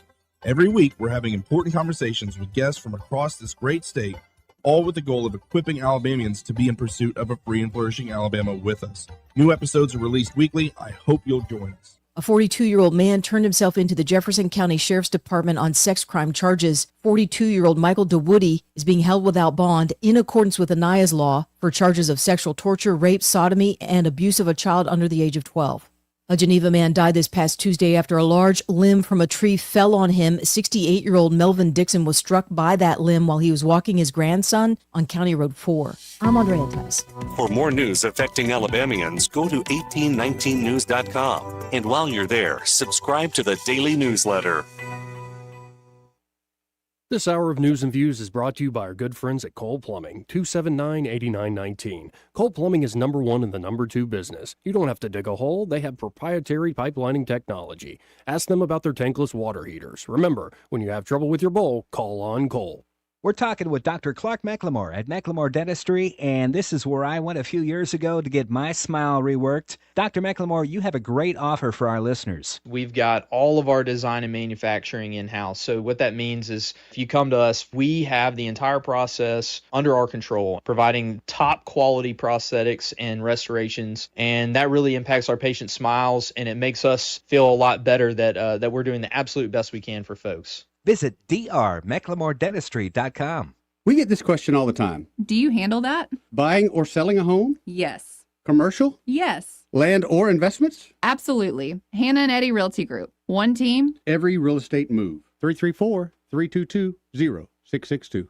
Every week, we're having important conversations with guests from across this great state, all with the goal of equipping Alabamians to be in pursuit of a free and flourishing Alabama with us. New episodes are released weekly. I hope you'll join us. A 42-year-old man turned himself into the Jefferson County Sheriff's Department on sex crime charges. 42-year-old Michael DeWoody is being held without bond in accordance with Aniah's law for charges of sexual torture, rape, sodomy, and abuse of a child under the age of 12. A Geneva man died this past Tuesday after a large limb from a tree fell on him. 68-year-old Melvin Dixon was struck by that limb while he was walking his grandson on County Road 4. I'm Andrea Tice. For more news affecting Alabamians, go to 1819news.com. And while you're there, subscribe to the daily newsletter. This hour of News and Views is brought to you by our good friends at Cole Plumbing, 279-8919. Cole Plumbing is number one in the number two business. You don't have to dig a hole. They have proprietary pipelining technology. Ask them about their tankless water heaters. Remember, when you have trouble with your bowl, call on Cole. We're talking with Dr. Clark McLemore at McLemore Dentistry, and this is where I went a few years ago to get my smile reworked. Dr. McLemore, you have a great offer for our listeners. We've got all of our design and manufacturing in-house. So what that means is if you come to us, we have the entire process under our control, providing top quality prosthetics and restorations. And that really impacts our patient smiles, and it makes us feel a lot better that we're doing the absolute best we can for folks. Visit drmclemordentistry.com. We get this question all the time. Do you handle that? Buying or selling a home? Yes. Commercial? Yes. Land or investments? Absolutely. Hannah and Eddie Realty Group. One team. Every real estate move. 334-322-0662.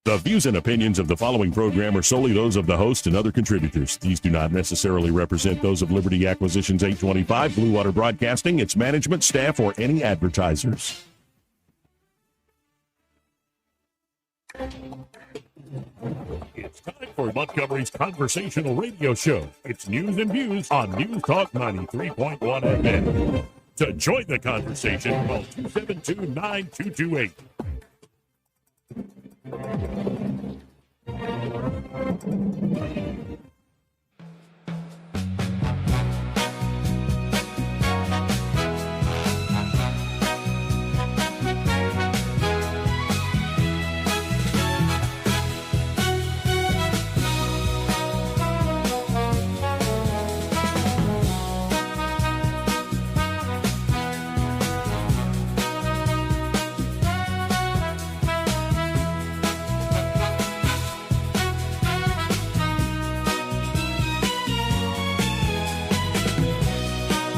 The views and opinions of the following program are solely those of the host and other contributors. These do not necessarily represent those of Liberty Acquisitions 825, Blue Water Broadcasting, its management, staff, or any advertisers. It's time for Montgomery's conversational radio show. It's News and Views on News Talk 93.1 FM. To join the conversation, call 272-9228.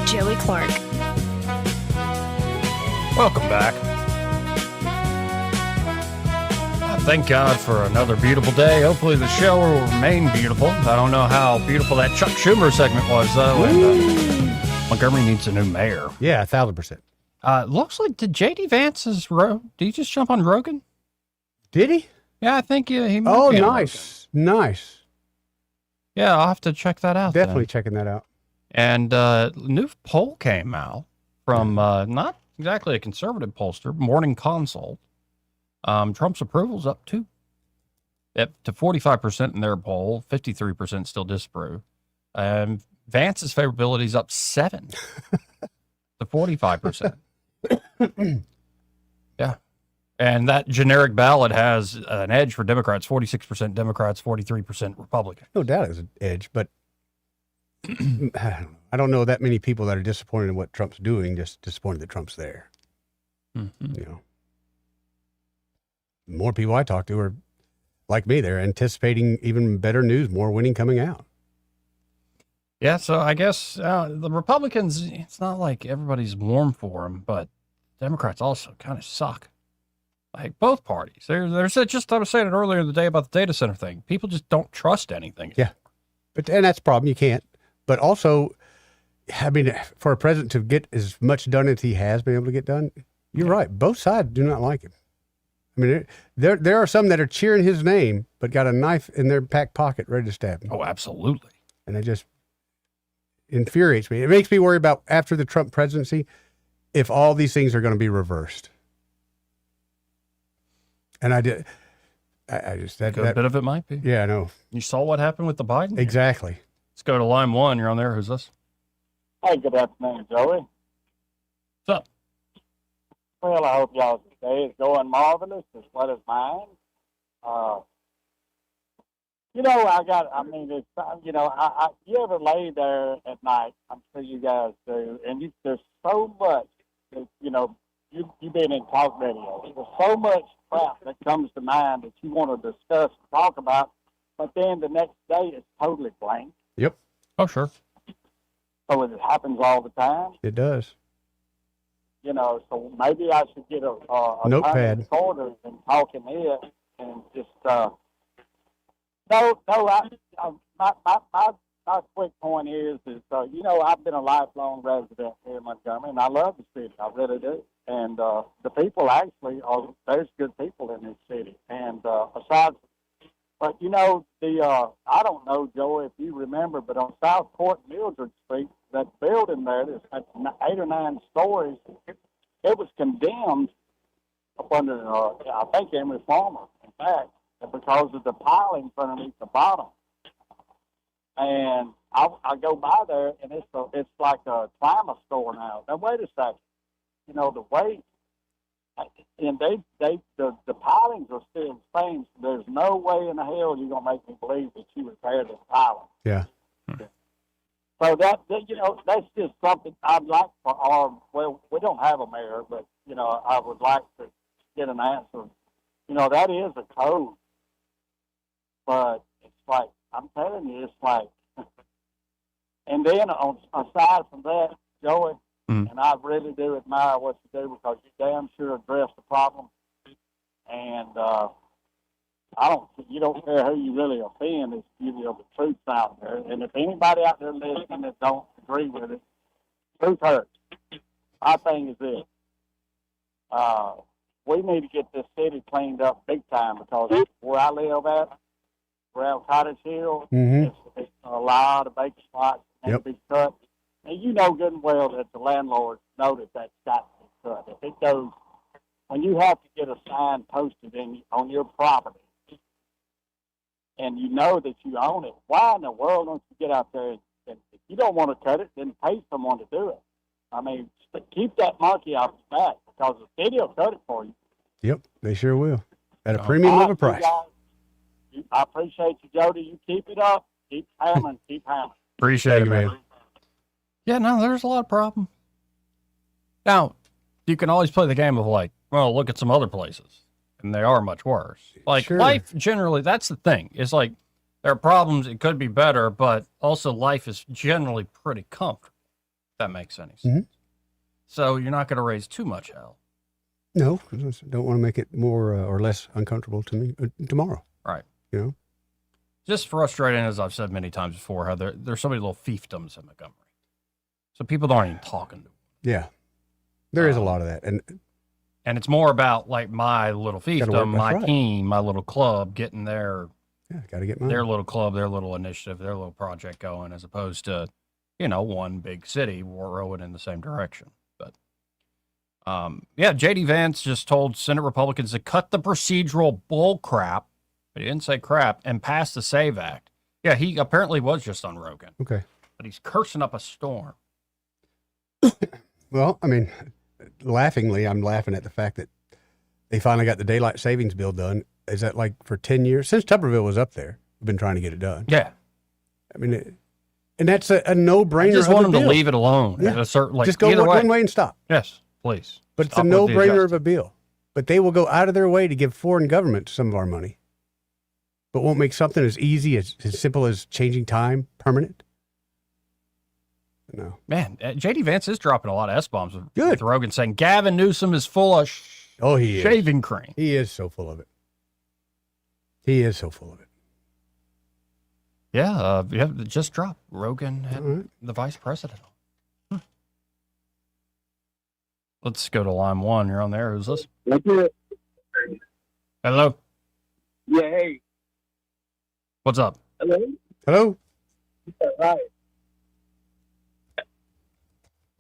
Joey Clark. Welcome back. Thank God for another beautiful day. Hopefully the show will remain beautiful. I don't know how beautiful that Chuck Schumer segment was, though. And, Montgomery needs a new mayor. Yeah, 1,000%. Looks like, did J.D. Vance's did he just jump on Rogan? Did he? Yeah, I think he might Oh, be on nice. Nice. Yeah, I'll have to check that out. Definitely then. checking that out. And new poll came out from not exactly a conservative pollster, Morning Consult. Trump's approval's up to 45% in their poll, 53% still disapprove. Vance's favorability is up 7 to 45%. Yeah. And that generic ballot has an edge for Democrats, 46% Democrats, 43% Republican. No doubt it's an edge, but I don't know that many people that are disappointed in what Trump's doing, just disappointed that Trump's there. Mm-hmm. You know. more people I talk to are like me. They're anticipating even better news, more winning coming out. Yeah, so I guess the Republicans, it's not like everybody's warm for them, but Democrats also kind of suck. Like both parties. There's just, I was saying it earlier in the day about the data center thing. People just don't trust anything. Yeah. And that's the problem. You can't. But also, I mean, for a president to get as much done as he has been able to get done, you're right. Both sides do not like him. I mean, there are some that are cheering his name, but got a knife in their back pocket ready to stab him. Oh, absolutely. And it just infuriates me. It makes me worry about after the Trump presidency, if all these things are going to be reversed. And I just, that Good bit of it might be. Yeah, I know. You saw what happened with the Biden? Exactly. Let's go to line 1. You're on there. Who's this? Hey, good afternoon, Joey. What's up? Well, I hope y'all's day is going marvelous as well as mine. You ever lay there at night? I'm sure you guys do, and there's so much, you've been in talk radio. There's so much crap that comes to mind that you want to discuss and talk about, but then the next day it's totally blank. Yep. Oh, sure. So it happens all the time. It does. So maybe I should get a notepad recorder and talk in it and just my quick point is I've been a lifelong resident here in Montgomery, and I love the city. I really do. And the people actually there's good people in this city. And I don't know, Joe, if you remember, but on Southport Mildred Street, that building there that's 8 or 9 stories, it was condemned up under, I think, Emory Farmer, in fact, because of the pilings underneath the bottom. And I go by there, and it's like a climate store now. Now, wait a second. The weight, and the pilings are still the same. So there's no way in the hell you're going to make me believe that you repaired the piling. Yeah. So that's just something I'd like we don't have a mayor, but, I would like to get an answer. That is a code. But it's like, I'm telling you, it's like, and then aside from that, Joey, and I really do admire what you do because you damn sure address the problem. And you don't care who you really offend, it's the truth's out there. And if anybody out there listening that don't agree with it, truth hurts. My thing is this. We need to get this city cleaned up big time because where I live at, around Cottage Hill, it's a lot of vacant spots that need to be cut. And you know good and well that the landlords know that that's got to be cut. If it goes, when you have to get a sign posted on your property, and you know that you own it, why in the world don't you get out there and if you don't want to cut it, then pay someone to do it? I mean, keep that monkey off his back because the city will cut it for you. Yep, they sure will. At a premium of a price. I appreciate you, Jody. You keep it up. Keep hammering. Keep hammering. Appreciate it, man. Yeah, no, there's a lot of problems. Now, you can always play the game of like, well, look at some other places. And they are much worse. Like life generally, that's the thing. It's like there are problems. It could be better, but also life is generally pretty comfortable. If that makes any sense. So you're not going to raise too much hell. No, don't want to make it more or less uncomfortable to me tomorrow. Right. Just frustrating, as I've said many times before, how there's so many little fiefdoms in Montgomery. So people aren't even talking to them. Yeah. There is a lot of that. And it's more about like my little fiefdom, my team, my little club getting their little club, their little initiative, their little project going, as opposed to, one big city rowing in the same direction. But JD Vance just told Senate Republicans to cut the procedural bull crap, but he didn't say crap, and pass the SAVE Act. Yeah, he apparently was just on Rogan. Okay. But he's cursing up a storm. Well, I mean, laughingly, I'm laughing at the fact that they finally got the daylight savings bill done. Is that like for 10 years? Since Tuberville was up there, we've been trying to get it done. Yeah. I mean, and that's a no-brainer. I just want them to leave it alone. Yeah. At a certain, just go one way and stop. Yes, please. But it's a no-brainer of a bill. but they will go out of their way to give foreign governments some of our money, but won't make something as easy, as simple as changing time permanent. No. Man, J.D. Vance is dropping a lot of S-bombs with Rogan saying Gavin Newsom is full of shaving cream. He is so full of it. He is so full of it. Yeah, just dropped. Rogan and the vice president. Let's go to line one. You're on there. Who's this? Hello. Yeah, hey. What's up? Hello? Hello? Hi.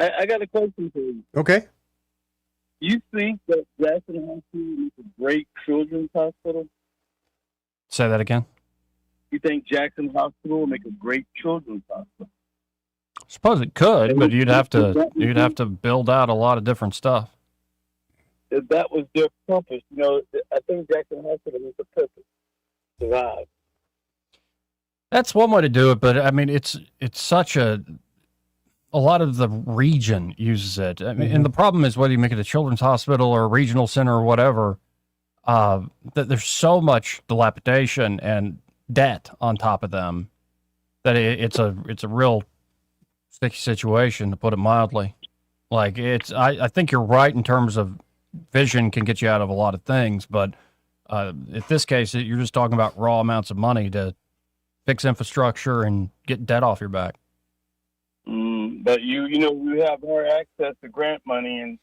I got a question for you. Okay. You think that Jackson Hospital is a great children's hospital? Say that again. You think Jackson Hospital will make a great children's hospital? I suppose it could, but you'd have to build out a lot of different stuff. If that was their purpose, I think Jackson Hospital is the purpose. Survive. That's one way to do it, but I mean, it's such a lot of the region uses it. I mean, and the problem is whether you make it a children's hospital or a regional center or whatever, that there's so much dilapidation and debt on top of them that it's a real sticky situation, to put it mildly. Like I think you're right in terms of vision can get you out of a lot of things, but in this case, you're just talking about raw amounts of money to fix infrastructure and get debt off your back. But you have more access to grant money, and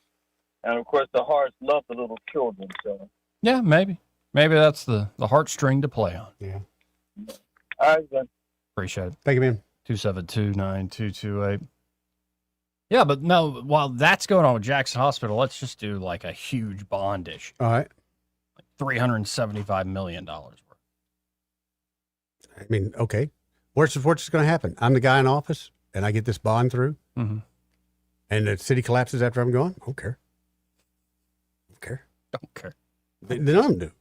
of course the hearts love the little children. So yeah, maybe that's the heartstring to play on. Yeah. All right, then. Appreciate it. Thank you, man. 272-9228. Yeah, but no, while that's going on with Jackson Hospital, let's just do like a huge bond issue. All right. Like $375 million worth. I mean, okay. What's going to happen? I'm the guy in office, and I get this bond through, and the city collapses after I'm gone? I don't care. Don't care. Then I'm due.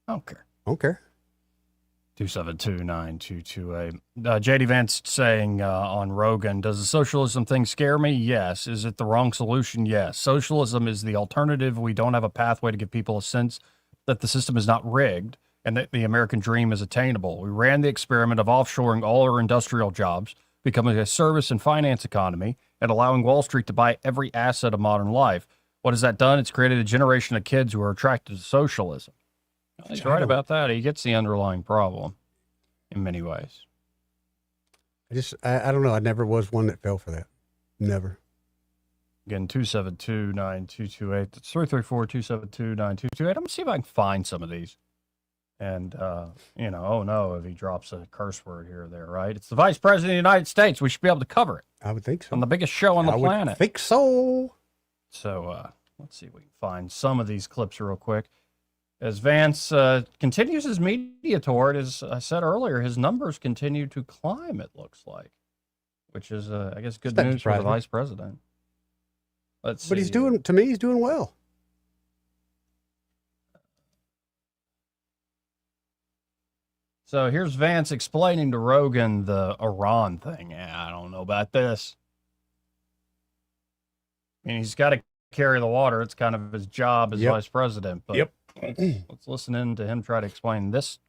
I don't care. 272-9228. J.D. Vance saying on Rogan, does the socialism thing scare me? Yes. Is it the wrong solution? Yes. Socialism is the alternative. We don't have a pathway to give people a sense that the system is not rigged and that the American dream is attainable. We ran the experiment of offshoring all our industrial jobs, becoming a service and finance economy, and allowing Wall Street to buy every asset of modern life. What has that done? It's created a generation of kids who are attracted to socialism. He's right about that. He gets the underlying problem in many ways. I don't know. I never was one that fell for that. Never. Again, 272-9228. That's 334-272-9228. I'm going to see if I can find some of these. And, oh no, if he drops a curse word here or there, right? It's the Vice President of the United States. We should be able to cover it. I would think so. On the biggest show on the planet. I think so. So, let's see if we can find some of these clips real quick. As Vance continues his media tour, as I said earlier, his numbers continue to climb, it looks like, which is, I guess, good news for the vice president. Let's see. But he's doing well. So here's Vance explaining to Rogan the Iran thing. Yeah, I don't know about this. I mean, he's got to carry the water. It's kind of his job as vice president. But let's listen in to him try to explain this.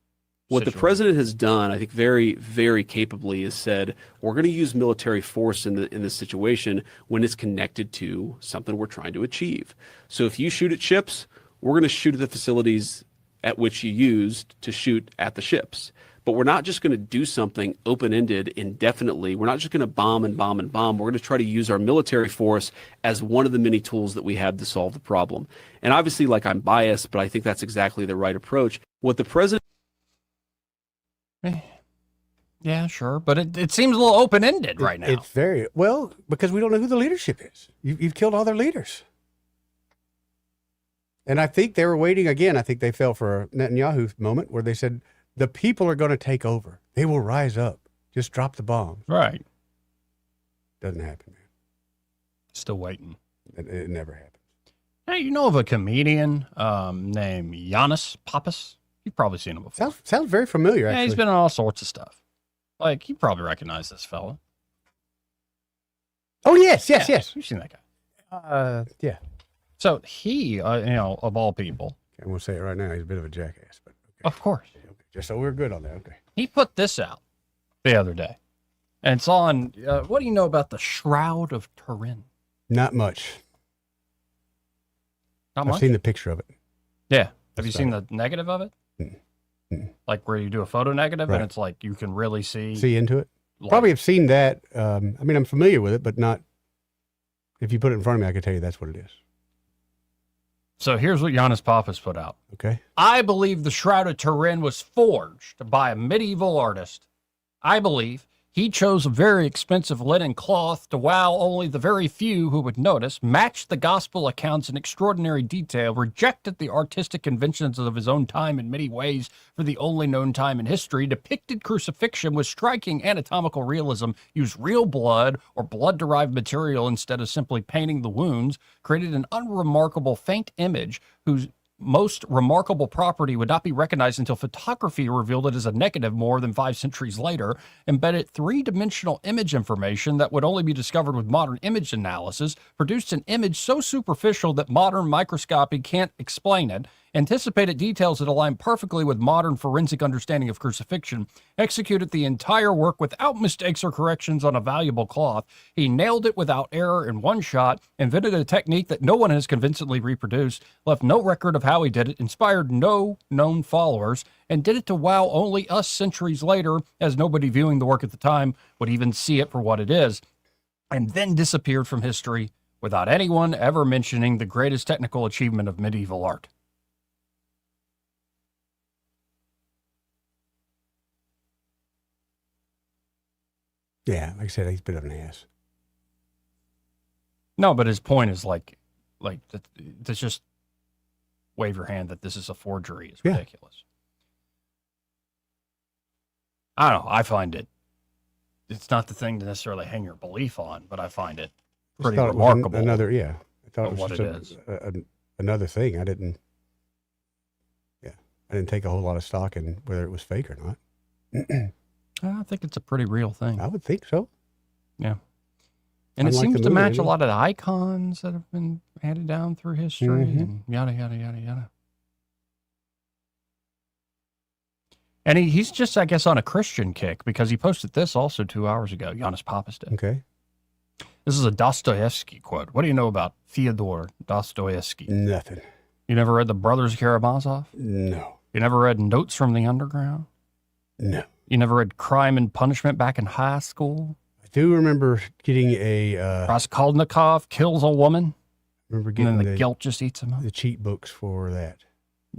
What the president has done, I think, very, very capably, is said we're going to use military force in this situation when it's connected to something we're trying to achieve. So if you shoot at ships, we're going to shoot at the facilities at which you used to shoot at the ships. But we're not just going to do something open-ended indefinitely. We're not just going to bomb and bomb and bomb. We're going to try to use our military force as one of the many tools that we have to solve the problem. And obviously, like, I'm biased, but I think that's exactly the right approach. What the president... Yeah, sure. But it seems a little open-ended right now. It's very, well, because we don't know who the leadership is. You've killed all their leaders. And I think they were waiting again. I think they fell for a Netanyahu moment where they said, the people are going to take over. They will rise up. Just drop the bombs. Right. Doesn't happen, man. Still waiting. It never happens. Hey, you know of a comedian named Giannis Pappas? You've probably seen him before. Sounds very familiar, actually. Yeah, he's been in all sorts of stuff. Like, you probably recognize this fella. Oh, yes. You've seen that guy. Yeah. So he, of all people, I'm gonna say it right now. He's a bit of a jackass, but of course, just so we're good on that. Okay. he put this out the other day, and it's on. What do you know about the Shroud of Turin? Not much. Not I've much. seen the picture of it. Yeah. Have you seen the negative of it? Like where you do a photo negative Right. and it's like you can really see. See into it. Probably have seen that. I mean, I'm familiar with it, but not. If you put it in front of me, I could tell you that's what it is. So here's what Giannis Papas put out. Okay. I believe the Shroud of Turin was forged by a medieval artist. I believe he chose a very expensive linen cloth to wow only the very few who would notice, matched the gospel accounts in extraordinary detail, rejected the artistic conventions of his own time in many ways for the only known time in history, depicted crucifixion with striking anatomical realism, used real blood or blood-derived material instead of simply painting the wounds, created an unremarkable faint image whose most remarkable property would not be recognized until photography revealed it as a negative more than 5 centuries later, embedded three-dimensional image information that would only be discovered with modern image analysis, produced an image so superficial that modern microscopy can't explain it, anticipated details that align perfectly with modern forensic understanding of crucifixion, executed the entire work without mistakes or corrections on a valuable cloth. He nailed it without error in one shot, invented a technique that no one has convincingly reproduced, left no record of how he did it, inspired no known followers, and did it to wow only us centuries later, as nobody viewing the work at the time would even see it for what it is, and then disappeared from history without anyone ever mentioning the greatest technical achievement of medieval art. Yeah, like I said, he's a bit of an ass. No, but his point is like that's just wave your hand that this is a forgery is ridiculous. I don't know. I find it's not the thing to necessarily hang your belief on, but I find it pretty Just thought remarkable. It was I thought it was what just it is. another thing. I didn't take a whole lot of stock in whether it was fake or not. I think it's a pretty real thing. I would think so. Yeah. And it Unlike seems the to movie, match a anyway. lot of the icons that have been handed down through history and yada, yada, yada, yada. And he's just, I guess, on a Christian kick because he posted this also 2 hours ago. Giannis Papas did. Okay. This is a Dostoevsky quote. What do you know about Fyodor Dostoevsky? Nothing. You never read The Brothers Karamazov? No. You never read Notes from the Underground? No. You never read Crime and Punishment back in high school? I do remember getting a Raskolnikov kills a woman. Remember And getting then the guilt just eats him up. the cheat books for that.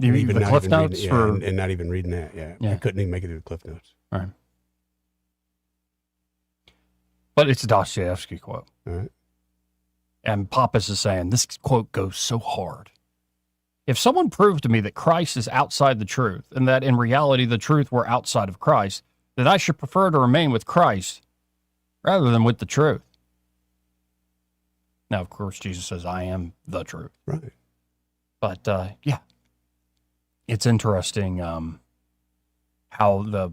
You mean the not Cliff even Notes reading, for- and not even reading that. Yeah. Yeah. I couldn't even make it to the Cliff Notes. All right. But it's a Dostoevsky quote. All right. And Papas is saying this quote goes so hard. If someone proved to me that Christ is outside the truth and that in reality the truth were outside of Christ, that I should prefer to remain with Christ rather than with the truth. Now, of course, Jesus says, I am the truth. Right. But, yeah, it's interesting how the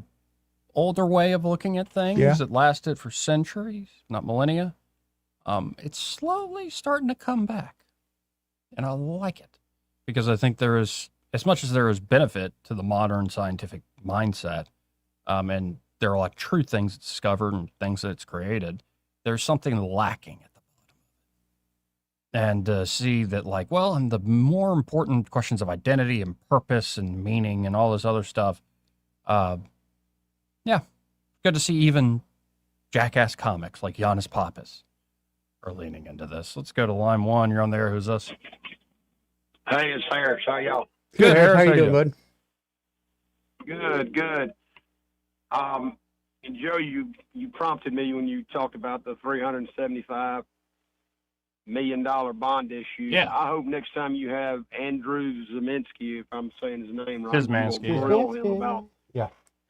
older way of looking at things that lasted for centuries, not millennia, it's slowly starting to come back. And I like it because I think there is, as much as there is benefit to the modern scientific mindset, and there are like true things it's discovered and things that it's created, there's something lacking at the bottom. And see that like, well, and the more important questions of identity and purpose and meaning and all this other stuff, yeah, good to see even jackass comics like Giannis Papas are leaning into this. Let's go to line one. You're on there. Who's this? Hey, it's Harris. How y'all? Good. Harris. How you doing, bud? Good. And Joe, you prompted me when you talked about the $375 million bond issue. Yeah. I hope next time you have Andrew Zeminski, if I'm saying his name right, Zizmansky.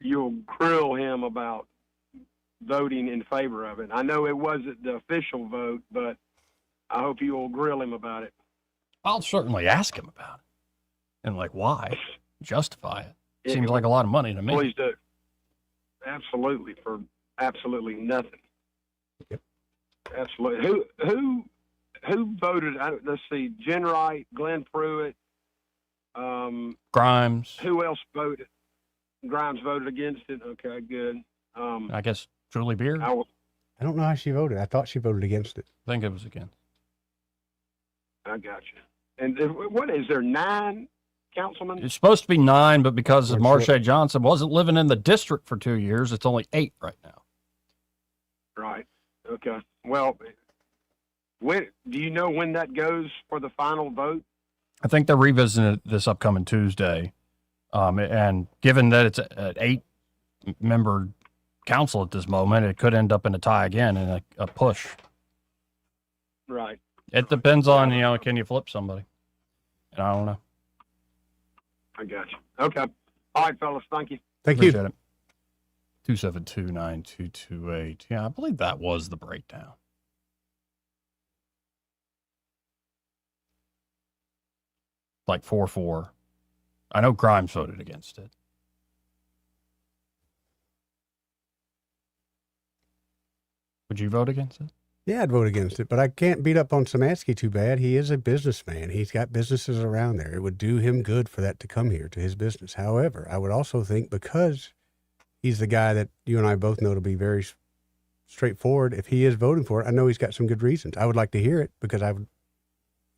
you'll grill him about voting in favor of it. I know it wasn't the official vote, but I hope you will grill him about it. I'll certainly ask him about it. And like, why? Justify it. Seems like a lot of money to me. Please do. Absolutely, for absolutely nothing. Yep. Absolutely. who voted? Let's see, Jen Wright, Glenn Pruitt, Grimes. Who else voted? Grimes voted against it. Okay, good. I guess Julie Beard. I don't know how she voted. I thought she voted against it. I think it was against. got you. And what is there, 9 councilmen? It's supposed to be 9, but because of We're Marsha Johnson wasn't living in the district for 2 years, it's only 8 right now. Right. Okay. Well, when do you know when that goes for the final vote? I think they're revisiting it this upcoming Tuesday. And given that it's an 8-member council at this moment, it could end up in a tie again and a push. Right. It depends on, can you flip somebody? And I don't know. I got you. Okay. All right, fellas. Thank you. Thank you. Appreciate it. 272-9228. Yeah, I believe that was the breakdown. Like 4-4. I know Grimes voted against it. Would you vote against it? Yeah, I'd vote against it, but I can't beat up on Samansky too bad. He is a businessman. He's got businesses around there. It would do him good for that to come here to his business. However, I would also think because he's the guy that you and I both know to be very straightforward, if he is voting for it, I know he's got some good reasons. I would like to hear it because I'll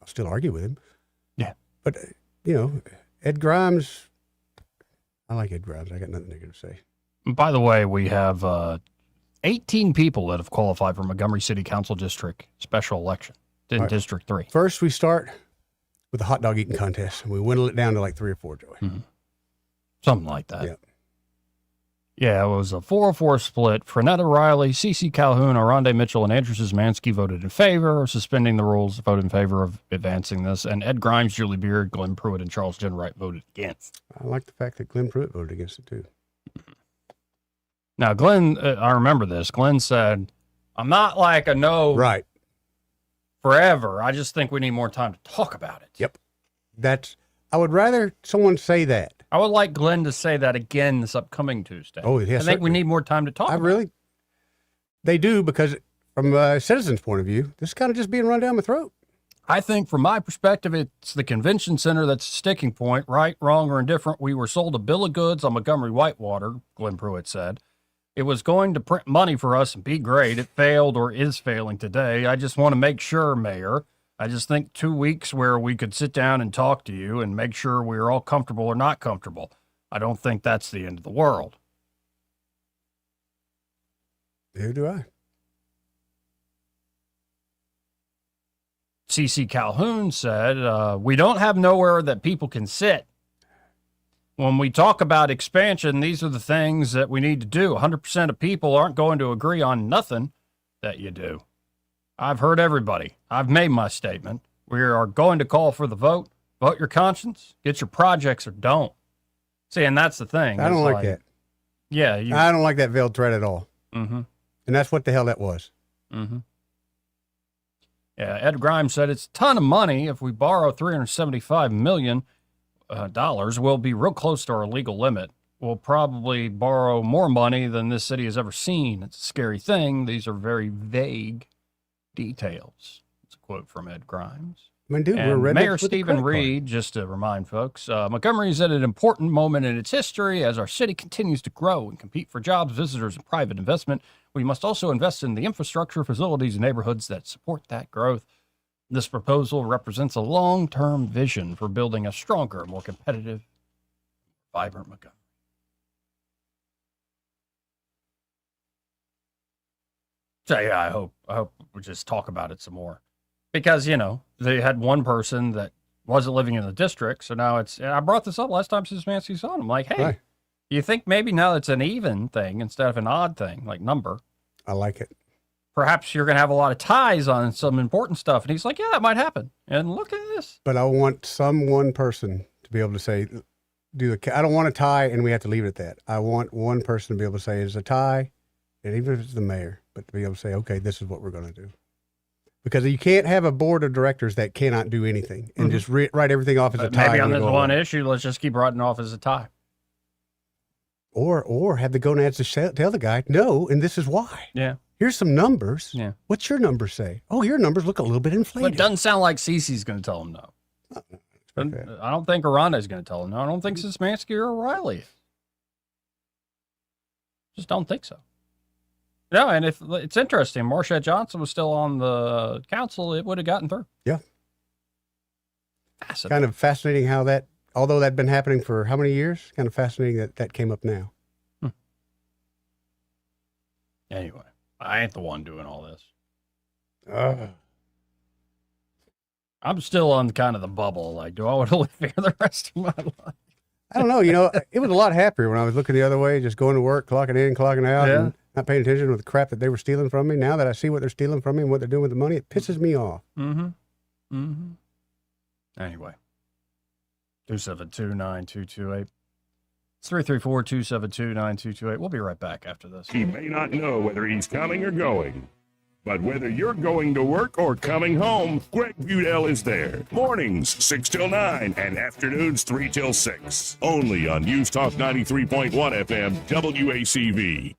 still argue with him. Yeah. But, Ed Grimes, I like Ed Grimes. I got nothing negative to say. By the way, we have 18 people that have qualified for Montgomery City Council District special election in Right. District 3. First, we start with a hot dog eating contest, and we whittle it down to like 3 or 4, Joey. Mm-hmm. Something like that. Yeah. Yeah, it was a 4-4 split. Frenetta Riley, C.C. Calhoun, Aronde Mitchell, and Andrew Szymanski voted in favor of suspending the rules, voted in favor of advancing this. And Ed Grimes, Julie Beard, Glenn Pruitt, and Charles Jenwright voted against. I like the fact that Glenn Pruitt voted against it, too. Now, Glenn, I remember this. Glenn said, I'm not like a no right forever. I just think we need more time to talk about it. Yep. I would rather someone say that. I would like Glenn to say that again this upcoming Tuesday. Oh, yeah, I think we need more time to talk about it. They do, because from a citizen's point of view, this is kind of just being run down my throat. I think from my perspective, it's the convention center that's a sticking point. Right, wrong, or indifferent. We were sold a bill of goods on Montgomery Whitewater, Glenn Pruitt said. It was going to print money for us and be great. It failed or is failing today. I just want to make sure, Mayor, I just think 2 weeks where we could sit down and talk to you and make sure we're all comfortable or not comfortable. I don't think that's the end of the world. Neither do I. C.C. Calhoun said, we don't have nowhere that people can sit. When we talk about expansion, these are the things that we need to do. 100% of people aren't going to agree on nothing that you do. I've heard everybody. I've made my statement. We are going to call for the vote. Vote your conscience. Get your projects or don't. See, and that's the thing. I don't It's like that. Yeah. I don't like that veiled threat at all. Mm-hmm. And that's what the hell that was. Mm-hmm. Yeah, Ed Grimes said it's a ton of money. If we borrow $375 million, we'll be real close to our legal limit. We'll probably borrow more money than this city has ever seen. It's a scary thing. These are very vague details. It's a quote from Ed Grimes. I mean, dude, And we're rednecks Mayor with a Stephen credit card. Reed, just to remind folks, Montgomery is at an important moment in its history as our city continues to grow and compete for jobs, visitors, and private investment. We must also invest in the infrastructure, facilities, and neighborhoods that support that growth. This proposal represents a long-term vision for building a stronger, more competitive, vibrant Montgomery. So yeah, I hope we just talk about it some more. Because, they had one person that wasn't living in the district. So now I brought this up last time Szymanski's on. I'm like, hey, Right. you think maybe now it's an even thing instead of an odd thing, like number? I like it. Perhaps you're going to have a lot of ties on some important stuff. And he's like, yeah, that might happen. And look at this. But I want one person to be able to say, I don't want a tie and we have to leave it at that. I want one person to be able to say it's a tie, and even if it's the mayor, but to be able to say, okay, this is what we're going to do. Because you can't have a board of directors that cannot do anything and just write everything off as a tie. Maybe on and this go one away. issue, let's just keep writing off as a tie. Or have the gonads to tell the guy, no, and this is why. Yeah. Here's some numbers. Yeah. What's your numbers say? Oh, your numbers look a little bit But inflated. it doesn't sound like Cece's going to tell him no. I don't think Aranda's going to tell him no. I don't think Szymanski or O'Reilly is. Just don't think so. No, and if it's interesting, Marshette Johnson was still on the council, it would have gotten through. Yeah. Fascinating. Kind of fascinating how that, although that'd been happening for how many years? Kind of fascinating that that came up now. Anyway, I ain't the one doing all this. I'm still on kind of the bubble. Like, do I want to live here the rest of my life? I don't know. You know, it was a lot happier when I was looking the other way, just going to work, clocking in, clocking out, Yeah. and not paying attention to the crap that they were stealing from me. Now that I see what they're stealing from me and what they're doing with the money, it pisses me off. Anyway, 272-9228. It's 334-272-9228. We'll be right back after this. He may not know whether he's coming or going, but whether you're going to work or coming home, Greg Budell is there. Mornings 6 till 9 and afternoons 3 till 6. Only on News Talk 93.1 FM WACV.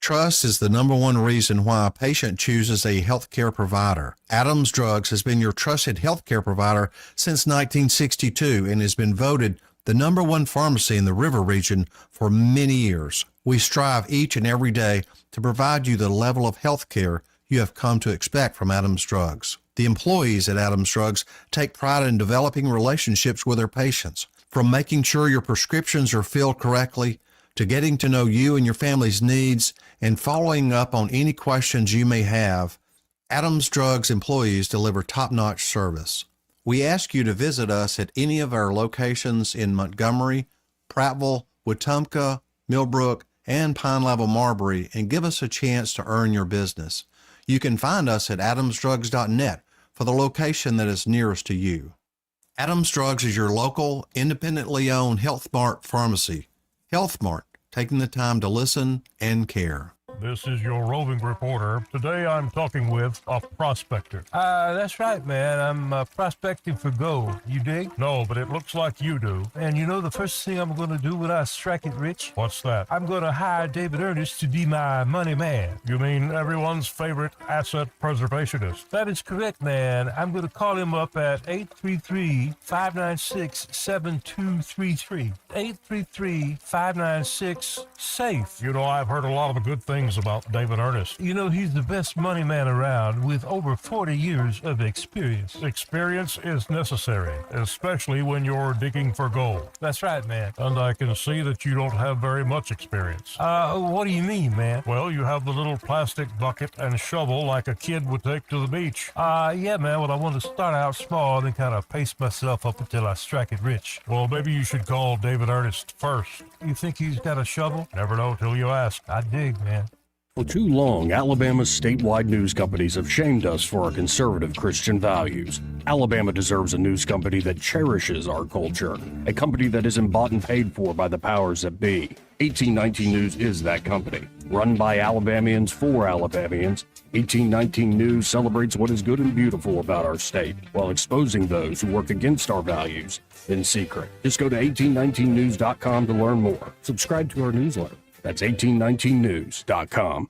Trust is the number one reason why a patient chooses a healthcare provider. Adams Drugs has been your trusted healthcare provider since 1962 and has been voted the number one pharmacy in the River region for many years. We strive each and every day to provide you the level of health care you have come to expect from Adams Drugs. The employees at Adams Drugs take pride in developing relationships with their patients, from making sure your prescriptions are filled correctly to getting to know you and your family's needs and following up on any questions you may have. Adams Drugs employees deliver top-notch service. We ask you to visit us at any of our locations in Montgomery, Prattville, Wetumpka, Millbrook, and Pine Level Marbury and give us a chance to earn your business. You can find us at adamsdrugs.net for the location that is nearest to you. Adams Drugs is your local, independently owned Health Mart pharmacy. Health Mart, taking the time to listen and care. This is your roving reporter. Today I'm talking with a prospector. That's right, man. I'm prospecting for gold. You dig? No, but it looks like you do. And you know the first thing I'm going to do when I strike it rich? What's that? I'm going to hire David Ernest to be my money man. You mean everyone's favorite asset preservationist? That is correct, man. I'm going to call him up at 833-596-7233. 833-596-SAFE. You know, I've heard a lot of good things about David Ernest. You know, he's the best money man around with over 40 years of experience. Experience is necessary, especially when you're digging for gold. That's right, man. And I can see that you don't have very much experience. What do you mean, man? Well, you have the little plastic bucket and shovel like a kid would take to the beach. Yeah, man, well, I want to start out small and kind of pace myself up until I strike it rich. Well, maybe you should call David Ernest first. You think he's got a shovel? Never know till you ask. I dig, man. For too long, Alabama's statewide news companies have shamed us for our conservative Christian values. Alabama deserves a news company that cherishes our culture, a company that isn't bought and paid for by the powers that be. 1819 News is that company. Run by Alabamians for Alabamians, 1819 News celebrates what is good and beautiful about our state, while exposing those who work against our values in secret. Just go to 1819news.com to learn more. Subscribe to our newsletter. That's 1819news.com.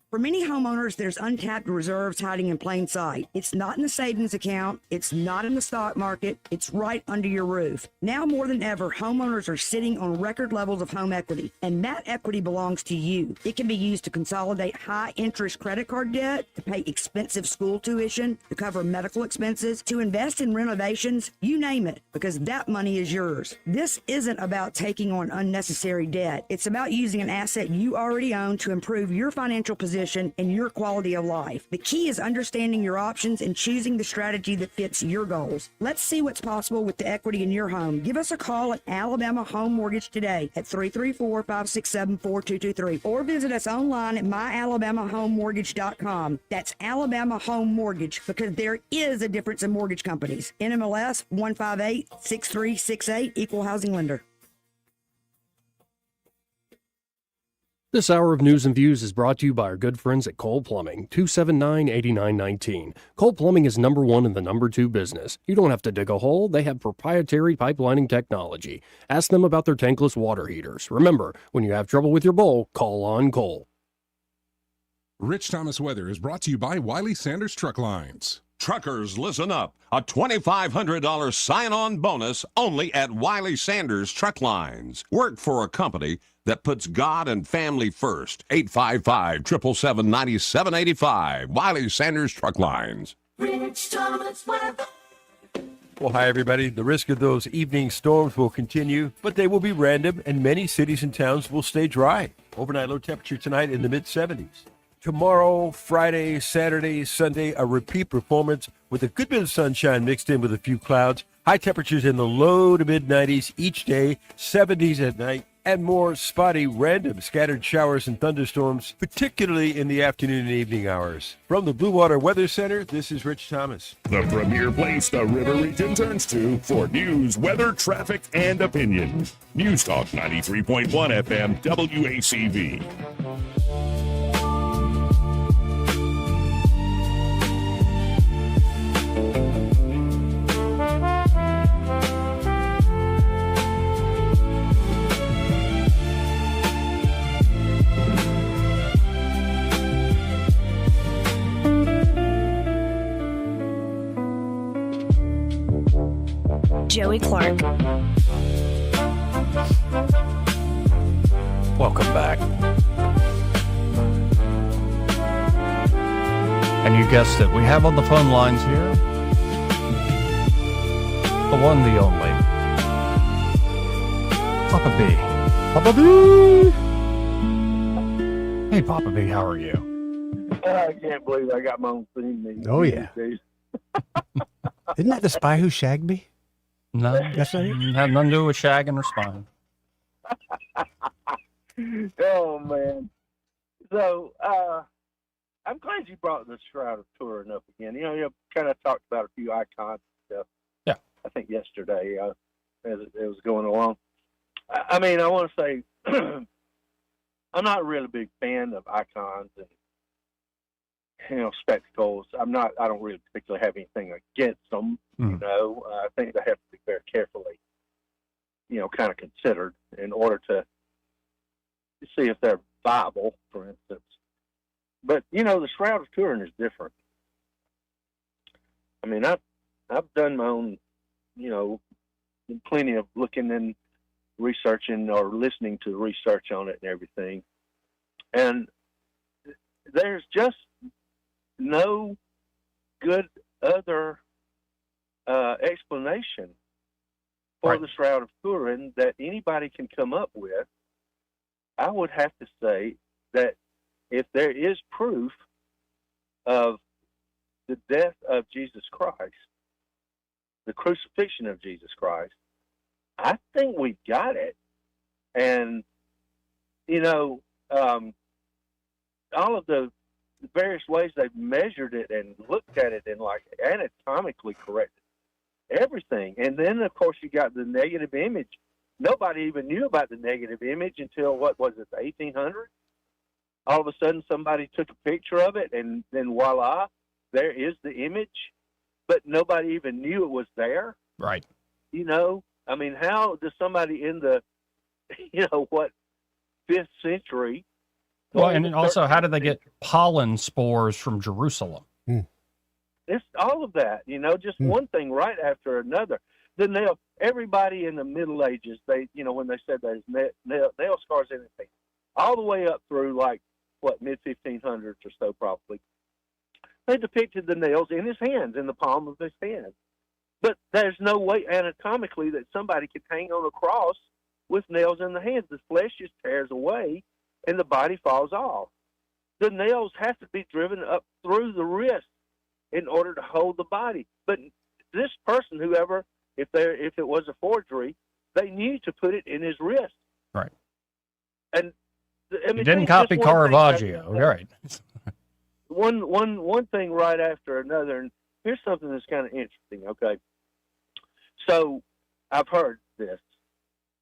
For many homeowners, there's untapped reserves hiding in plain sight. It's not in the savings account. It's not in the stock market. It's right under your roof. Now more than ever, homeowners are sitting on record levels of home equity, and that equity belongs to you. It can be used to consolidate high-interest credit card debt, to pay expensive school tuition, to cover medical expenses, to invest in renovations, you name it, because that money is yours. This isn't about taking on unnecessary debt. It's about using an asset you already own to improve your financial position and your quality of life. The key is understanding your options and choosing the strategy that fits your goals. Let's see what's possible with the equity in your home. Give us a call at Alabama Home Mortgage today at 334-567-4223 or visit us online at myalabamahomemortgage.com. That's Alabama Home Mortgage, because there is a difference in mortgage companies. NMLS 1586368, Equal Housing Lender. This hour of News and Views is brought to you by our good friends at Cole Plumbing, 279-8919. Cole Plumbing is number one in the number two business. You don't have to dig a hole. They have proprietary pipelining technology. Ask them about their tankless water heaters. Remember, when you have trouble with your bowl, call on Cole. Rich Thomas Weather is brought to you by Wiley Sanders Truck Lines. Truckers, listen up. A $2,500 sign-on bonus only at Wiley Sanders Truck Lines. Work for a company that puts God and family first. 855-777-9785. Wiley Sanders Truck Lines. Rich Thomas Weather. Well, hi, everybody. The risk of those evening storms will continue, but they will be random, and many cities and towns will stay dry. Overnight low temperature tonight in the mid-70s. Tomorrow, Friday, Saturday, Sunday, a repeat performance with a good bit of sunshine mixed in with a few clouds. High temperatures in the low to mid-90s each day, 70s at night, and more spotty, random scattered showers and thunderstorms, particularly in the afternoon and evening hours. From the Blue Water Weather Center, this is Rich Thomas. The premier place the River Region turns to for news, weather, traffic, and opinion. News Talk 93.1 FM WACV. Joey Clark. Welcome back. And you guessed it, we have on the phone lines here the one, the only Papa B. Papa B! Hey, Papa B, how are you? I can't believe I got my own theme music. Oh, yeah. Isn't that the Spy Who Shagged Me? No, That's not it? have nothing to do with shagging or spying. Oh, man. So, I'm glad you brought the Shroud of Turin up again. You know, you kind of talked about a few icons and stuff. Yeah. I think yesterday as it was going along. I mean, I want to say I'm not really a big fan of icons and, spectacles. I don't really particularly have anything against them. I think they have to be very carefully, kind of considered in order to see if they're viable, for instance. But, the Shroud of Turin is different. I mean, I've done my own, plenty of looking and researching or listening to research on it and everything. And there's just no good other explanation for the Shroud of Turin that anybody can come up with. I would have to say that if there is proof of the death of Jesus Christ, the crucifixion of Jesus Christ, I think we've got it. And, all of the various ways they've measured it and looked at it and anatomically corrected everything. And then, of course, you got the negative image. Nobody even knew about the negative image until, what was it, the 1800s? All of a sudden, somebody took a picture of it, and then voila, there is the image. But nobody even knew it was there. Right. I mean, how does somebody in the, 5th century? Well, and also, how did they get pollen spores from Jerusalem? It's all of that, just one thing right after another. The nail, everybody in the Middle Ages, they, when they said there's nail scars in his hand, all the way up through mid-1500s or so probably, they depicted the nails in his hands, in the palm of his hand. But there's no way anatomically that somebody could hang on a cross with nails in the hands. The flesh just tears away and the body falls off. The nails have to be driven up through the wrist in order to hold the body. But this person, whoever, if it was a forgery, they knew to put it in his wrist. Right. And I mean, you didn't copy Caravaggio, right? One thing right after another, and here's something that's kind of interesting. Okay, so I've heard this,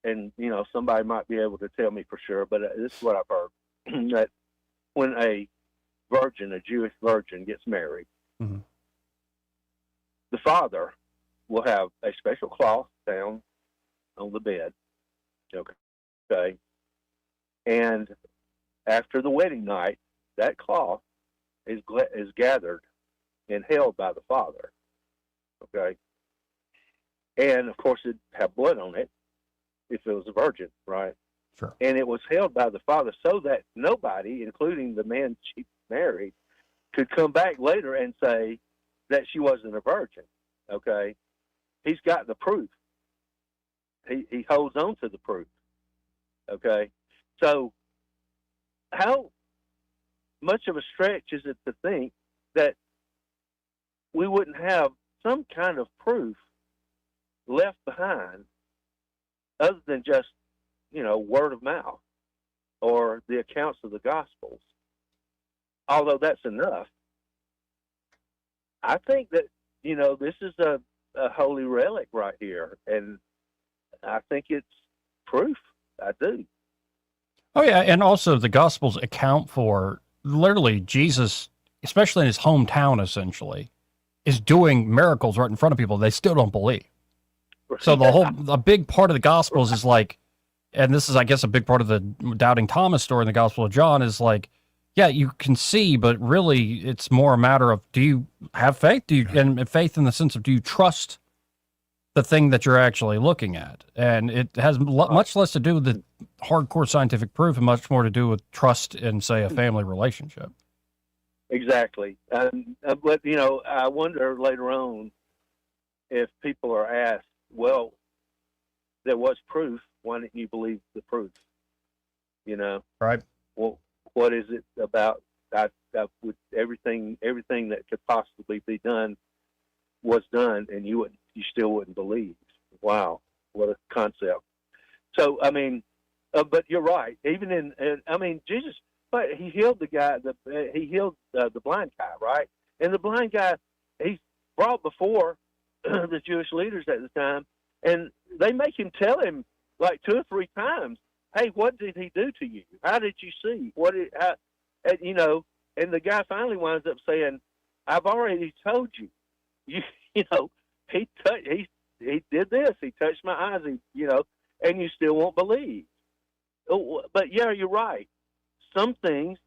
and somebody might be able to tell me for sure, but this is what I've heard: that when a Jewish virgin, gets married, the father will have a special cloth down on the bed. Okay, and after the wedding night, that cloth is gathered and held by the Father. Okay, and of course it had blood on it if it was a virgin, right? Sure. And it was held by the Father so that nobody, including the man she married, could come back later and say that she wasn't a virgin. Okay, he's got the proof. He holds on to the proof. Okay, so how much of a stretch is it to think that we wouldn't have some kind of proof left behind other than just, word of mouth or the accounts of the Gospels? Although that's enough, I think that, this is a holy relic right here, and I think it's proof. I do. Oh, yeah. And also the Gospels account for literally Jesus, especially in his hometown, essentially, is doing miracles right in front of people. They still don't believe. So a big part of the Gospels is like, and this is, I guess, a big part of the Doubting Thomas story in the Gospel of John is like, yeah, you can see, but really it's more a matter of, do you have faith? And faith in the sense of, do you trust the thing that you're actually looking at? And it has much less to do with the hardcore scientific proof and much more to do with trust in, say, a family relationship. Exactly. But, I wonder later on if people are asked, well, there was proof. Why didn't you believe the proof? Right. Well, what is it about that with everything that could possibly be done was done, and you still wouldn't believe? Wow, what a concept. So, but you're right. Even Jesus, but he healed the guy. He healed the blind guy, right? And the blind guy, he's brought before the Jewish leaders at the time, and they make him tell him like 2 or 3 times, "Hey, what did he do to you? How did you see? And the guy finally winds up saying, "I've already told you. He did this. He touched my eyes. And you still won't believe." But yeah, you're right. Some things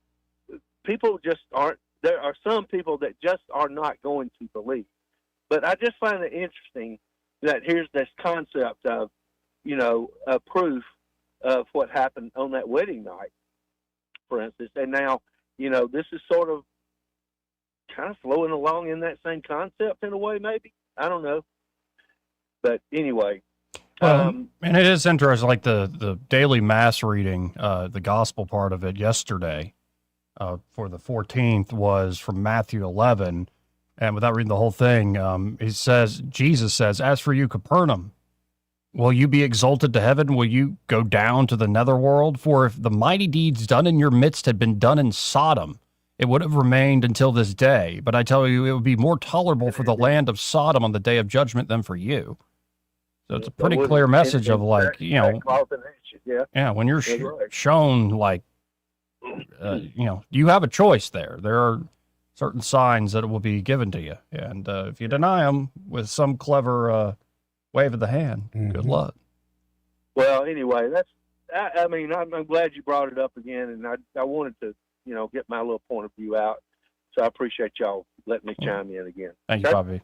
people just aren't. There are some people that just are not going to believe. But I just find it interesting that here's this concept of, a proof of what happened on that wedding night, for instance. And now, this is sort of kind of flowing along in that same concept in a way, maybe. I don't know. But anyway. And it is interesting, like the daily mass reading, the gospel part of it yesterday for the 14th was from Matthew 11. And without reading the whole thing, Jesus says, "As for you, Capernaum, will you be exalted to heaven? Will you go down to the netherworld? For if the mighty deeds done in your midst had been done in Sodom, it would have remained until this day. But I tell you, it would be more tolerable for the land of Sodom on the day of judgment than for you." So it's a pretty clear message of like, when you're shown like, you have a choice there. There are certain signs that will be given to you. And if you deny them with some clever wave of the hand, good luck. Well, anyway, I'm glad you brought it up again. And I wanted to, get my little point of view out. So I appreciate y'all letting me chime in again. Thank you, Bobby.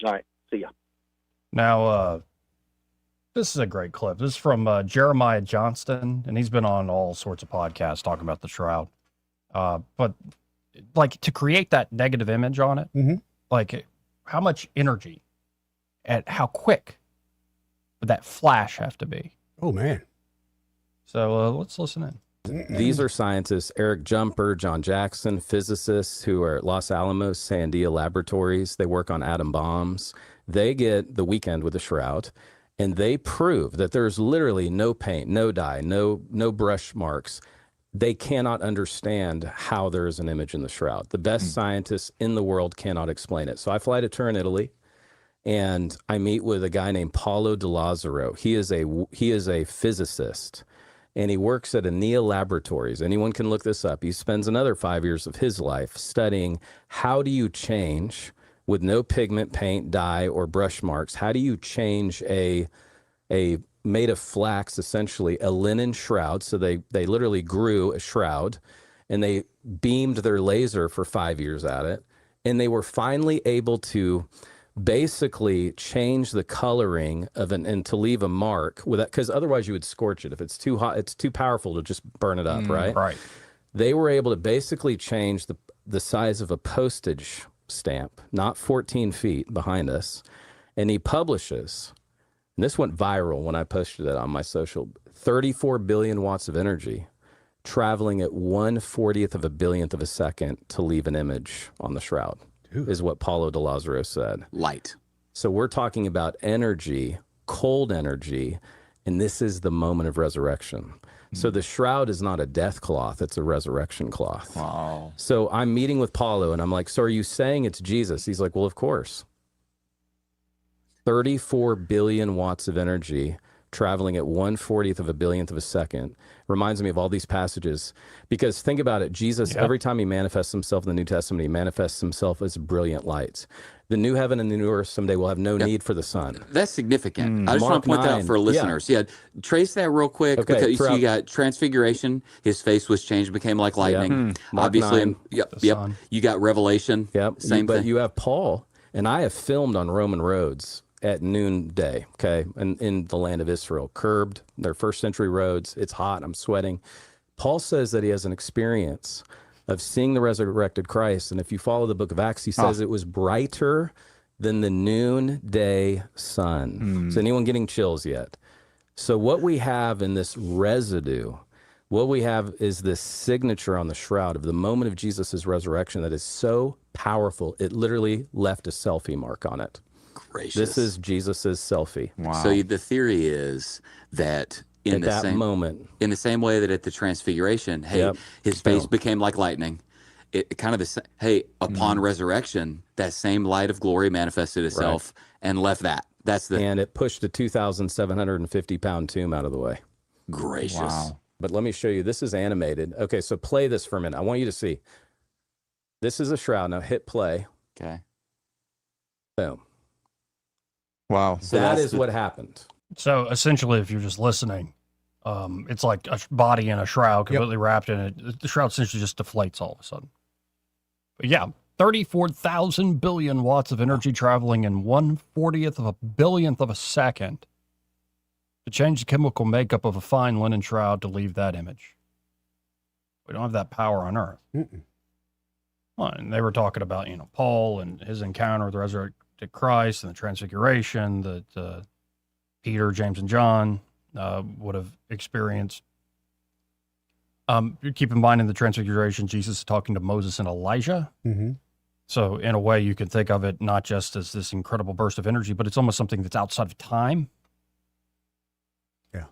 All right. See ya. Now, this is a great clip. This is from Jeremiah Johnston, and he's been on all sorts of podcasts talking about the shroud. But like to create that negative image on it, like how much energy and how quick would that flash have to be? Oh, man. So let's listen in. These are scientists, Eric Jumper, John Jackson, physicists who are at Los Alamos Sandia Laboratories. They work on atom bombs. They get the weekend with the shroud, and they prove that there's literally no paint, no dye, no brush marks. They cannot understand how there is an image in the shroud. The best scientists in the world cannot explain it. So I fly to Turin, Italy, and I meet with a guy named Paulo De Lazzaro. He is a physicist, and he works at ENEA Laboratories. Anyone can look this up. He spends another 5 years of his life studying how do you change with no pigment, paint, dye, or brush marks. How do you change a made of flax, essentially a linen shroud? So they literally grew a shroud, and they beamed their laser for 5 years at it, and they were finally able to basically change the coloring of and to leave a mark with that, because otherwise you would scorch it. If it's too hot, it's too powerful to just burn it up, right? Right. They were able to basically change the size of a postage stamp, not 14 feet behind us. And he publishes, and this went viral when I posted it on my social, 34 billion watts of energy traveling at 1/40th of a billionth of a second to leave an image on the shroud, is what Paulo de Lazaro said. Light. So we're talking about energy, cold energy, and this is the moment of resurrection. So the shroud is not a death cloth, it's a resurrection cloth. Wow. So I'm meeting with Paulo, and I'm like, so are you saying it's Jesus? He's like, well, of course. 34 billion watts of energy traveling at 1/40th of a billionth of a second. Reminds me of all these passages. Because think about it, Jesus, every time he manifests himself in the New Testament, he manifests himself as brilliant lights. The new heaven and the new earth someday will have no need for the sun. That's significant. I just Mark want to point that 9. out for listeners. Yeah. Trace that real quick. Okay, Because throughout- you got transfiguration. His face was changed, became like lightning. Mark Obviously, 9, yep. the sun. You got Revelation. Yep. Same But thing. you have Paul, and I have filmed on Roman roads at noonday, okay, and in the land of Israel, curbed, their first century roads. It's hot. I'm sweating. Paul says that he has an experience of seeing the resurrected Christ. And if you follow the book of Acts, he says it was brighter than the noonday sun. Is anyone getting chills yet? So what we have in this residue, what we have is this signature on the shroud of the moment of Jesus' resurrection that is so powerful, it literally left a selfie mark on it. Gracious. This is Jesus's selfie. So the theory is that in At the that same moment, in the same way that at the transfiguration, hey, Yep. his face Boom. became like lightning. It kind of the hey, upon resurrection, that same light of glory manifested itself and left that. That's the and it pushed a 2,750 pound tomb out of the way. gracious. Wow. But let me show you. This is animated. Okay, so play this for a minute. I want you to see. This is a shroud. Now hit play. Okay. Boom. Wow. That is what happened. So essentially, if you're just listening, it's like a body in a shroud completely wrapped in it. The shroud essentially just deflates all of a sudden. But yeah, 34,000 billion watts of energy traveling in 1/40th of a billionth of a second to change the chemical makeup of a fine linen shroud to leave that image. We don't have that power on Earth. Well, and they were talking about, Paul and his encounter with the resurrected Christ and the transfiguration that Peter, James, and John would have experienced. Keep in mind in the transfiguration, Jesus is talking to Moses and Elijah. So in a way, you can think of it not just as this incredible burst of energy, but it's almost something that's outside of time. Yeah.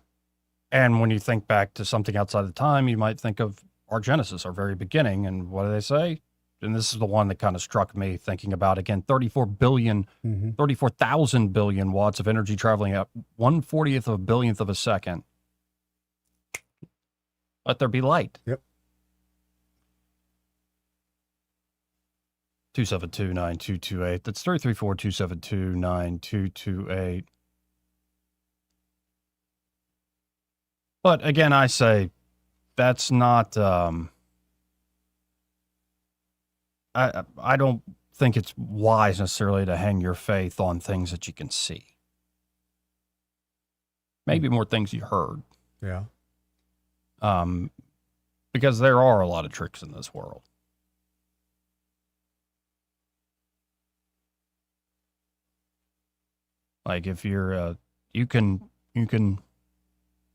And when you think back to something outside of time, you might think of our Genesis, our very beginning. And what do they say? And this is the one that kind of struck me thinking about, again, 34,000 billion watts of energy traveling at 1/40th of a billionth of a second. Let there be light. Yep. 272-9228. That's 334-272-9228. But again, I say that's not, I don't think it's wise necessarily to hang your faith on things that you can see. Maybe more things you heard. Yeah. Because there are a lot of tricks in this world. Like if you're, you can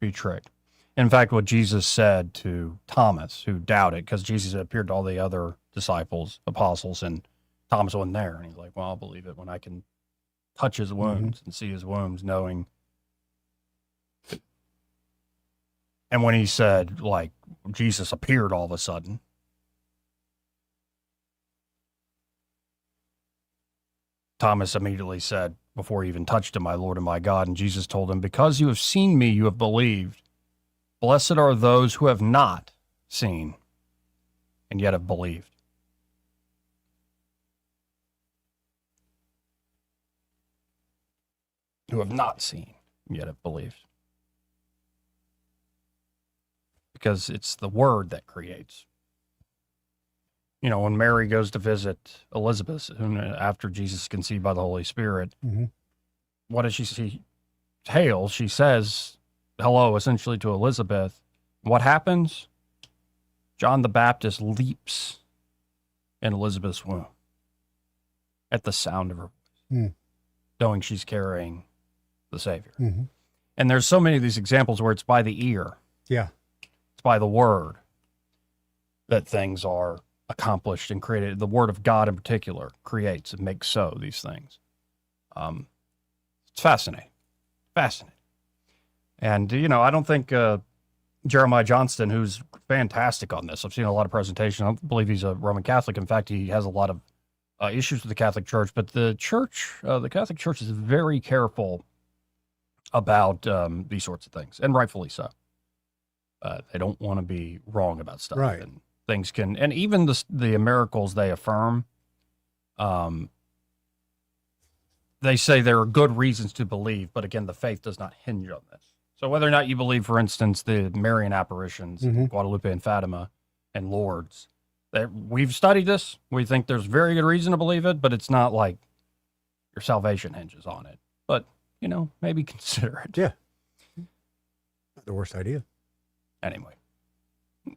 be tricked. In fact, what Jesus said to Thomas, who doubted, because Jesus had appeared to all the other disciples, apostles, and Thomas wasn't there. And he's like, well, I'll believe it when I can touch his wounds and see his wounds, knowing. And when he said, like, Jesus appeared all of a sudden, Thomas immediately said, before he even touched him, my Lord and my God. And Jesus told him, because you have seen me, you have believed. Blessed are those who have not seen and yet have believed. Who have not seen and yet have believed. Because it's the word that creates. you know, when Mary goes to visit Elizabeth after Jesus is conceived by the Holy Spirit, what does she see? Hail, she says hello essentially to Elizabeth. What happens? John the Baptist leaps in Elizabeth's womb at the sound of her voice, knowing she's carrying the Savior. And there's so many of these examples where it's by the ear. Yeah. It's by the word that things are accomplished and created. The word of God in particular creates and makes so these things. It's fascinating. Fascinating. And, you know, I don't think Jeremiah Johnston, who's fantastic on this, I've seen a lot of presentation. I believe he's a Roman Catholic. In fact, he has a lot of issues with the Catholic Church. But the Catholic Church is very careful about these sorts of things, and rightfully so. They don't want to be wrong about stuff. Right. And things can, and even the miracles they affirm, they say there are good reasons to believe, but again, the faith does not hinge on this. So whether or not you believe, for instance, the Marian apparitions, Guadalupe and Fatima and Lourdes, we've studied this. We think there's very good reason to believe it, but it's not like your salvation hinges on it. But, you know, maybe consider it. Yeah. Not the worst idea. Anyway,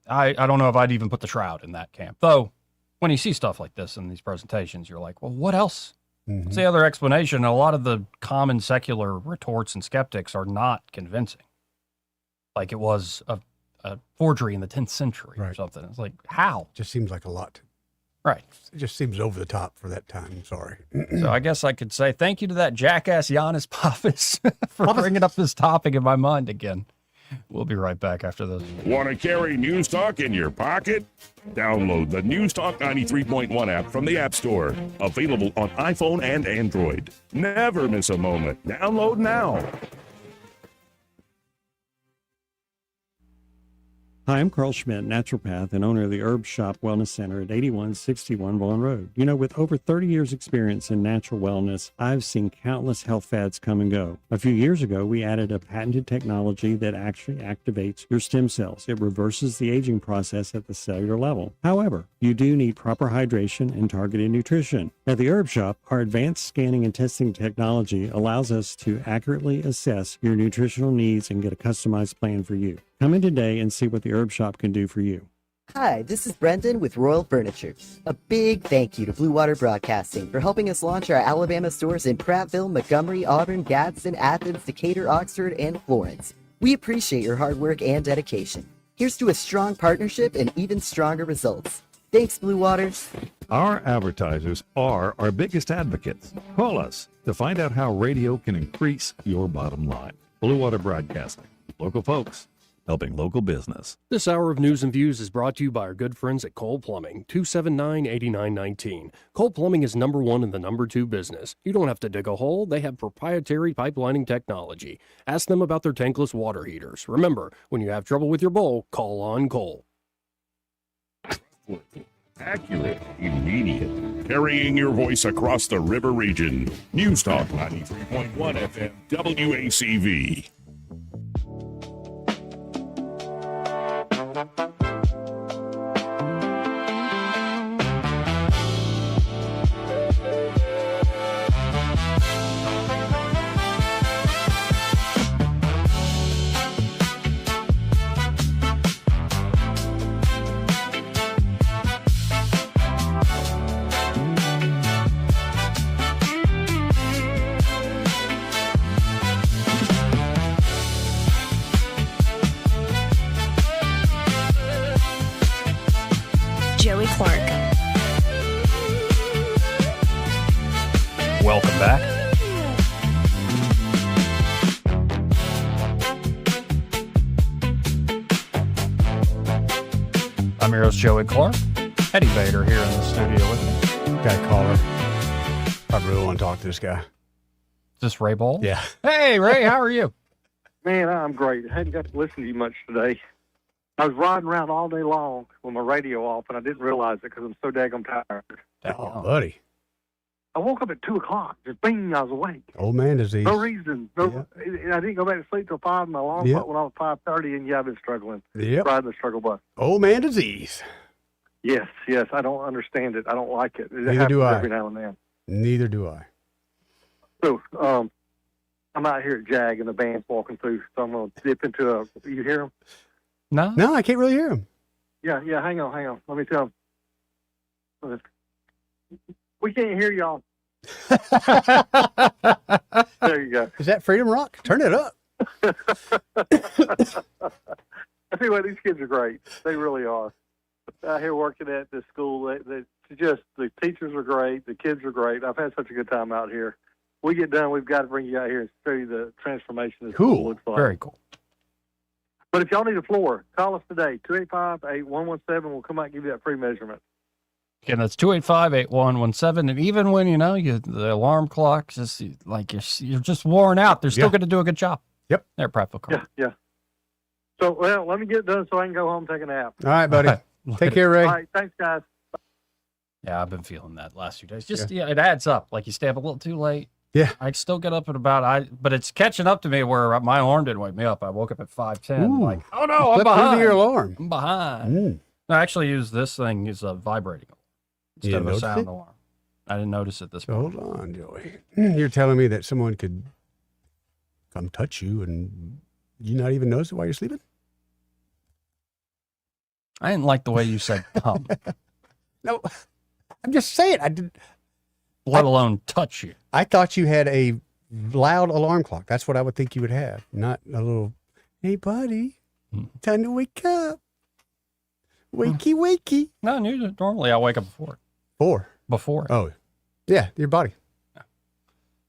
I don't know if I'd even put the shroud in that camp. Though, when you see stuff like this in these presentations, you're like, well, what else? What's the other explanation? A lot of the common secular retorts and skeptics are not convincing. Like it was a forgery in the 10th century or something. It's like, how? Just seems like a lot. Right. It just seems over the top for that time. Sorry. So I guess I could say thank you to that jackass Giannis Pappas for bringing up this topic in my mind again. We'll be right back after this. Want to carry News Talk in your pocket? Download the News Talk 93.1 app from the App Store. Available on iPhone and Android. Never miss a moment. Download now. Hi, I'm Carl Schmidt, naturopath and owner of the Herb Shop Wellness Center at 8161 Bowen Road. You know, with over 30 years experience in natural wellness, I've seen countless health fads come and go. A few years ago, we added a patented technology that actually activates your stem cells. It reverses the aging process at the cellular level. However, you do need proper hydration and targeted nutrition. At the Herb Shop, our advanced scanning and testing technology allows us to accurately assess your nutritional needs and get a customized plan for you. Come in today and see what the Herb Shop can do for you. Hi, this is Brendan with Royal Furniture. A big thank you to Blue Water Broadcasting for helping us launch our Alabama stores in Prattville, Montgomery, Auburn, Gadsden, Athens, Decatur, Oxford, and Florence. We appreciate your hard work and dedication. Here's to a strong partnership and even stronger results. Thanks, Blue Water. Our advertisers are our biggest advocates. Call us to find out how radio can increase your bottom line. Blue Water Broadcasting. Local folks, helping local business. This hour of News and Views is brought to you by our good friends at Cole Plumbing, 279-8919. Cole Plumbing is number one in the number two business. You don't have to dig a hole. They have proprietary pipelining technology. Ask them about their tankless water heaters. Remember, when you have trouble with your bowl, call on Cole. Accurate, immediate, carrying your voice across the river region. News Talk 93.1 FM, WACV. Joey Clark. Welcome back. I'm your host, Joey Clark. Eddie Vader here in the studio with me. Got a caller. I really want to talk to this guy. Is this Ray Ball? Yeah. Hey, Ray, how are you? Man, I'm great. I hadn't got to listen to you much today. I was riding around all day long with my radio off, and I didn't realize it because I'm so daggum tired. Oh, buddy. I woke up at 2 o'clock. Just bing, I was awake. Old man disease. No reason. No, I didn't go back to sleep till 5. My alarm clock went off at 5:30, and I've been struggling. Yep. Riding the struggle bus. Old man disease. Yes, I don't understand it. I don't like it. It Neither do happens I. every now and then. Neither do I. So, I'm out here at JAG and the band's walking through, so I'm going to dip into you hear them? No, I can't really hear him. Yeah, hang on. Let me tell them. We can't hear y'all. There you go. Is that Freedom Rock? Turn it up. I tell you what, these kids are great. They really are. Out here working at this school, the teachers are great. The kids are great. I've had such a good time out here. We get done, we've got to bring you out here and show you the transformation this school looks like. Very cool. But if y'all need a floor, call us today, 285-8117. We'll come out and give you that free measurement. Again, that's 285-8117. And even when, the alarm clock, you're just worn out, they're still going to do a good job. Yep. They're Prattville Car. Yeah. So, let me get done so I can go home and take a nap. All right, buddy. Take care, Ray. All right, thanks, guys. Yeah, I've been feeling that last few days. It adds up. Like you stay up a little too late. Yeah. I still get up at but it's catching up to me where my alarm didn't wake me up. I woke up at 5:10. Ooh. Like, oh no, I'm Slept through behind. your alarm. I'm behind. I actually use this thing as a vibrating instead of a notice sound it? alarm. I didn't notice it this So morning. hold on, Joey. You're telling me that someone could come touch you and you not even notice it while you're sleeping? I didn't like the way you said come, No, I'm just saying. I did. let alone touch you. I thought you had a loud alarm clock. That's what I would think you would have, not a little, hey, buddy, time to wake up. Wakey, wakey. No, normally I wake up before it. Oh, yeah, your body.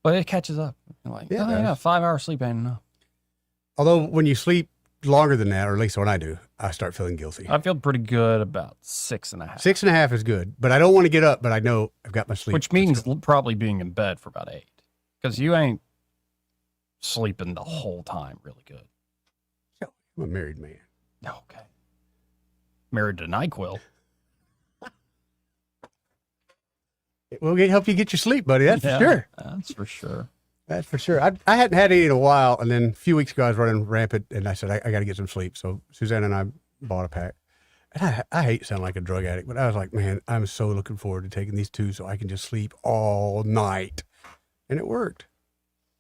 But it catches up. You're like, Yeah, it does. 5 hours sleep ain't enough. Although when you sleep longer than that, or at least when I do, I start feeling guilty. I feel pretty good about 6.5. 6.5 is good, but I don't want to get up, but I know I've got my sleep. Which means probably being in bed for about 8. Because you ain't sleeping the whole time really good. I'm a married man. Okay. Married to NyQuil. It will help you get your sleep, buddy. That's Yeah, for sure. That's for sure. That's for sure. I hadn't had any in a while, and then a few weeks ago I was running rampant, and I said I got to get some sleep. So Suzanne and I bought a pack. And I hate sounding like a drug addict, but I was like, man, I'm so looking forward to taking these 2 so I can just sleep all night, and it worked.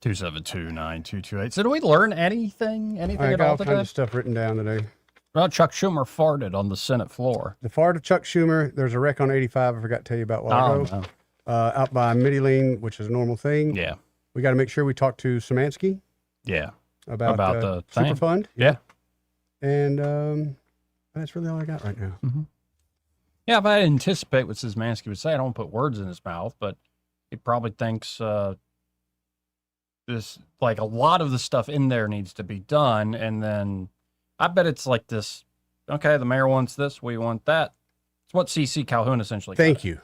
272-9228. So, do we learn anything I at got all all kinds today? of stuff written down today. Well, Chuck Schumer farted on the Senate floor. The fart of Chuck Schumer. There's a wreck on 85. I forgot to tell you about a while ago. no. Out by Middyline, which is a normal thing. Yeah. We got to make sure we talk to Szymanski Yeah. about the thing. Superfund. Yeah. And that's really all I got right now. Yeah, but I anticipate what Szymanski would say. I don't put words in his mouth, but he probably thinks this, like a lot of the stuff in there needs to be done. And then I bet it's like this. Okay, the mayor wants this. We want that. It's what C.C. Calhoun essentially Thank does. you.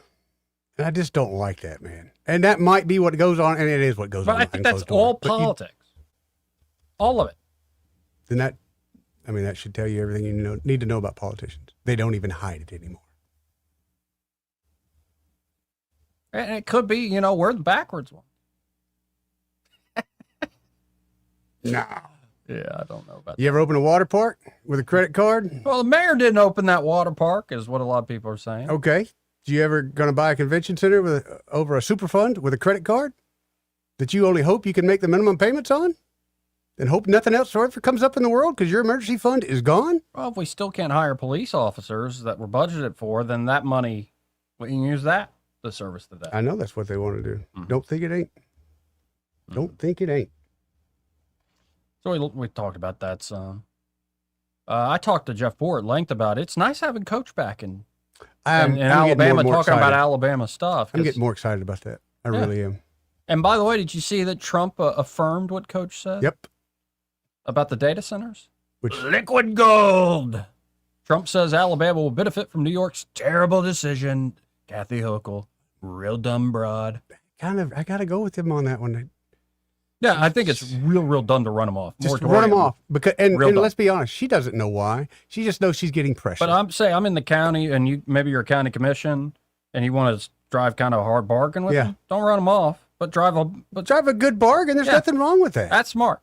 And I just don't like that, man. And that might be what goes on, and it is what goes But on. I think behind that's closed doors. all But you- politics. All of it. Then that should tell you everything you need to know about politicians. They don't even hide it anymore. And it could be, we're the backwards one. No. Yeah, I don't know about You ever open a water park with a credit card? Well, the mayor didn't open that water park, is what a lot of people are saying. Okay. You ever going to buy a convention center over a super fund with a credit card that you only hope you can make the minimum payments on? And hope nothing else ever comes up in the world because your emergency fund is gone? Well, if we still can't hire police officers that we're budgeted for, then that money, we can use that to service the debt. I know that's what they want to do. Don't think it ain't. Don't think it ain't. So we talked about that some. I talked to Jeff Bohr at length about it. It's nice having Coach back in I'm Alabama getting more and more talking about excited. Alabama stuff. I'm getting more excited about that. I really am. And by the way, did you see that Trump affirmed what Coach said? Yep. About the data centers? Which liquid gold. Trump says Alabama will benefit from New York's terrible decision. Kathy Hochul, real dumb broad. I got to go with him on that one. Yeah, I think it's real dumb to run him off. Just run him off. Because and Real dumb. let's be honest, she doesn't know why. She just knows she's getting pressure. But I'm in the county, and maybe you're a county commission, and you want to drive kind of a hard bargain with him. Don't run him off, but drive a good bargain. There's nothing wrong with that. That's smart.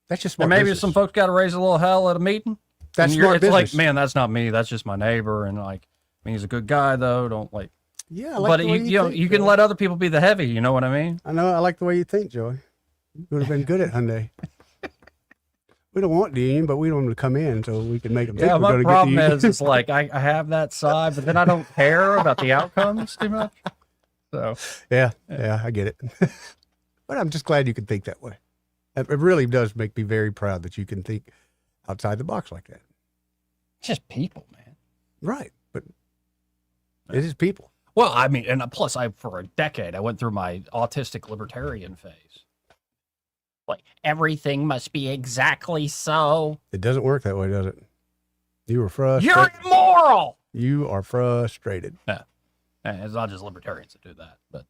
That's just smart. And maybe business. some folks got to raise a little hell at a meeting. That's And smart It's like, business. man, that's not me. That's just my neighbor. And like, mean, he's a good guy, though. Don't like. Yeah, I like but the way you know, think, you can Joey. let other people be the heavy. You know what I mean? I know. I like the way you think, Joey. You would have been good at Hyundai. We don't want Dean, but we want him to come in so we can make him think Yeah, we're my going to problem get is, it's like I have that side, but then I don't care about the outcomes too much. So yeah, I get it. But I'm just glad you can think that way. It really does make me very proud that you can think outside the box like that. It's just people, man. Right, but it is people. Well, I mean, and plus, for a decade, I went through my autistic libertarian phase. Like, everything must be exactly so. It doesn't work that way, does it? You were frustrated. You're immoral. You are frustrated. Yeah. And it's not just libertarians that do that, but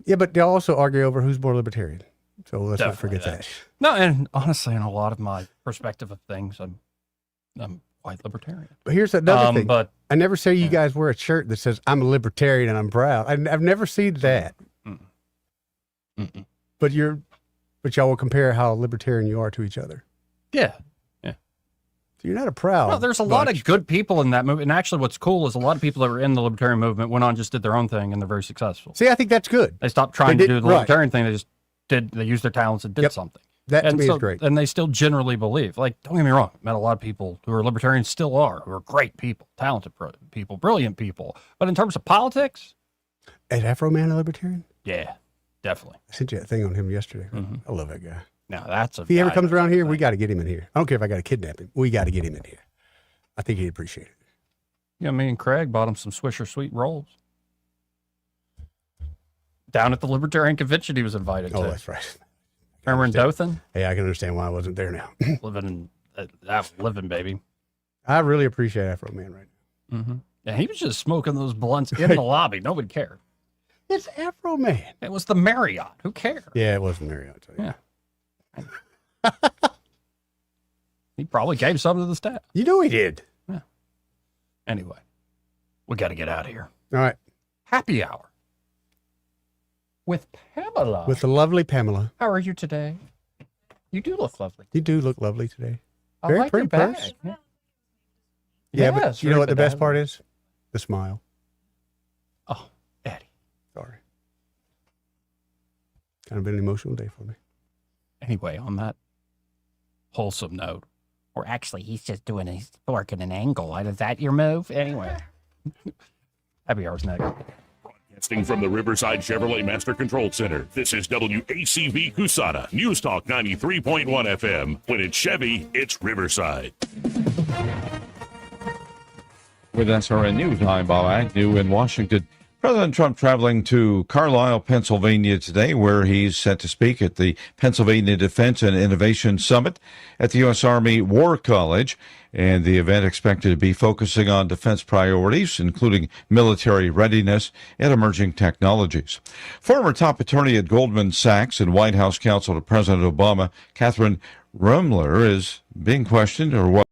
Yeah, but they also argue over who's more libertarian. So let's not Definitely forget that. no. And honestly, in a lot of my perspective of things, I'm quite libertarian. But here's another thing. But I never say you guys wear a shirt that says "I'm a libertarian and I'm proud." I've never seen that. But y'all will compare how libertarian you are to each other. yeah. So you're not a proud. Well, there's a lot of good people in that movement. And actually, what's cool is a lot of people that were in the libertarian movement went on, just did their own thing, and they're very successful. See, I think that's good. They stopped trying They to did- do the right. libertarian thing. They used their talents and did something. That to and me so, is great. And they still generally believe. Like, don't get me wrong, met a lot of people who are libertarians, still are, who are great people, talented people, brilliant people. But in terms of politics, Is Afro Man a libertarian? yeah, definitely. I sent you that thing on him yesterday. I love that guy. Now that's a If he ever guy comes that's around here, we got to get him in here. I don't care if I got to kidnap him. We got to get him in here. I think he'd appreciate it. Yeah, me and Craig bought him some Swisher Sweet rolls down at the Libertarian Convention he was invited Oh, to. that's right. Remember in Dothan? Hey, I can understand why I wasn't there now. Living in living, baby. I really appreciate Afro Man right now. Mm-hmm. Yeah, he was just smoking those blunts in the lobby. Nobody cared. It's Afro Man. It was the Marriott. Who cared? Yeah, it wasn't Marriott. Yeah. He probably gave some to the staff. You know he did. Yeah. Anyway, we got to get out of here. All right. Happy hour with Pamela. With the lovely Pamela. How are you today? You do look lovely. You do look lovely today. I Very like your pretty bag. purse. Yeah, Yeah, but it's you know very what the best bedazzled. part is? The smile. Oh, Eddie. Sorry. Kind of been an emotional day for me. Anyway, on that wholesome note, or actually, he's just doing his fork at an angle. Is that your move? Anyway, happy hours next. Broadcasting from the Riverside Chevrolet Master Control Center, this is WACV Cusana, News Talk 93.1 FM. When it's Chevy, it's Riverside. With SRN News, I'm Bob Agnew in Washington. President Trump traveling to Carlisle, Pennsylvania today, where he's set to speak at the Pennsylvania Defense and Innovation Summit at the U.S. Army War College. And the event expected to be focusing on defense priorities, including military readiness and emerging technologies. Former top attorney at Goldman Sachs and White House counsel to President Obama, Catherine Rumler, is being questioned, or what?